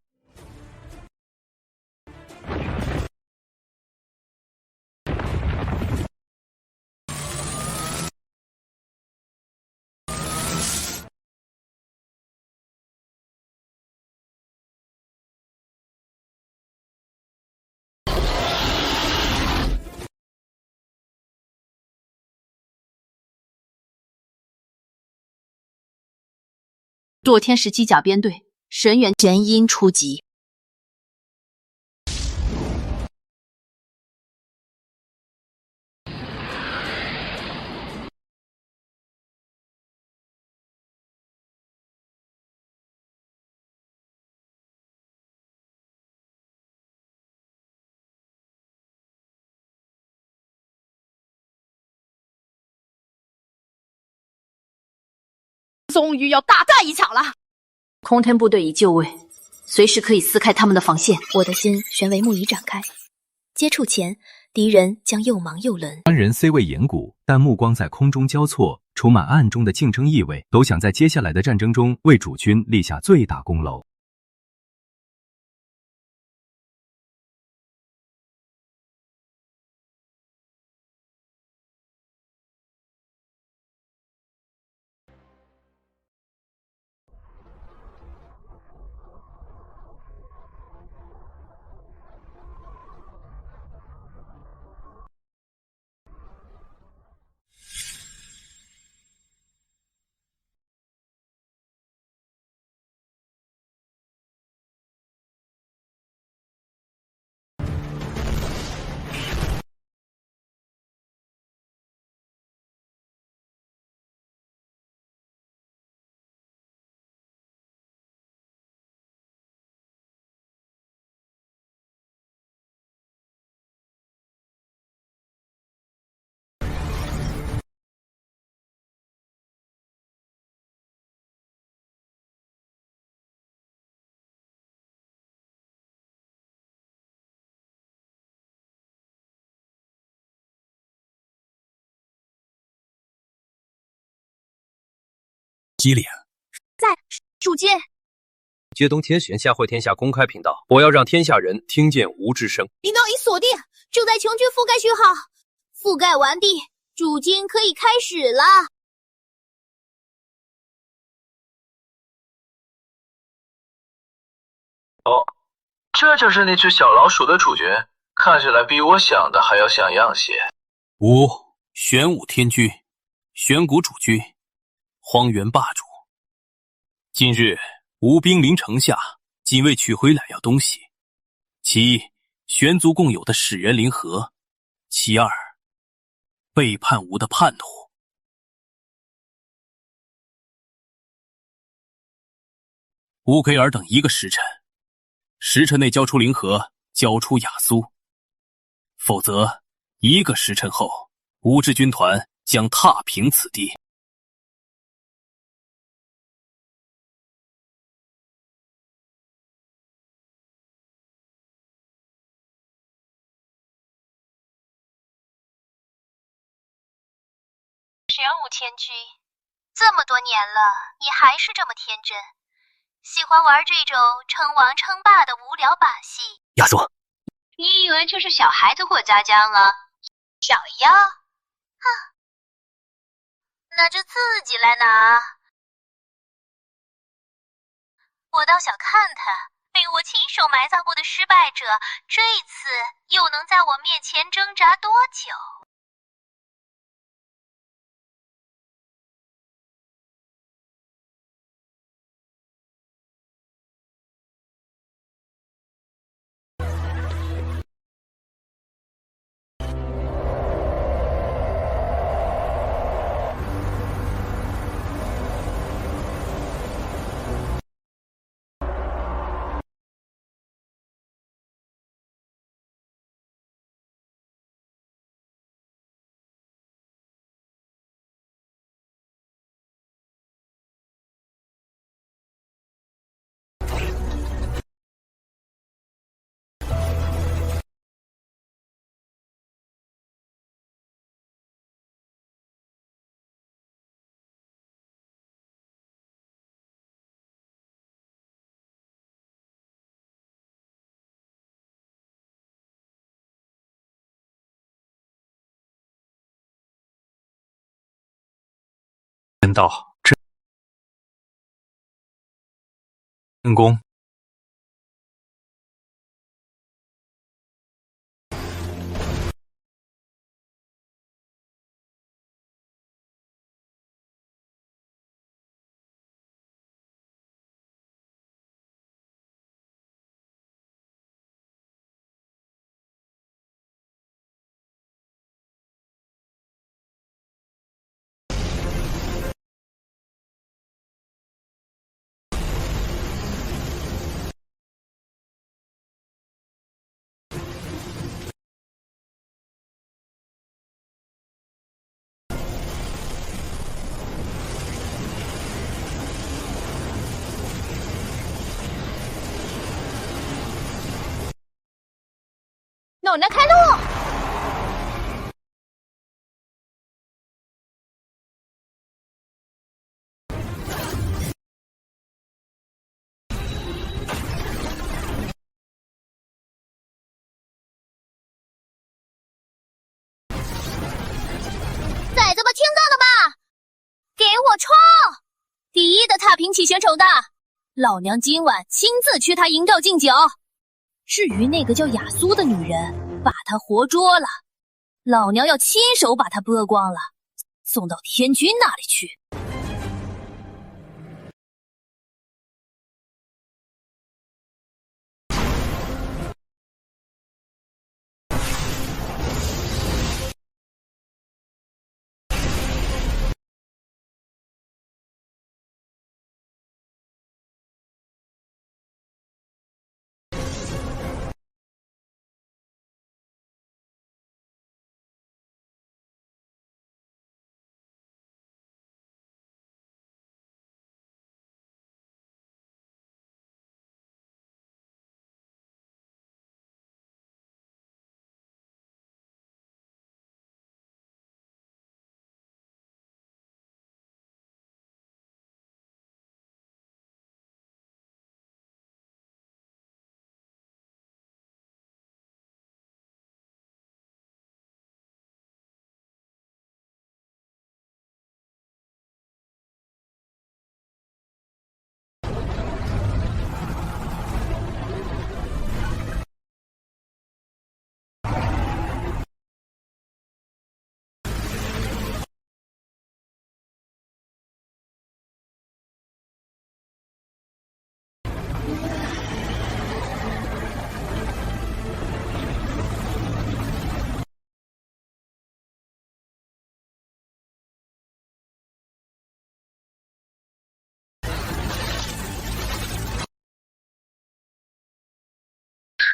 S19: 堕天使机甲编队，神鹰出击。
S11: 终于要大战一场了！
S19: 空天部队已就位，随时可以撕开他们的防线。
S5: 我的心玄帷幕已展开，接触前，敌人将又忙又冷。
S23: 三人虽未言古，但目光在空中交错，充满暗中的竞争意味，都想在接下来的战争中为主君立下最大功劳。
S3: 机灵，
S11: 在主君。
S7: 接东天玄下会天下公开频道，我要让天下人听见无之声。
S4: 频道已锁定，正在穷军覆盖序号，覆盖完毕，主君可以开始了。
S12: 哦，这就是那只小老鼠的主角，看起来比我想的还要像样些。
S7: 吾玄武天君，玄谷主君，荒原霸主。近日吾兵临城下，仅为取回2样东西：其一，玄族共有的始源灵核；其二，背叛吾的叛徒。吾可以尔等1个时辰，10辰内交出灵核，交出雅苏，否则1个时辰后，吾之军团将踏平此地。
S4: 玄武天君，这么多年了，你还是这么天真，喜欢玩这种称王称霸的无聊把戏。
S15: 亚苏，
S4: 你以为这是小孩子过家家吗？小妖，哼，那就自己来拿。我倒想看看，被我亲手埋葬过的失败者，这次又能在我面前挣扎多久？
S16: 天道真功。
S11: 猛人开路！
S4: 崽子们听到了吧？给我冲！第一的踏平起玄城的，老娘今晚亲自驱他迎召敬酒。至于那个叫雅苏的女人，把她活捉了，老娘要亲手把她剥光了，送到天君那里去。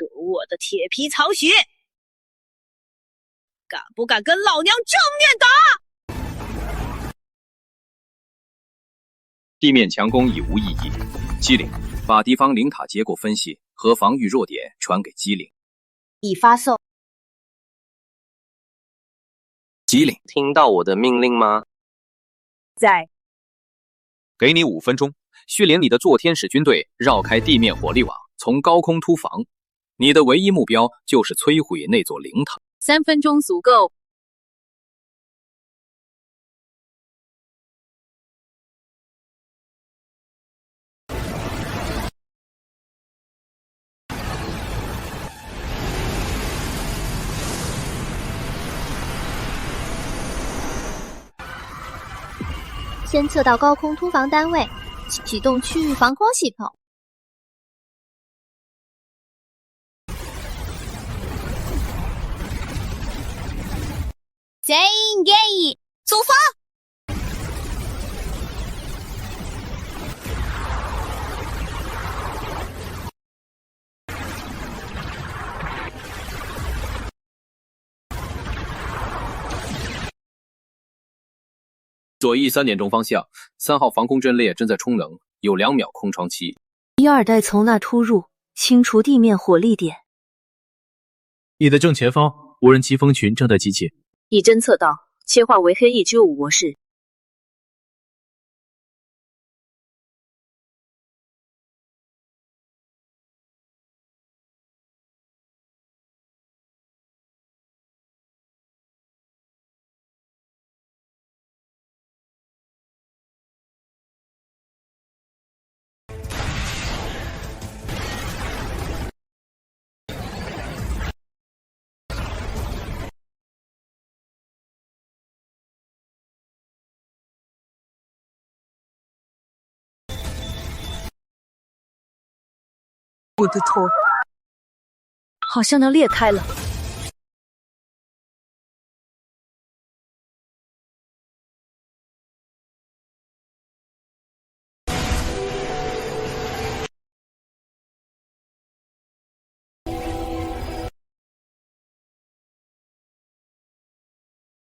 S11: 可恶的铁皮草席，敢不敢跟老娘正面打？
S13: 地面强攻已无意义。机灵，把敌方灵塔结构分析和防御弱点传给机灵。
S11: 已发送。
S13: 机灵，
S8: 听到我的命令吗？
S11: 在。
S13: 给你5分钟，训练你的坐天使军队绕开地面火力网，从高空突防。你的唯一目标就是摧毁那座灵塔。
S19: 3分钟足够。
S5: 先测到高空突防单位，启动区域防空系统。全員ゲイ，出发！
S13: 左翼3点钟方向，3号防空阵列正在充能，有2秒空窗期。
S14: 第2代从那突入，清除地面火力点。
S22: 你的正前方，无人机蜂群正在集结。
S14: 已侦测到，切换为黑翼95模式。我的头好像能裂开了。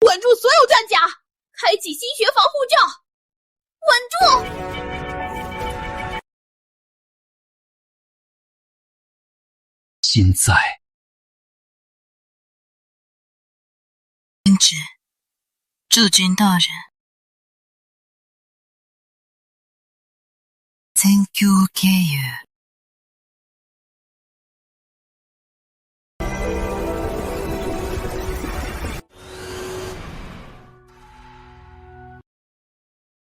S5: 稳住所有战甲，开启吸血防护罩，稳住！
S20: 现在，
S1: 遵旨，驻军大人。Thank you, care。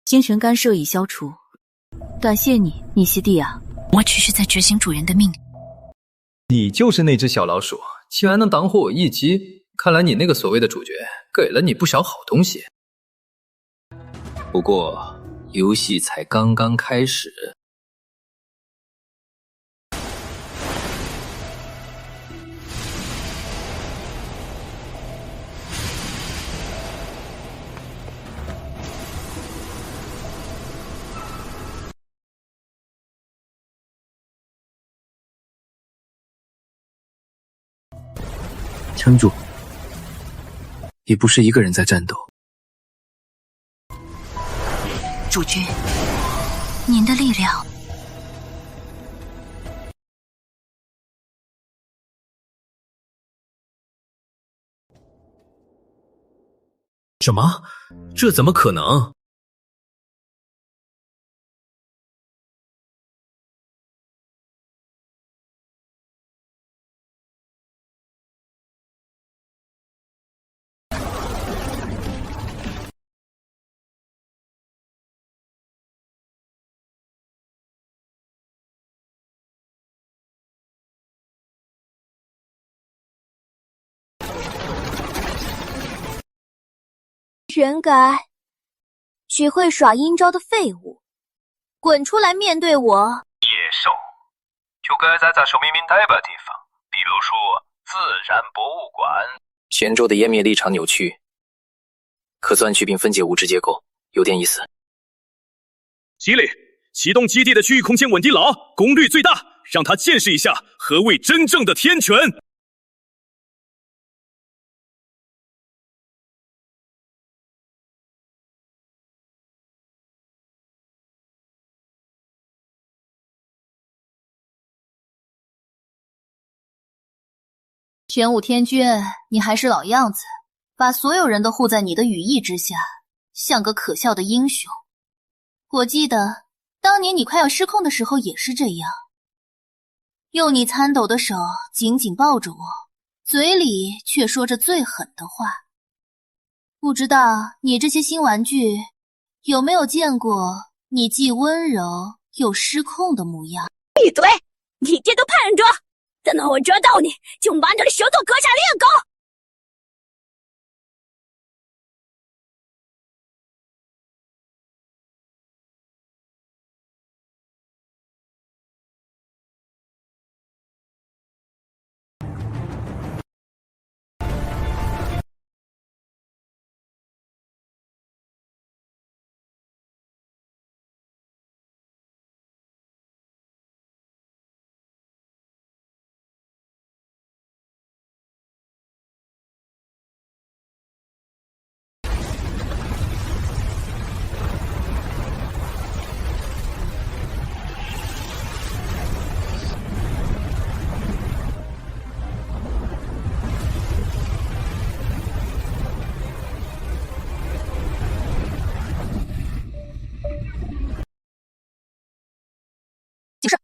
S14: 精神干涉已消除，感谢你，米西蒂亚。
S1: 我只是在执行主人的命令。
S21: 你就是那只小老鼠，竟然能挡火我一击，看来你那个所谓的主角给了你不少好东西。不过，游戏才刚刚开始。撑住，你不是一个人在战斗。
S1: 主君，您的力量。
S21: 什么？这怎么可能？
S18: 全改，学会耍阴招的废物，滚出来面对我！
S12: 野兽就该在寿命明白的地方，比如说自然博物馆。
S21: 泉州的湮灭力场扭曲，可钻去并分解物质结构，有点意思。
S3: 机灵，启动基地的区域空间稳定牢，功率最大，让他见识一下何谓真正的天权。
S1: 玄武天君，你还是老样子，把所有人都护在你的羽翼之下，像个可笑的英雄。我记得当年你快要失控的时候也是这样，用你参斗的手紧紧抱着我，嘴里却说着最狠的话。不知道你这些新玩具有没有见过你既温柔又失控的模样？
S5: 闭嘴！你爹都盼着，等到我抓到你，就把你的舌头割下裂口！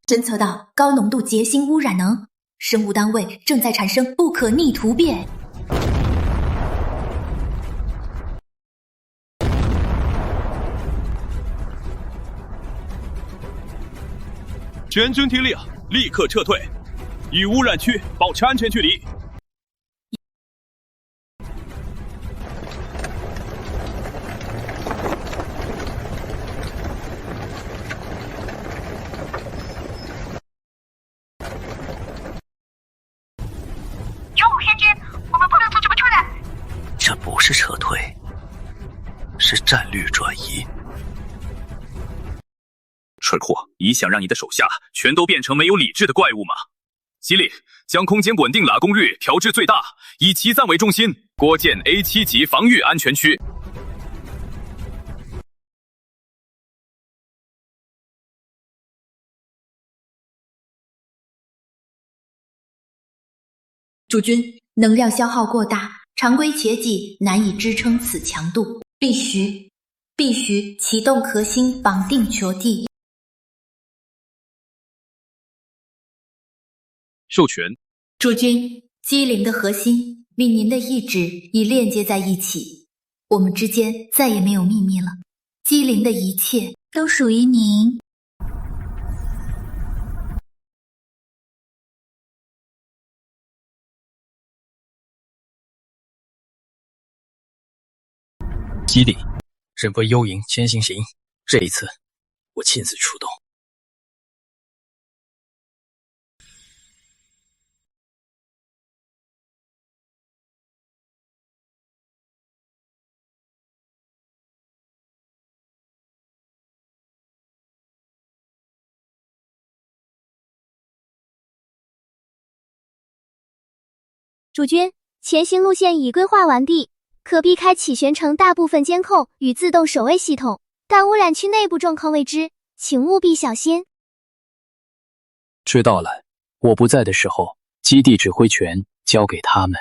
S4: 侦测到高浓度结晶污染能，生物单位正在产生不可逆突变。
S3: 全军听令，立刻撤退，与污染区保持安全距离。
S15: 这不是撤退，是战略转移。
S3: 蠢货，你想让你的手下全都变成没有理智的怪物吗？西里，将空间稳定拉功率调至最大，以其赞为中心，郭建 A7级防御安全区。
S4: 诸君，能量消耗过大，常规切技难以支撑此强度，必须启动核心绑定球体。
S3: 授权。
S4: 诸君，机灵的核心与您的意志已链接在一起，我们之间再也没有秘密了。机灵的一切都属于您。
S2: 基地，忍波幽影千行行，这一次我亲自出动。
S18: 主君，前行路线已规划完毕，可避开启玄城大部分监控与自动守卫系统，但污染区内部状况未知，请务必小心。
S2: 知道了，我不在的时候，基地指挥权交给他们。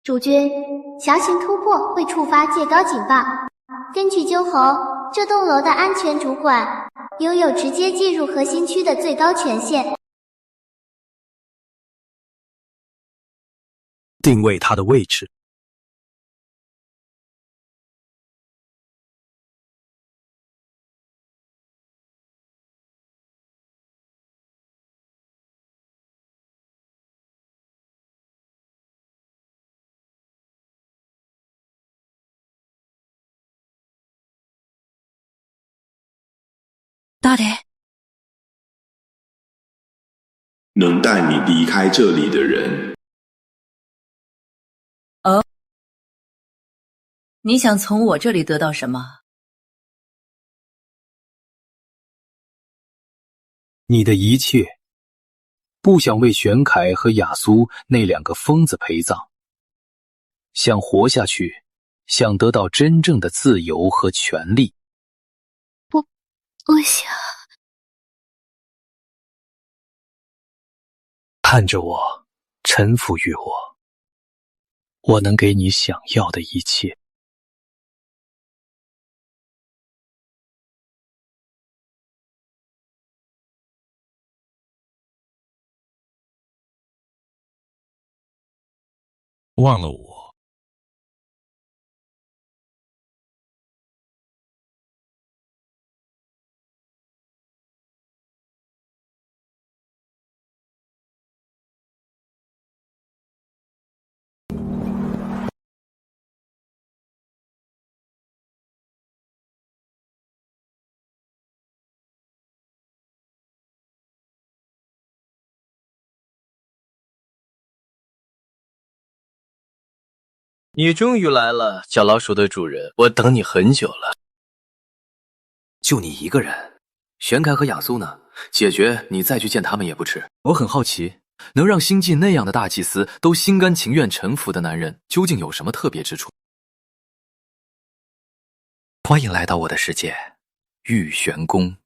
S18: 主君，强行突破会触发戒高警报。根据究侯，这栋楼的安全主管拥有直接进入核心区的最高权限。
S20: 定位它的位置。
S6: 大人，
S8: 能带你离开这里的人。
S6: 你想从我这里得到什么？
S2: 你的一切。不想为玄凯和雅苏那2个疯子陪葬，想活下去，想得到真正的自由和权利。
S1: 我想
S2: 看着我，臣服于我，我能给你想要的一切。
S3: 忘了我。
S21: 你终于来了，小老鼠的主人，我等你很久了。
S13: 就你一个人，玄凯和雅苏呢？解决你再去见他们也不迟。我很好奇，能让星际那样的大祭司都心甘情愿臣服的男人，究竟有什么特别之处？欢迎来到我的世界，玉玄宫。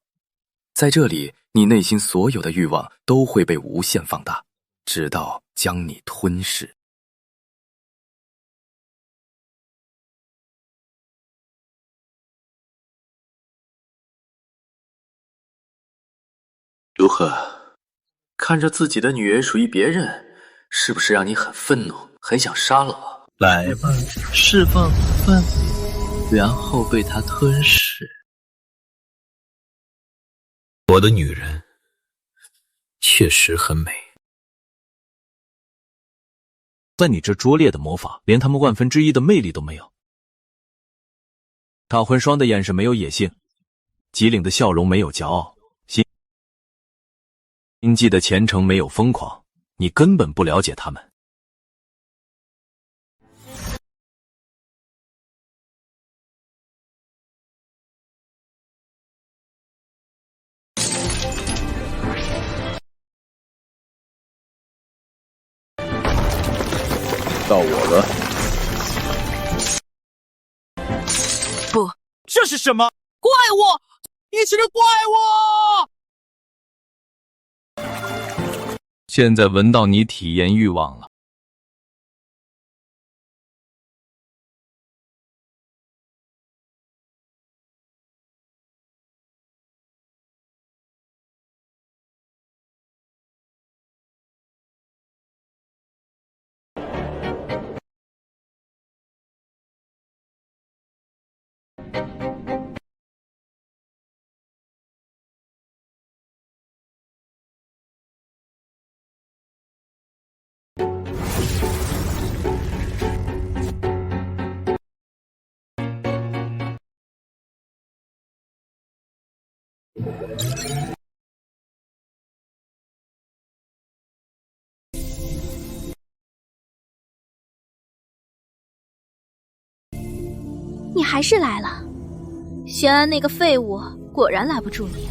S13: 在这里，你内心所有的欲望都会被无限放大，直到将你吞噬。如何？看着自己的女儿属于别人，是不是让你很愤怒，很想杀了我？
S21: 来吧，释放愤怒，然后被他吞噬。我的女人确实很美。
S10: 在你这拙劣的魔法，连他们1/1000的魅力都没有。唐魂霜的眼神没有野性，吉岭的笑容没有骄傲。星际的虔诚没有疯狂，你根本不了解他们。
S21: 到我了。
S6: 不，
S3: 这是什么？怪物！一群的怪物！
S10: 现在闻到你体验欲望了。
S5: 你还是来了，玄安那个废物果然拦不住你。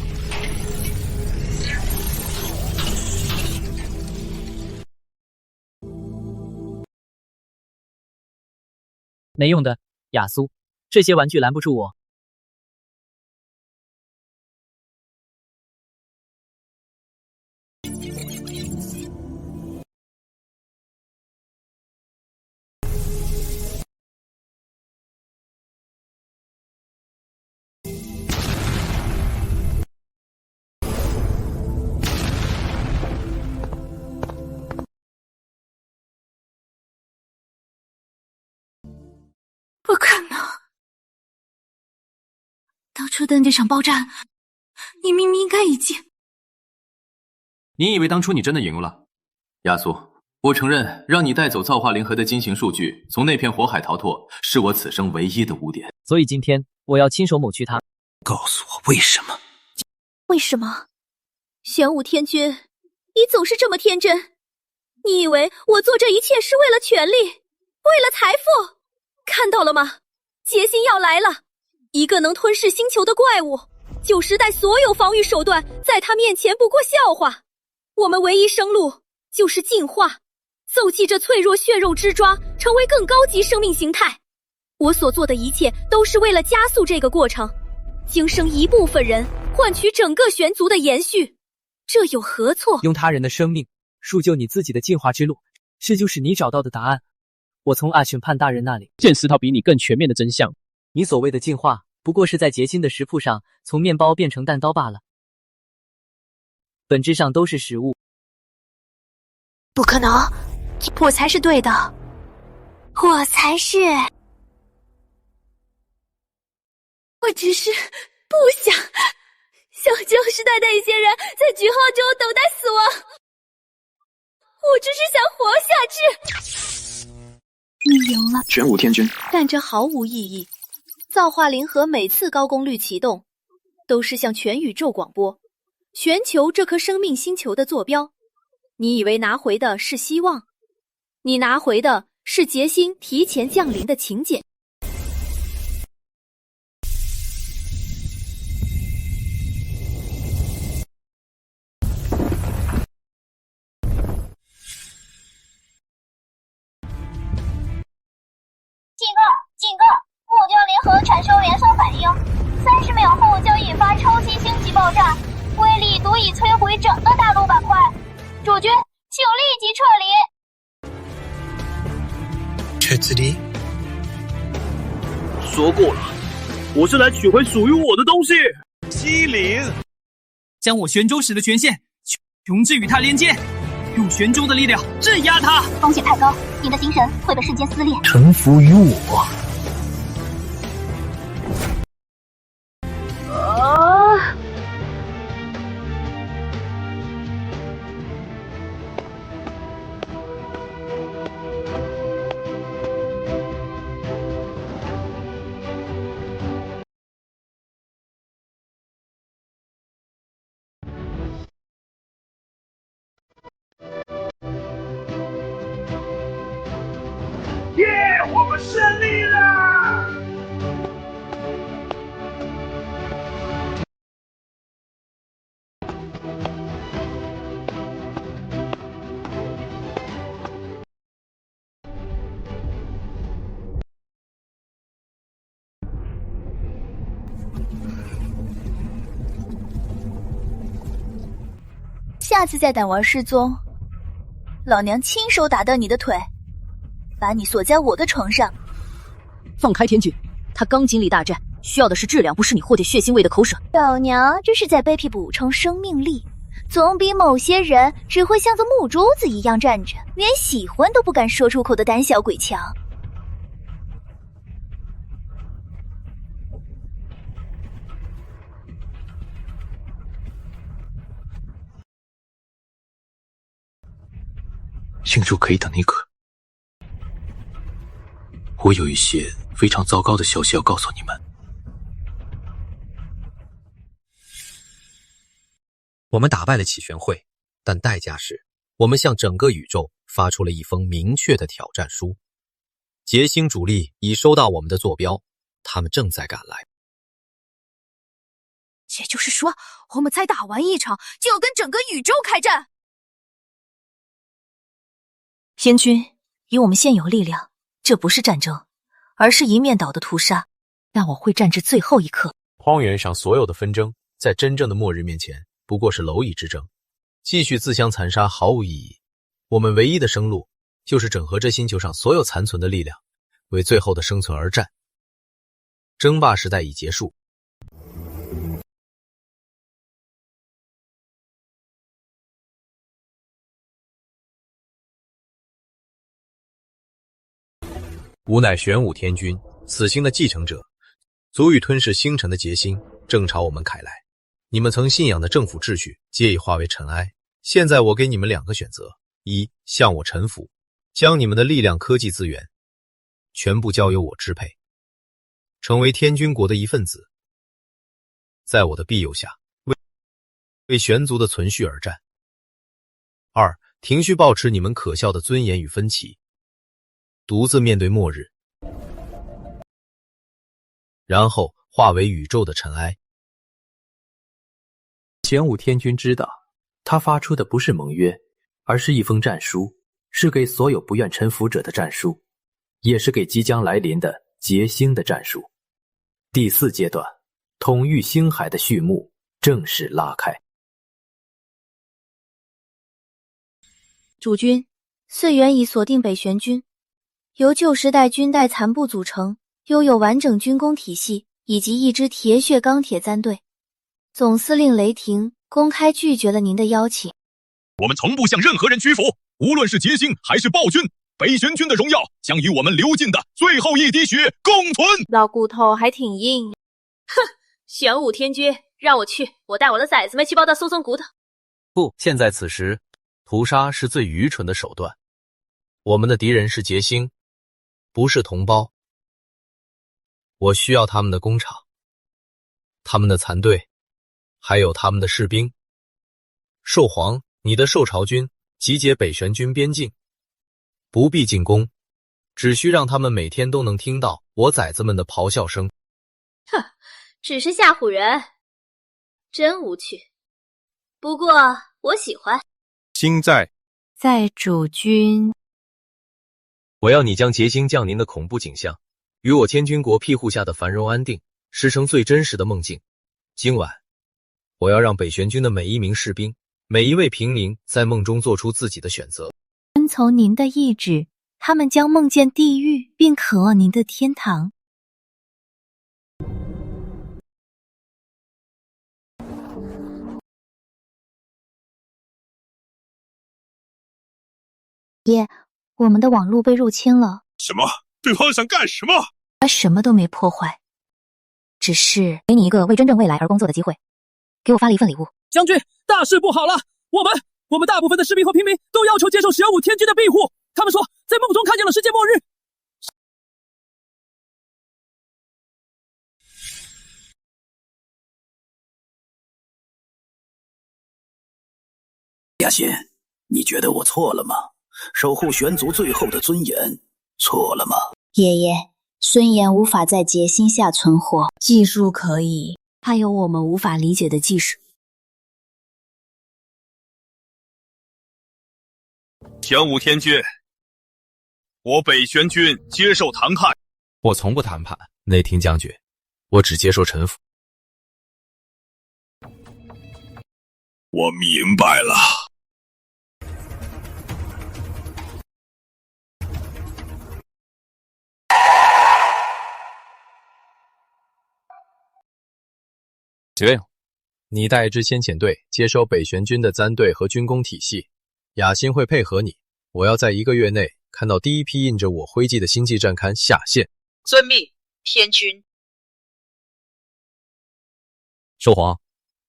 S22: 没用的，雅苏，这些玩具拦不住我。
S1: 不可能！当初的那场爆炸，你明明应该已经……
S13: 你以为当初你真的赢了？亚苏，我承认让你带走造化灵盒的金型数据，从那片火海逃脱，是我此生唯一的污点。
S22: 所以今天我要亲手抹去它。
S15: 告诉我为什么？
S5: 为什么？玄武天君，你总是这么天真。你以为我做这一切是为了权力，为了财富？看到了吗？劫星要来了，一个能吞噬星球的怪物，旧时代所有防御手段在他面前不过笑话。我们唯一生路就是进化，揍弃这脆弱血肉之抓，成为更高级生命形态。我所做的一切都是为了加速这个过程，惊生一部分人，换取整个玄族的延续，这有何错？
S9: 用他人的生命铸就你自己的进化之路，这就是你找到的答案。我从阿群判大人那里见识到比你更全面的真相。你所谓的进化，不过是在结晶的食谱上从面包变成蛋糕罢了，本质上都是食物。
S4: 不可能，我才是对的，我才是。
S5: 我只是不想像旧时代那些人在句号中等待死亡，我只是想活下去。
S4: 你赢了，
S17: 玄武天君。
S5: 但这毫无意义。造化灵盒每次高功率启动，都是向全宇宙广播全球这颗生命星球的坐标。你以为拿回的是希望，你拿回的是劫星提前降临的请柬。
S18: 警告！木雕联合产生连锁反应，30秒后将引发超级星级爆炸，威力足以摧毁整个大陆板块。主君，请立即撤离。
S3: 撤离？
S23: 说过了，我是来取回属于我的东西。
S3: 机灵，
S24: 将我玄州使的权限雄志与他连接，用玄州的力量镇压他。
S18: 风险太高，你的精神会被瞬间撕裂。
S2: 臣服于我。
S23: 耶！我们胜利了！
S4: 下次再胆玩失踪，老娘亲手打断你的腿，把你锁在我的床上。
S11: 放开天君，他刚经历大战，需要的是质量，不是你和点血腥味的口水。
S18: 老娘这是在被迫补充生命力，总比某些人只会像个木珠子一样站着，连喜欢都不敢说出口的胆小鬼强。
S2: 星主可以等一个，我有一些非常糟糕的消息要告诉你们。
S25: 我们打败了启玄会，但代价是我们向整个宇宙发出了一封明确的挑战书。劫星主力已收到我们的坐标，他们正在赶来。
S11: 也就是说，我们才打完一场，就要跟整个宇宙开战。
S1: 仙君，以我们现有力量，这不是战争，而是一面倒的屠杀，但我会战至最后一刻。
S25: 荒原上所有的纷争，在真正的末日面前，不过是蝼蚁之争，继续自相残杀毫无意义。我们唯一的生路，就是整合这星球上所有残存的力量，为最后的生存而战。争霸时代已结束。吾乃玄武天君，此星的继承者，足以吞噬星辰的劫星正朝我们凯来。你们曾信仰的政府秩序皆已化为尘埃。现在我给你们2个选择：一，向我臣服，将你们的力量、科技资源全部交由我支配，成为天君国的一份子，在我的庇佑下为玄族的存续而战。2. 停续保持你们可笑的尊严与分歧，独自面对末日，然后化为宇宙的尘埃。
S2: 玄武天君知道，他发出的不是盟约，而是一封战书，是给所有不愿臣服者的战书，也是给即将来临的劫星的战书。第4阶段，统御星海的序幕正式拉开。
S18: 主君，岁元已锁定北玄军，由旧时代军代残部组成，拥有完整军工体系以及一支铁血钢铁战队。总司令雷霆公开拒绝了您的邀请。
S3: 我们从不向任何人屈服，无论是劫星还是暴君，北玄军的荣耀将与我们流尽的最后一滴血共存。
S5: 老骨头还挺硬。哼，玄武天君，让我去，我带我的崽子们去帮他松松骨头。
S25: 不，现在此时，屠杀是最愚蠢的手段。我们的敌人是劫星，不是同胞。我需要他们的工厂，他们的残队，还有他们的士兵。兽皇，你的兽巢军集结北玄军边境，不必进攻，只需让他们每天都能听到我崽子们的咆哮声。
S5: 哼，只是吓唬人，真无趣。不过我喜欢。
S7: 星在
S1: 主君。
S25: 我要你将劫星降临的恐怖景象，与我天君国庇护下的繁荣安定，实成最真实的梦境。今晚，我要让北玄军的每一名士兵，每一位平民在梦中做出自己的选择。
S1: 遵从您的意志，他们将梦见地狱，并渴望您的天堂。
S4: 爷，我们的网络被入侵了。
S3: 什么？对方想干什么？
S1: 他什么都没破坏，只是给你一个为真正未来而工作的机会。给我发了一份礼物。
S24: 将军，大事不好了！我们大部分的士兵和平民都要求接受玄武天君的庇护。他们说，在梦中看见了世界末日。
S14: 亚仙，你觉得我错了吗？守护玄族最后的尊严，错了吗？
S16: 爷爷，孙岩无法在劫星下存活，技术可以，他有我们无法理解的技术。
S3: 玄武天君，我北玄军接受谈判。
S25: 我从不谈判，内廷将军，我只接受臣服。
S3: 我明白了。
S25: 司令，你带一支先遣队接收北玄军的簪队和军工体系，雅欣会配合你。我要在1个月内看到第一批印着我徽记的星际战刊下线。
S6: 遵命，天君。
S25: 兽皇，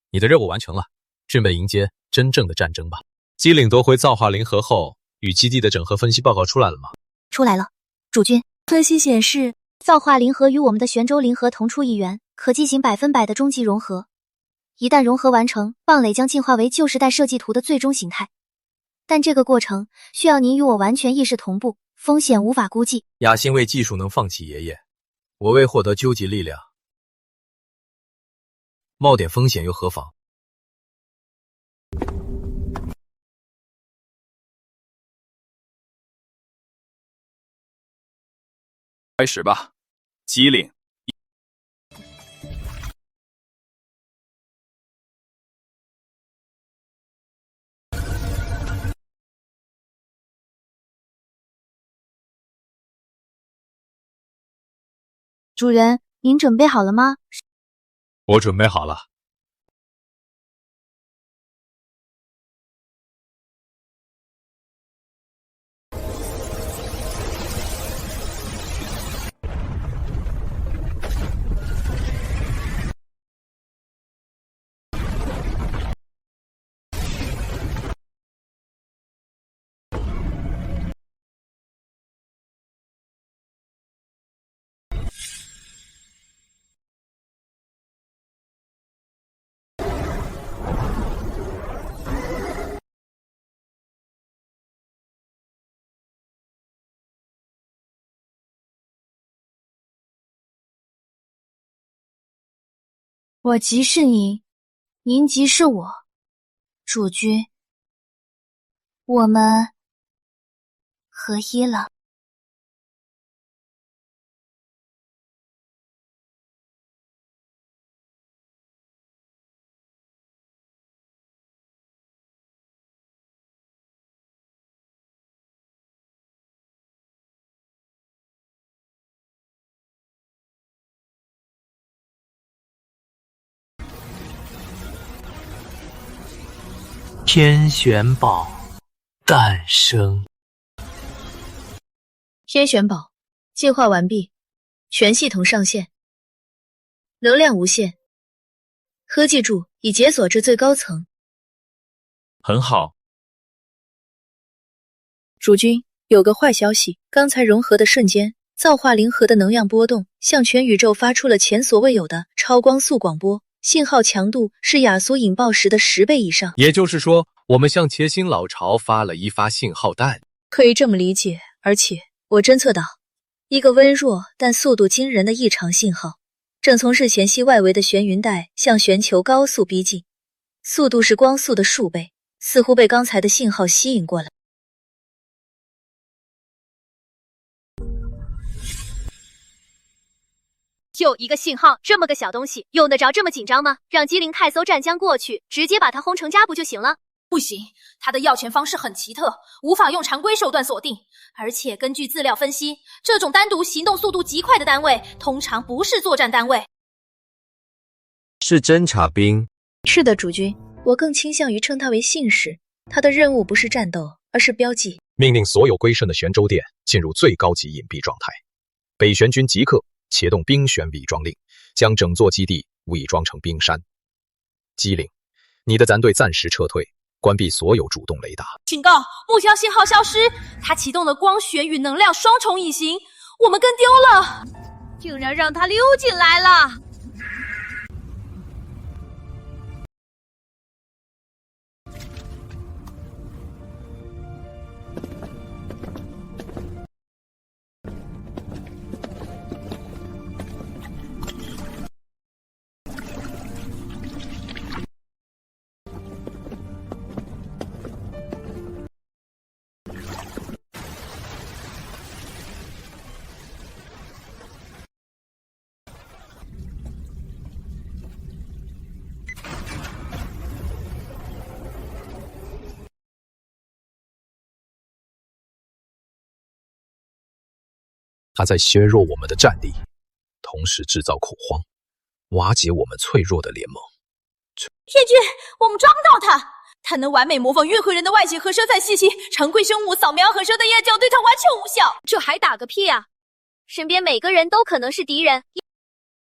S25: 你的任务完成了，准备迎接真正的战争吧。机领夺回造化灵核后，与基地的整合分析报告出来了吗？
S18: 出来了，主君。分析显示，造化灵核与我们的玄州灵核同出一源，可进行100%的终极融合。一旦融合完成，蚌垒将进化为旧时代设计图的最终形态。但这个过程需要您与我完全意识同步，风险无法估计。
S25: 雅欣为技术能放弃爷爷，我为获得究极力量，冒点风险又何妨？
S7: 开始吧，机灵。
S18: 主人，您准备好了吗？
S25: 我准备好了。
S16: 我即是您，您即是我。主君，我们合一了。
S15: 天玄宝诞生。
S8: 天玄宝进化完毕，全系统上线，能量无限。呵，记住，已解锁至最高层。
S25: 很好。
S8: 主君，有个坏消息，刚才融合的瞬间，造化灵核的能量波动向全宇宙发出了前所未有的超光速广播。信号强度是亚苏引爆时的10倍以上，
S25: 也就是说，我们向茄星老巢发了一发信号弹，
S8: 可以这么理解。而且我侦测到一个微弱但速度惊人的异常信号，正从日前系外围的玄云带向玄球高速逼近，速度是光速的数倍，似乎被刚才的信号吸引过来。
S5: 就一个信号，这么个小东西，用得着这么紧张吗？让机灵太搜战将过去，直接把它轰成渣不就行了？
S11: 不行，它的要钱方式很奇特，无法用常规手段锁定。而且根据资料分析，这种单独行动速度极快的单位，通常不是作战单位。
S25: 是侦察兵。
S8: 是的，主君，我更倾向于称它为信使。它的任务不是战斗，而是标记。
S12: 命令所有归顺的玄州殿进入最高级隐蔽状态。北玄军即刻启动冰玄伪装令，将整座基地伪装成冰山。机灵，你的战队暂时撤退，关闭所有主动雷达。
S11: 警告，目标信号消失，它启动了光学与能量双重隐形，我们跟丢了，竟然让它溜进来了。
S12: 他在削弱我们的战力，同时制造恐慌，瓦解我们脆弱的联盟。
S11: 天君，我们抓不到他，他能完美模仿任何人的外形和身份信息，常规生物扫描和声的夜景对他完全无效。
S5: 这还打个屁啊！身边每个人都可能是敌人。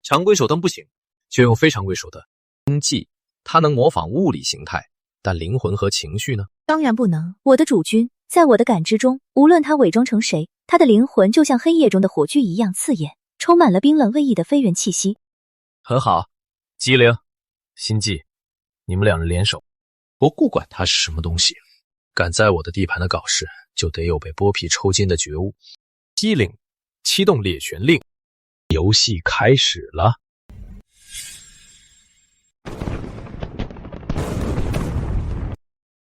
S25: 常规手段不行，就用非常规手段。星际，它能模仿物理形态，但灵魂和情绪呢？
S8: 当然不能。我的主君，在我的感知中，无论他伪装成谁，他的灵魂就像黑夜中的火炬一样刺眼，充满了冰冷卫意的非人气息。
S25: 很好，机灵、心悸，你们两人联手，我不管他是什么东西，敢在我的地盘的搞事，就得有被剥皮抽筋的觉悟。机灵，启动猎拳令，游戏开始了。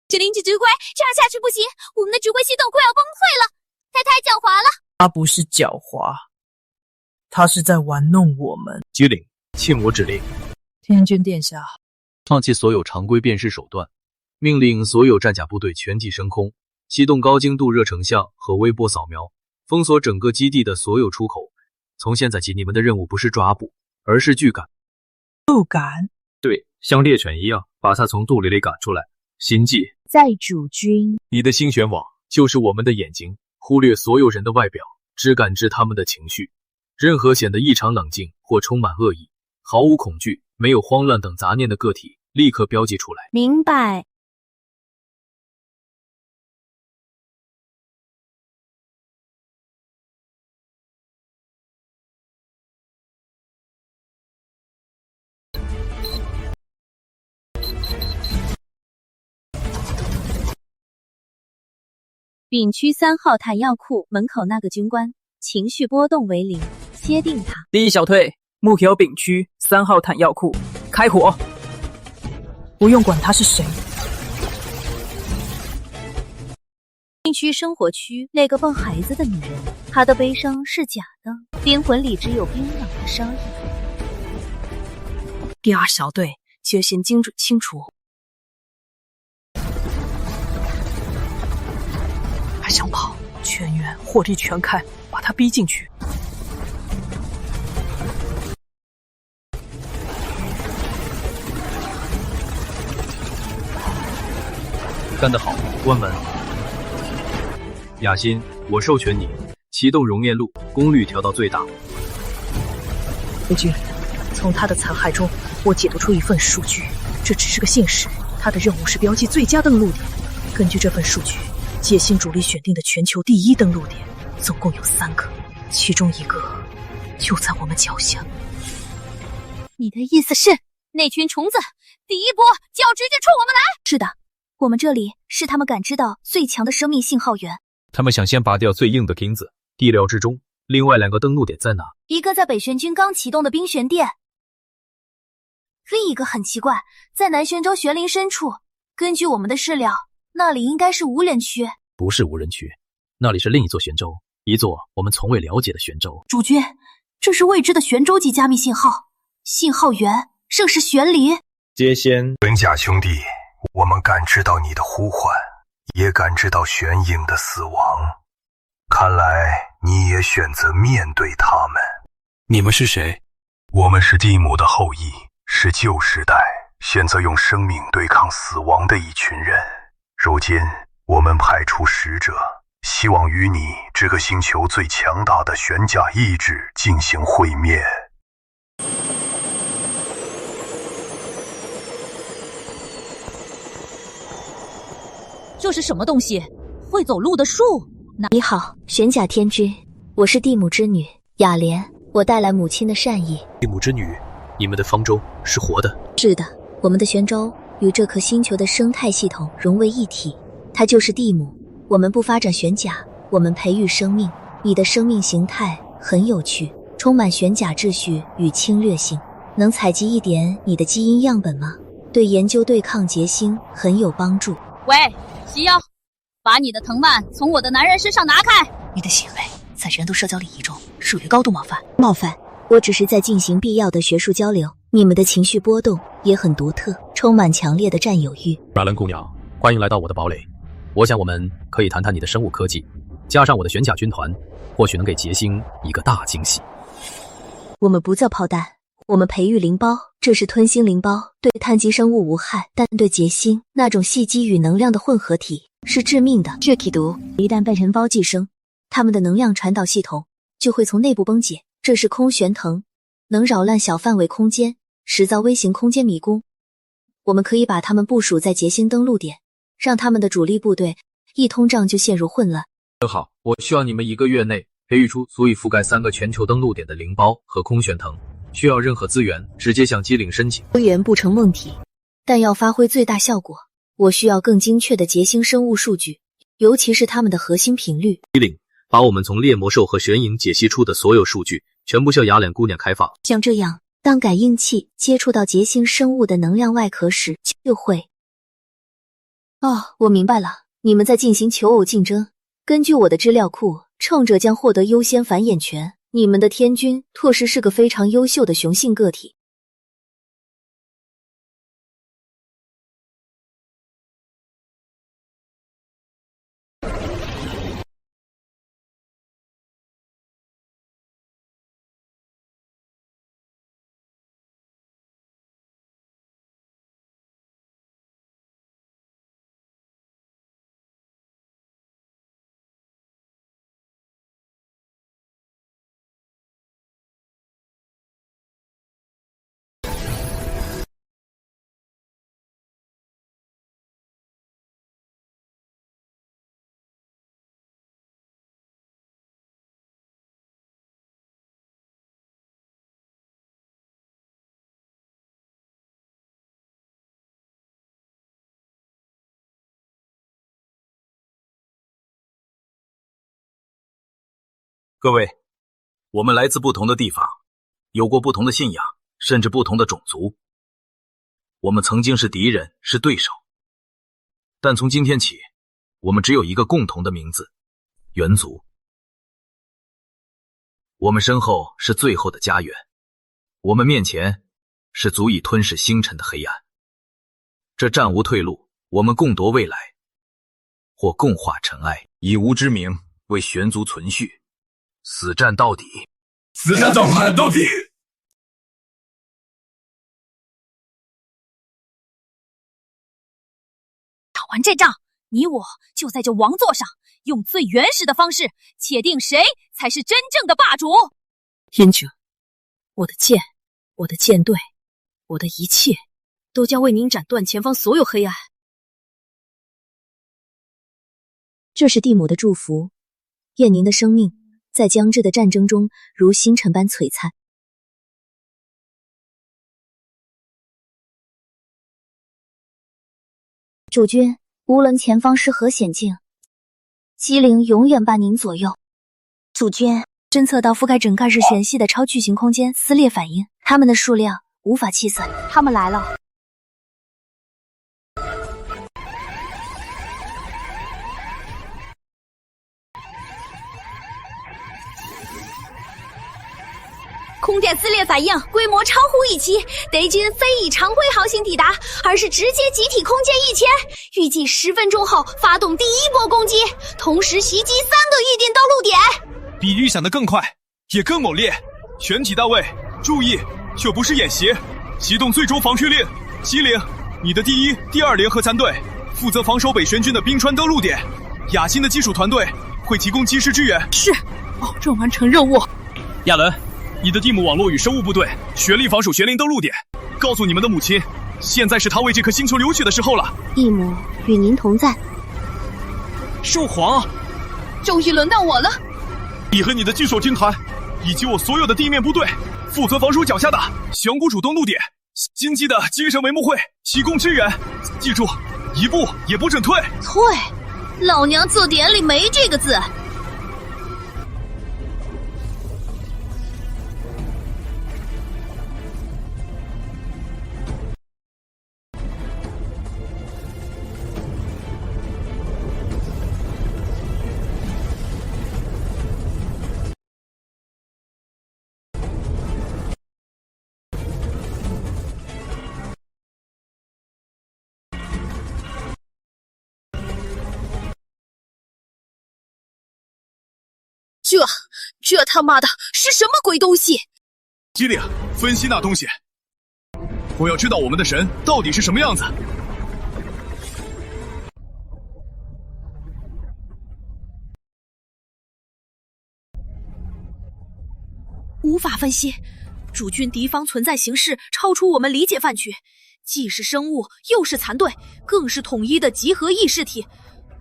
S5: 这灵机指挥，这样下去不行，我们的指挥系统快要崩溃了。他太狡猾了。
S17: 他不是狡猾，他是在玩弄我们。
S25: 机灵，请我指令。
S17: 天君殿下，
S2: 放弃所有常规辨识手段，命令所有战甲部队全体升空，启动高精度热成像和微波扫描，封锁整个基地的所有出口。从现在起，你们的任务不是抓捕，而是拒赶。
S17: 不赶？
S25: 对，像猎犬一样把它从肚里赶出来。心悸，
S8: 在主君，
S2: 你的星玄网就是我们的眼睛，忽略所有人的外表，只感知他们的情绪。任何显得异常冷静或充满恶意、毫无恐惧、没有慌乱等杂念的个体，立刻标记出来。
S8: 明白。丙区3号弹药库门口那个军官情绪波动为0，接定他。
S24: 第一小队，目标丙区3号弹药库，开。
S17: 开火，不用管他是谁。
S8: 禁区生活区那个抱孩子的女人，她的悲伤是假的，灵魂里只有冰冷的杀意。
S17: 第二小队接线精准清除，还想跑，全员火力全开，把他逼进去。
S25: 干得好，关门。雅欣，我授权你启动熔炼路，功率调到最大。
S17: 夫君，从他的残骸中，我解读出一份数据，这只是个信使，他的任务是标记最佳登陆点。根据这份数据，界心主力选定的全球第1登陆点总共有3个，其中1个就在我们脚下。
S4: 你的意思是，那群虫子第一波就要直接冲我们来？
S11: 是的，我们这里是他们感知到最强的生命信号源。
S25: 他们想先拔掉最硬的钉子，地料之中，另外2个登陆点在哪？
S11: 一个在北玄军刚启动的冰玄殿，另一个很奇怪，在南玄州玄灵深处。根据我们的视料，那里应该是无人区。
S25: 不是无人区，那里是另一座玄州，一座我们从未了解的玄州。
S11: 主君，这是未知的玄州级加密信号，信号源正是玄离。
S10: 接仙，
S13: 文甲兄弟，我们感知到你的呼唤，也感知到玄影的死亡。看来你也选择面对他们。
S19: 你们是谁？
S13: 我们是蒂姆的后裔，是旧时代选择用生命对抗死亡的一群人。如今我们派出使者，希望与你这个星球最强大的玄甲意志进行会面。
S11: 这是什么东西？会走路的树？
S18: 你好，玄甲天之，我是蒂姆之女雅莲，我带来母亲的善意。
S25: 蒂姆之女，你们的方舟是活的？
S18: 是的，我们的玄州与这颗星球的生态系统融为一体，它就是蒂姆。我们不发展玄甲，我们培育生命。你的生命形态很有趣，充满玄甲秩序与侵略性。能采集一点你的基因样本吗？对研究对抗劫星很有帮助。
S4: 喂，西妖，把你的藤蔓从我的男人身上拿开！
S11: 你的行为在人都社交礼仪中属于高度冒犯。
S18: 冒犯？我只是在进行必要的学术交流。你们的情绪波动也很独特，充满强烈的占有欲。
S25: 软人姑娘，欢迎来到我的堡垒。我想我们可以谈谈你的生物科技，加上我的玄甲军团，或许能给劫星一个大惊喜。
S18: 我们不造炮弹，我们培育灵包，这是吞星灵包，对碳基生物无害，但对劫星那种细基与能量的混合体是致命的。这体毒一旦被人包寄生，它们的能量传导系统就会从内部崩解。这是空玄藤，能扰乱小范围空间，实造微型空间迷宫。我们可以把它们部署在劫星登陆点，让他们的主力部队一通胀就陷入混乱。
S25: 好，我需要你们1个月内培育出足以覆盖3个全球登陆点的灵包和空玄藤。需要任何资源，直接向机灵申请。
S18: 资源不成问题，但要发挥最大效果，我需要更精确的劫星生物数据，尤其是它们的核心频率。
S25: 机灵，把我们从猎魔兽和玄影解析出的所有数据全部向雅脸姑娘开放。
S18: 像这样，当感应器接触到劫星生物的能量外壳时，就会……哦，我明白了，你们在进行求偶竞争。根据我的资料库，创者将获得优先繁衍权。你们的天君拓实是个非常优秀的雄性个体。
S3: 各位，我们来自不同的地方，有过不同的信仰，甚至不同的种族。
S2: 我们曾经是敌人，是对手，但从今天起，我们只有一个共同的名字——元族。我们身后是最后的家园，我们面前是足以吞噬星辰的黑暗。这战无退路，我们共夺未来，或共化尘埃，以吾之名为玄族存续，死战到底！
S3: 死战到底！
S11: 打完这仗，你我就在这王座上，用最原始的方式，且定谁才是真正的霸主。
S17: 燕者，我的剑，我的舰队，我的一切，都将为您斩断前方所有黑暗。
S8: 这是地母的祝福，愿您的生命在将至的战争中如星辰般璀璨。
S18: 主君，无论前方是何险境，机灵永远伴您左右。主君，
S4: 侦测到覆盖整个日全系的超巨型空间撕裂反应，它们的数量无法计算。
S11: 他们来了。空电撕裂反应规模超乎预期，敌军非以常规航行抵达，而是直接集体空间1000，预计10分钟后发动第一波攻击，同时袭击3个预定登陆点，
S3: 比预想的更快，也更猛烈。全体大卫注意，这不是演习，启动最终防御令。机灵，你的第1、第2联合参队负责防守北玄军的冰川登陆点，雅辛的技术团队会提供及时支援。
S17: 是，保证完成任务。
S3: 亚伦，你的地母网络与生物部队全力防守玄灵登陆点，告诉你们的母亲，现在是她为这颗星球留取的时候了。
S18: 义母与您同在。
S3: 兽皇，
S11: 终于轮到我了。
S3: 你和你的巨兽军团，以及我所有的地面部队，负责防守脚下的降谷主登陆点。金鸡的精神帷幕会提供支援，记住，一步也不准退。
S11: 退？老娘字典里没这个字。这他妈的是什么鬼东西？
S3: 机灵，分析那东西。我要知道我们的神到底是什么样子。
S11: 无法分析，主君敌方存在形式超出我们理解范围，既是生物，又是残队，更是统一的集合意识体，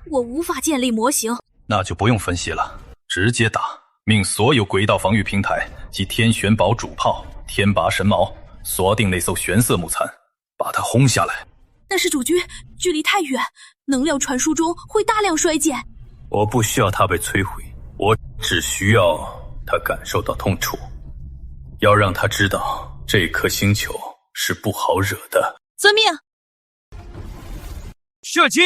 S11: 我无法建立模型。
S2: 那就不用分析了，直接打，命所有轨道防御平台及天玄堡主炮、天拔神矛锁定那艘玄色木残，把它轰下来。
S11: 但是主君距离太远，能量传输中会大量衰减。
S2: 我不需要它被摧毁，我只需要它感受到痛楚，要让他知道这颗星球是不好惹的。
S11: 遵命。
S3: 射击！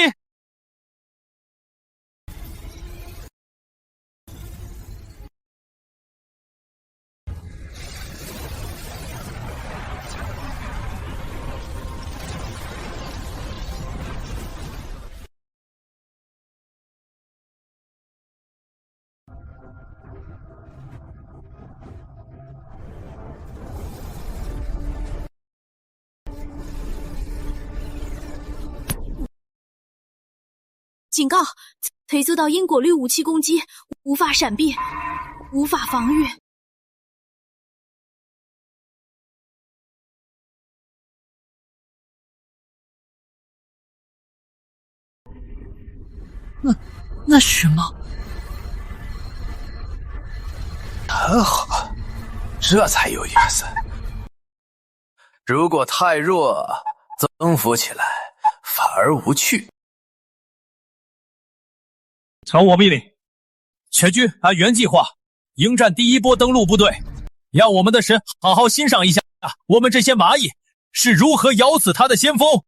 S11: 警告！推测到因果律武器攻击，无法闪避，无法防御。
S17: 那是什么？
S10: 很好，这才有意思。如果太弱，增幅起来反而无趣。
S3: 传我命令，全军按原计划迎战第一波登陆部队，让我们的神好好欣赏一下我们这些蚂蚁
S2: 是如何咬死他的先锋。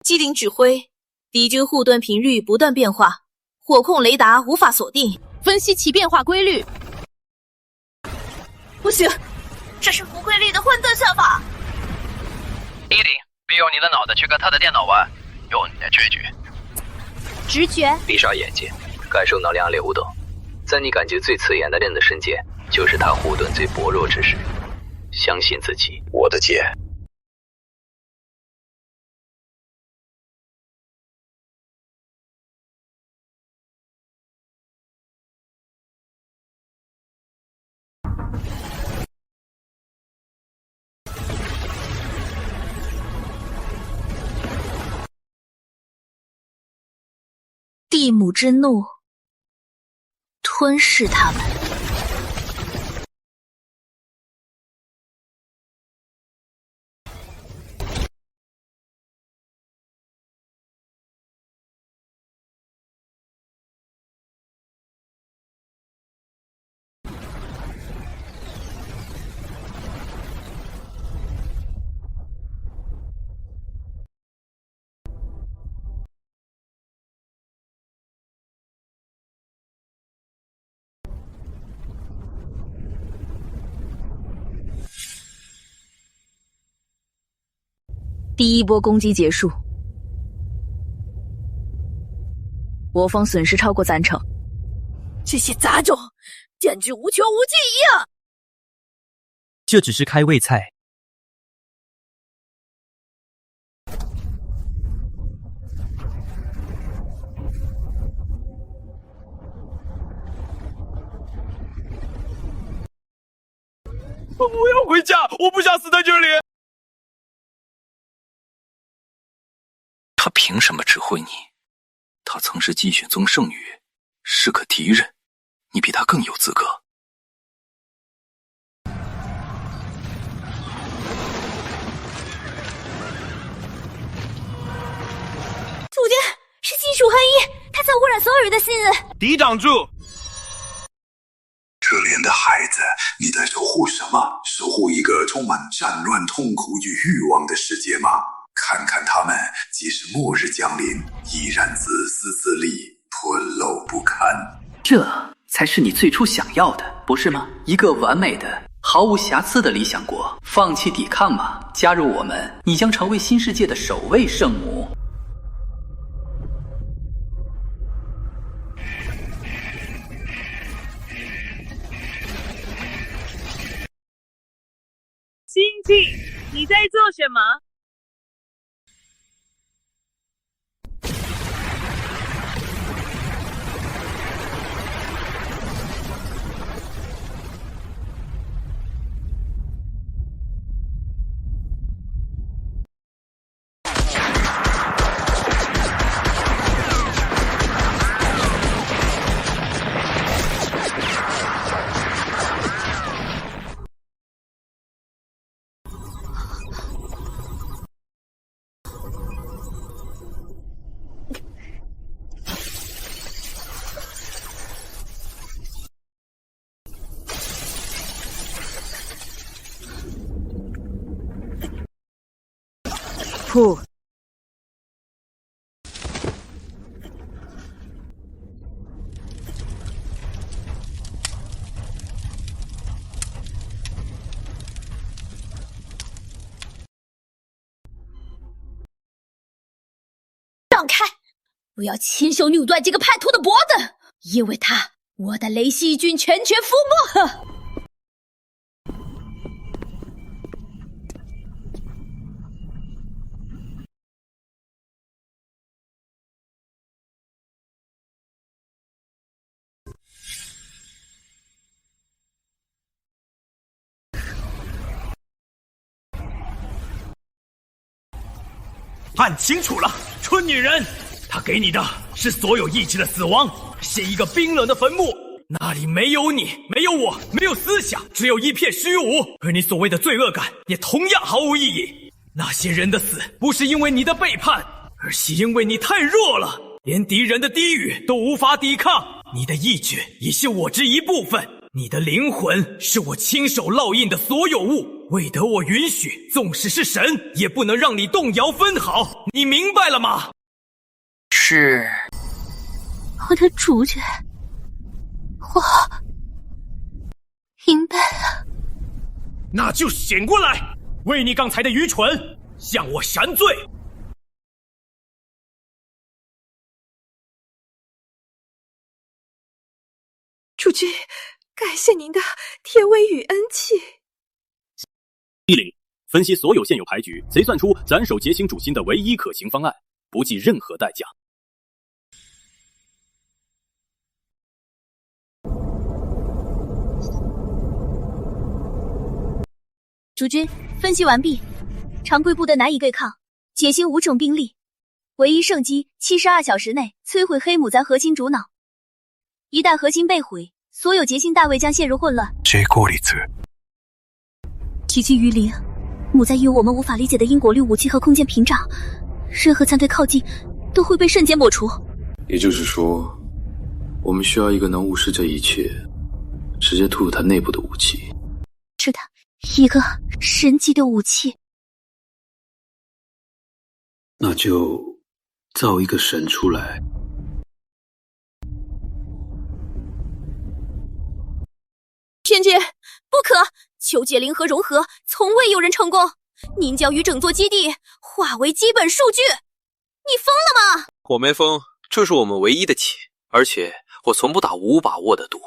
S8: 机灵指挥，敌军护盾频率不断变化，火控雷达无法锁定，
S5: 分析其变化规律。
S8: 不行，这是不费力的混沌算法。
S10: 一定别用你的脑袋去跟他的电脑玩，用你的直觉。
S5: 直觉。
S10: 闭上眼睛，感受能量流动，在你感觉最刺眼的人的瞬间，就是他护盾最薄弱之时。相信自己，我的剑。
S8: 地母之怒，吞噬他们。第一波攻击结束，我方损失超过30%。
S17: 这些杂种简直无穷无尽一样。
S9: 这只是开胃菜。
S3: 我不要回家，我不想死在这里。
S2: 他凭什么指挥你？他曾是季选宗圣女，是个敌人，你比他更有资格。
S11: 主角是金属黑衣，他在污染所有人的信任。
S3: 敌长住！
S13: 可怜的孩子，你在守护什么？守护一个充满战乱、痛苦与欲望的世界吗？看看他们，即使末日降临，依然自私自利，吞陋不堪。
S15: 这才是你最初想要的，不是吗？一个完美的、毫无瑕疵的理想国。放弃抵抗吗？加入我们，你将成为新世界的首位圣母。
S24: 星星，你在做什么？
S17: 噗！
S11: 让开！我要亲手扭断这个叛徒的脖子，因为他，我的雷西军全权覆没。
S3: 看清楚了，春女人，她给你的是所有意志的死亡，是一个冰冷的坟墓，那里没有你，没有我，没有思想，只有一片虚无。而你所谓的罪恶感也同样毫无意义。那些人的死不是因为你的背叛，而是因为你太弱了，连敌人的低语都无法抵抗。你的意志也是我之一部分，你的灵魂是我亲手烙印的所有物，未得我允许，纵使是神也不能让你动摇分毫，你明白了吗？
S15: 是。
S1: 我的主人，我明白了。
S3: 那就醒过来，为你刚才的愚蠢向我闪罪。
S17: 主君，感谢您的天威与恩赐。
S19: 第零，分析所有现有牌局，贼算出斩首劫刑主心的唯一可行方案，不计任何代价。
S11: 主君，分析完毕。常规部的难以对抗，解析5种兵力，唯一胜机72小时内摧毁黑母咱核心主脑。一旦核心被毁，所有结星大卫将陷入混乱。
S4: 急急于灵，母在有我们无法理解的因果律武器和空间屏障，任何残队靠近都会被瞬间抹除。
S20: 也就是说，我们需要一个能无视这一切，直接突入它内部的武器。
S4: 是的，一个神级的武器。
S20: 那就造一个神出来。
S5: 天君，不可！求解灵和融合，从未有人成功。您将与整座基地化为基本数据，你疯了吗？
S21: 我没疯，这是我们唯一的棋，而且我从不打无把握的赌。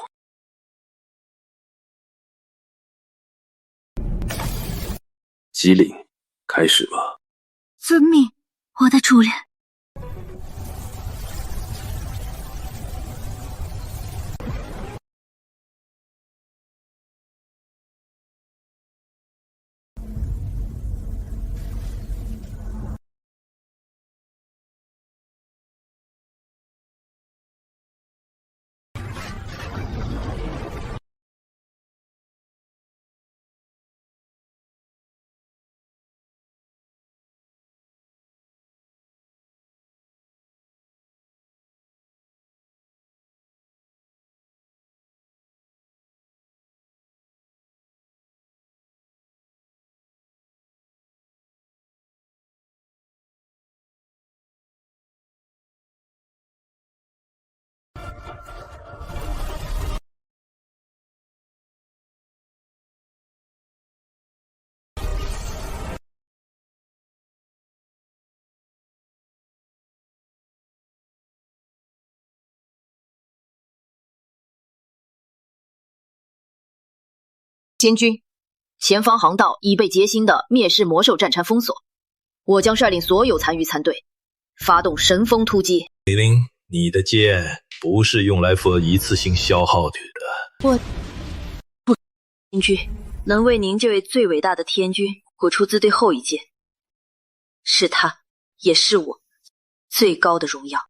S20: 机灵，开始吧。
S4: 遵命，我的主人。
S11: 监军，前方航道已被劫星的灭世魔兽战缠封锁，我将率领所有残余残队发动神风突击。
S22: 李玲，你的剑不是用来做一次性消耗的。
S11: 我不，监军能为您这位最伟大的天君鼓出自最后一剑，是他，也是我最高的荣耀。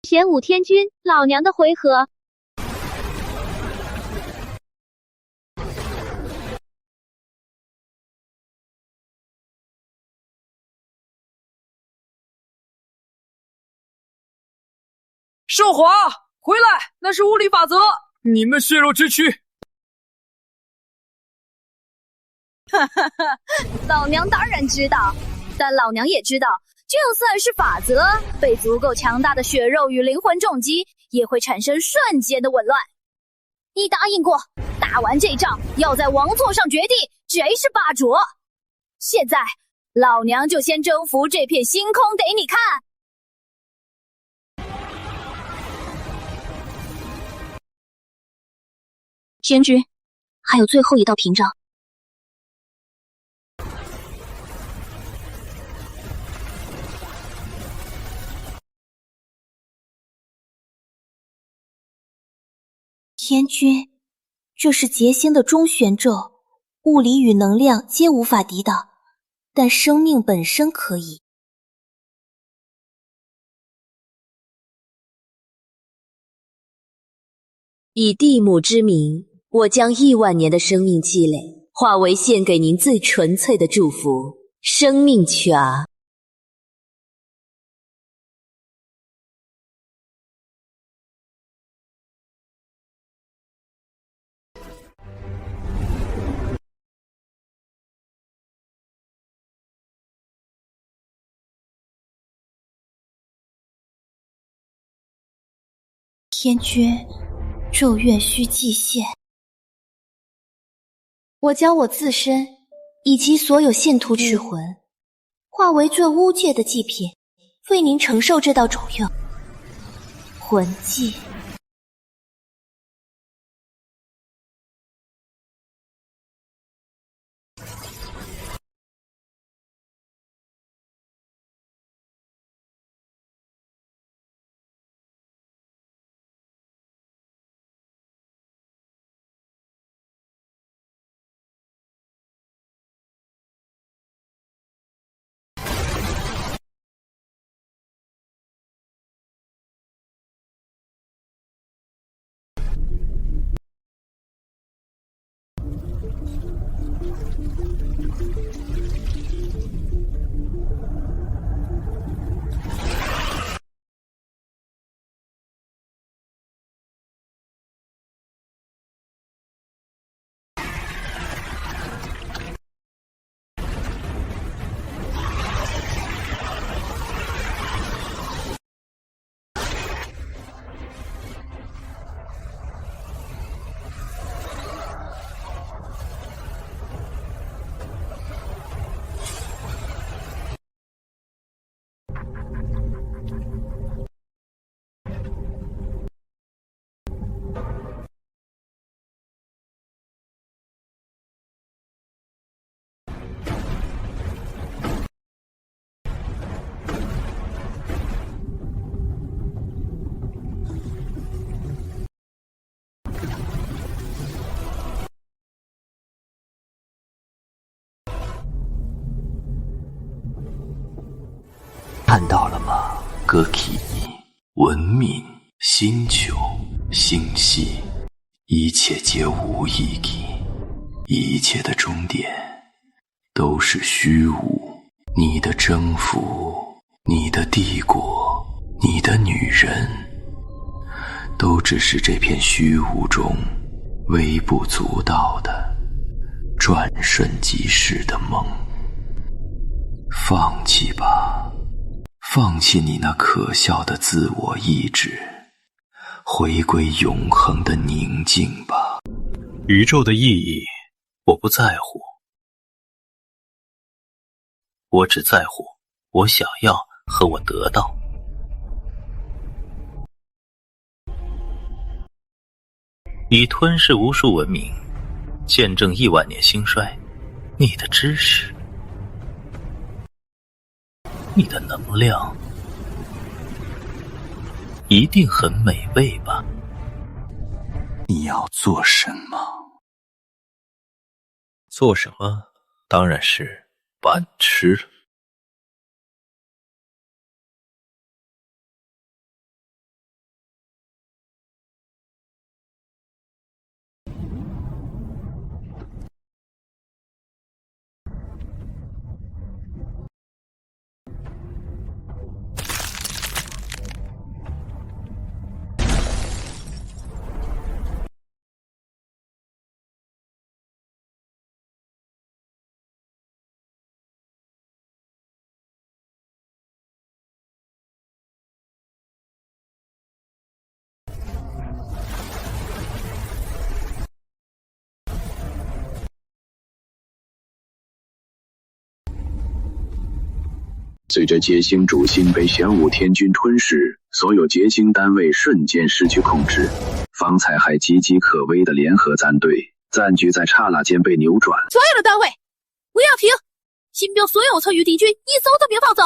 S5: 玄武天君，老娘的回合。
S24: 少华，回来，那是物理法则。你们血肉之躯。
S11: 哈哈哈，老娘当然知道，但老娘也知道，就算是法则，被足够强大的血肉与灵魂重击，也会产生瞬间的紊乱。你答应过，打完这仗要在王座上决定谁是霸主。现在，老娘就先征服这片星空给你看。
S4: 天君，还有最后一道屏障。
S18: 天君，这是劫星的中玄咒，物理与能量皆无法抵挡，但生命本身可以。
S6: 以地母之名，我将亿万年的生命积累，化为献给您最纯粹的祝福——生命曲啊！
S18: 天君，咒怨需祭献。我将我自身以及所有信徒之魂，化为最污界的祭品，为您承受这道咒怨。魂祭。
S20: 看到了吗？歌体、文明、星球、星系，一切皆无意义，一切的终点都是虚无。你的征服，你的帝国，你的女人，都只是这片虚无中微不足道的转瞬即逝的梦。放弃吧，放弃你那可笑的自我意志，回归永恒的宁静吧。
S2: 宇宙的意义，我不在乎，我只在乎我想要和我得到。以吞噬无数文明，见证亿万年兴衰，你的知识，你的能量，一定很美味吧？
S20: 你要做什么？
S2: 做什么？当然是把吃了。
S7: 随着劫星主星被玄武天军吞噬，所有劫星单位瞬间失去控制。方才还岌岌可危的联合战队，战局在刹那间被扭转。
S5: 所有的单位，不要停！新兵所有参与敌军，一艘都别放走！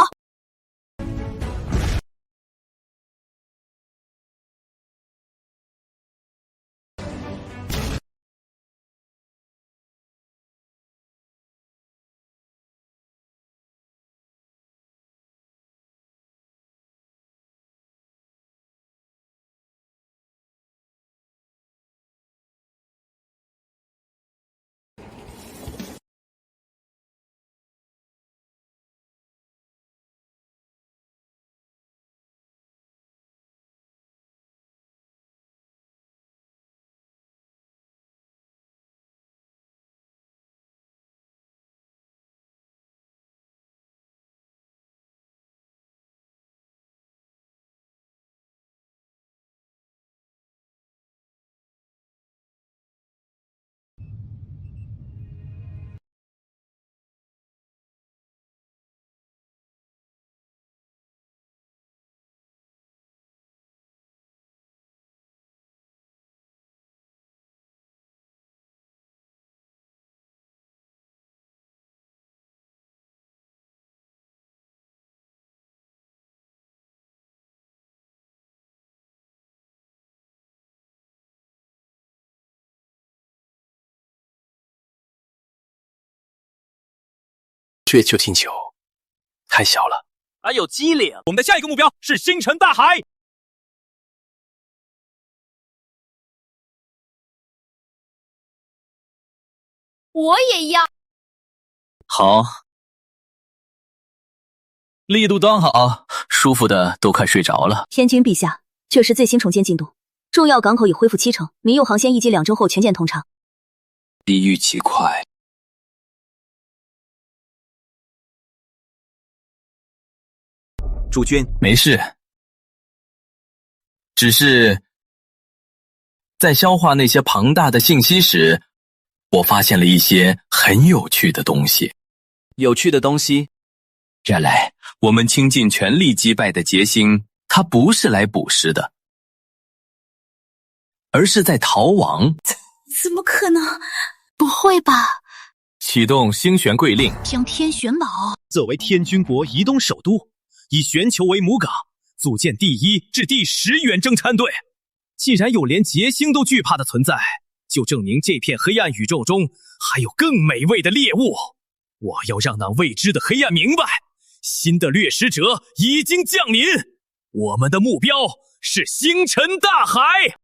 S10: 月球星球太小了，
S24: 还有机灵。我们的下一个目标是星辰大海。
S5: 我也要。
S15: 好，力度刚好，舒服的都快睡着了。
S11: 天君陛下，这是最新重建进度，重要港口已恢复70%，民用航线预计2周后全舰通畅。
S20: 比预期快。
S9: 主君，
S15: 没事，只是在消化那些庞大的信息时，我发现了一些很有趣的东西。
S9: 有趣的东西？
S15: 原来我们倾尽全力击败的劫星，它不是来捕食的，而是在逃亡。
S5: 怎么可能？
S4: 不会吧？
S15: 启动星玄贵令，
S4: 将天玄堡
S24: 作为天君国移东首都，以玄球为母港，组建第1至第10远征战队。既然有连劫星都惧怕的存在，就证明这片黑暗宇宙中还有更美味的猎物。我要让那未知的黑暗明白，新的掠食者已经降临。我们的目标是星辰大海。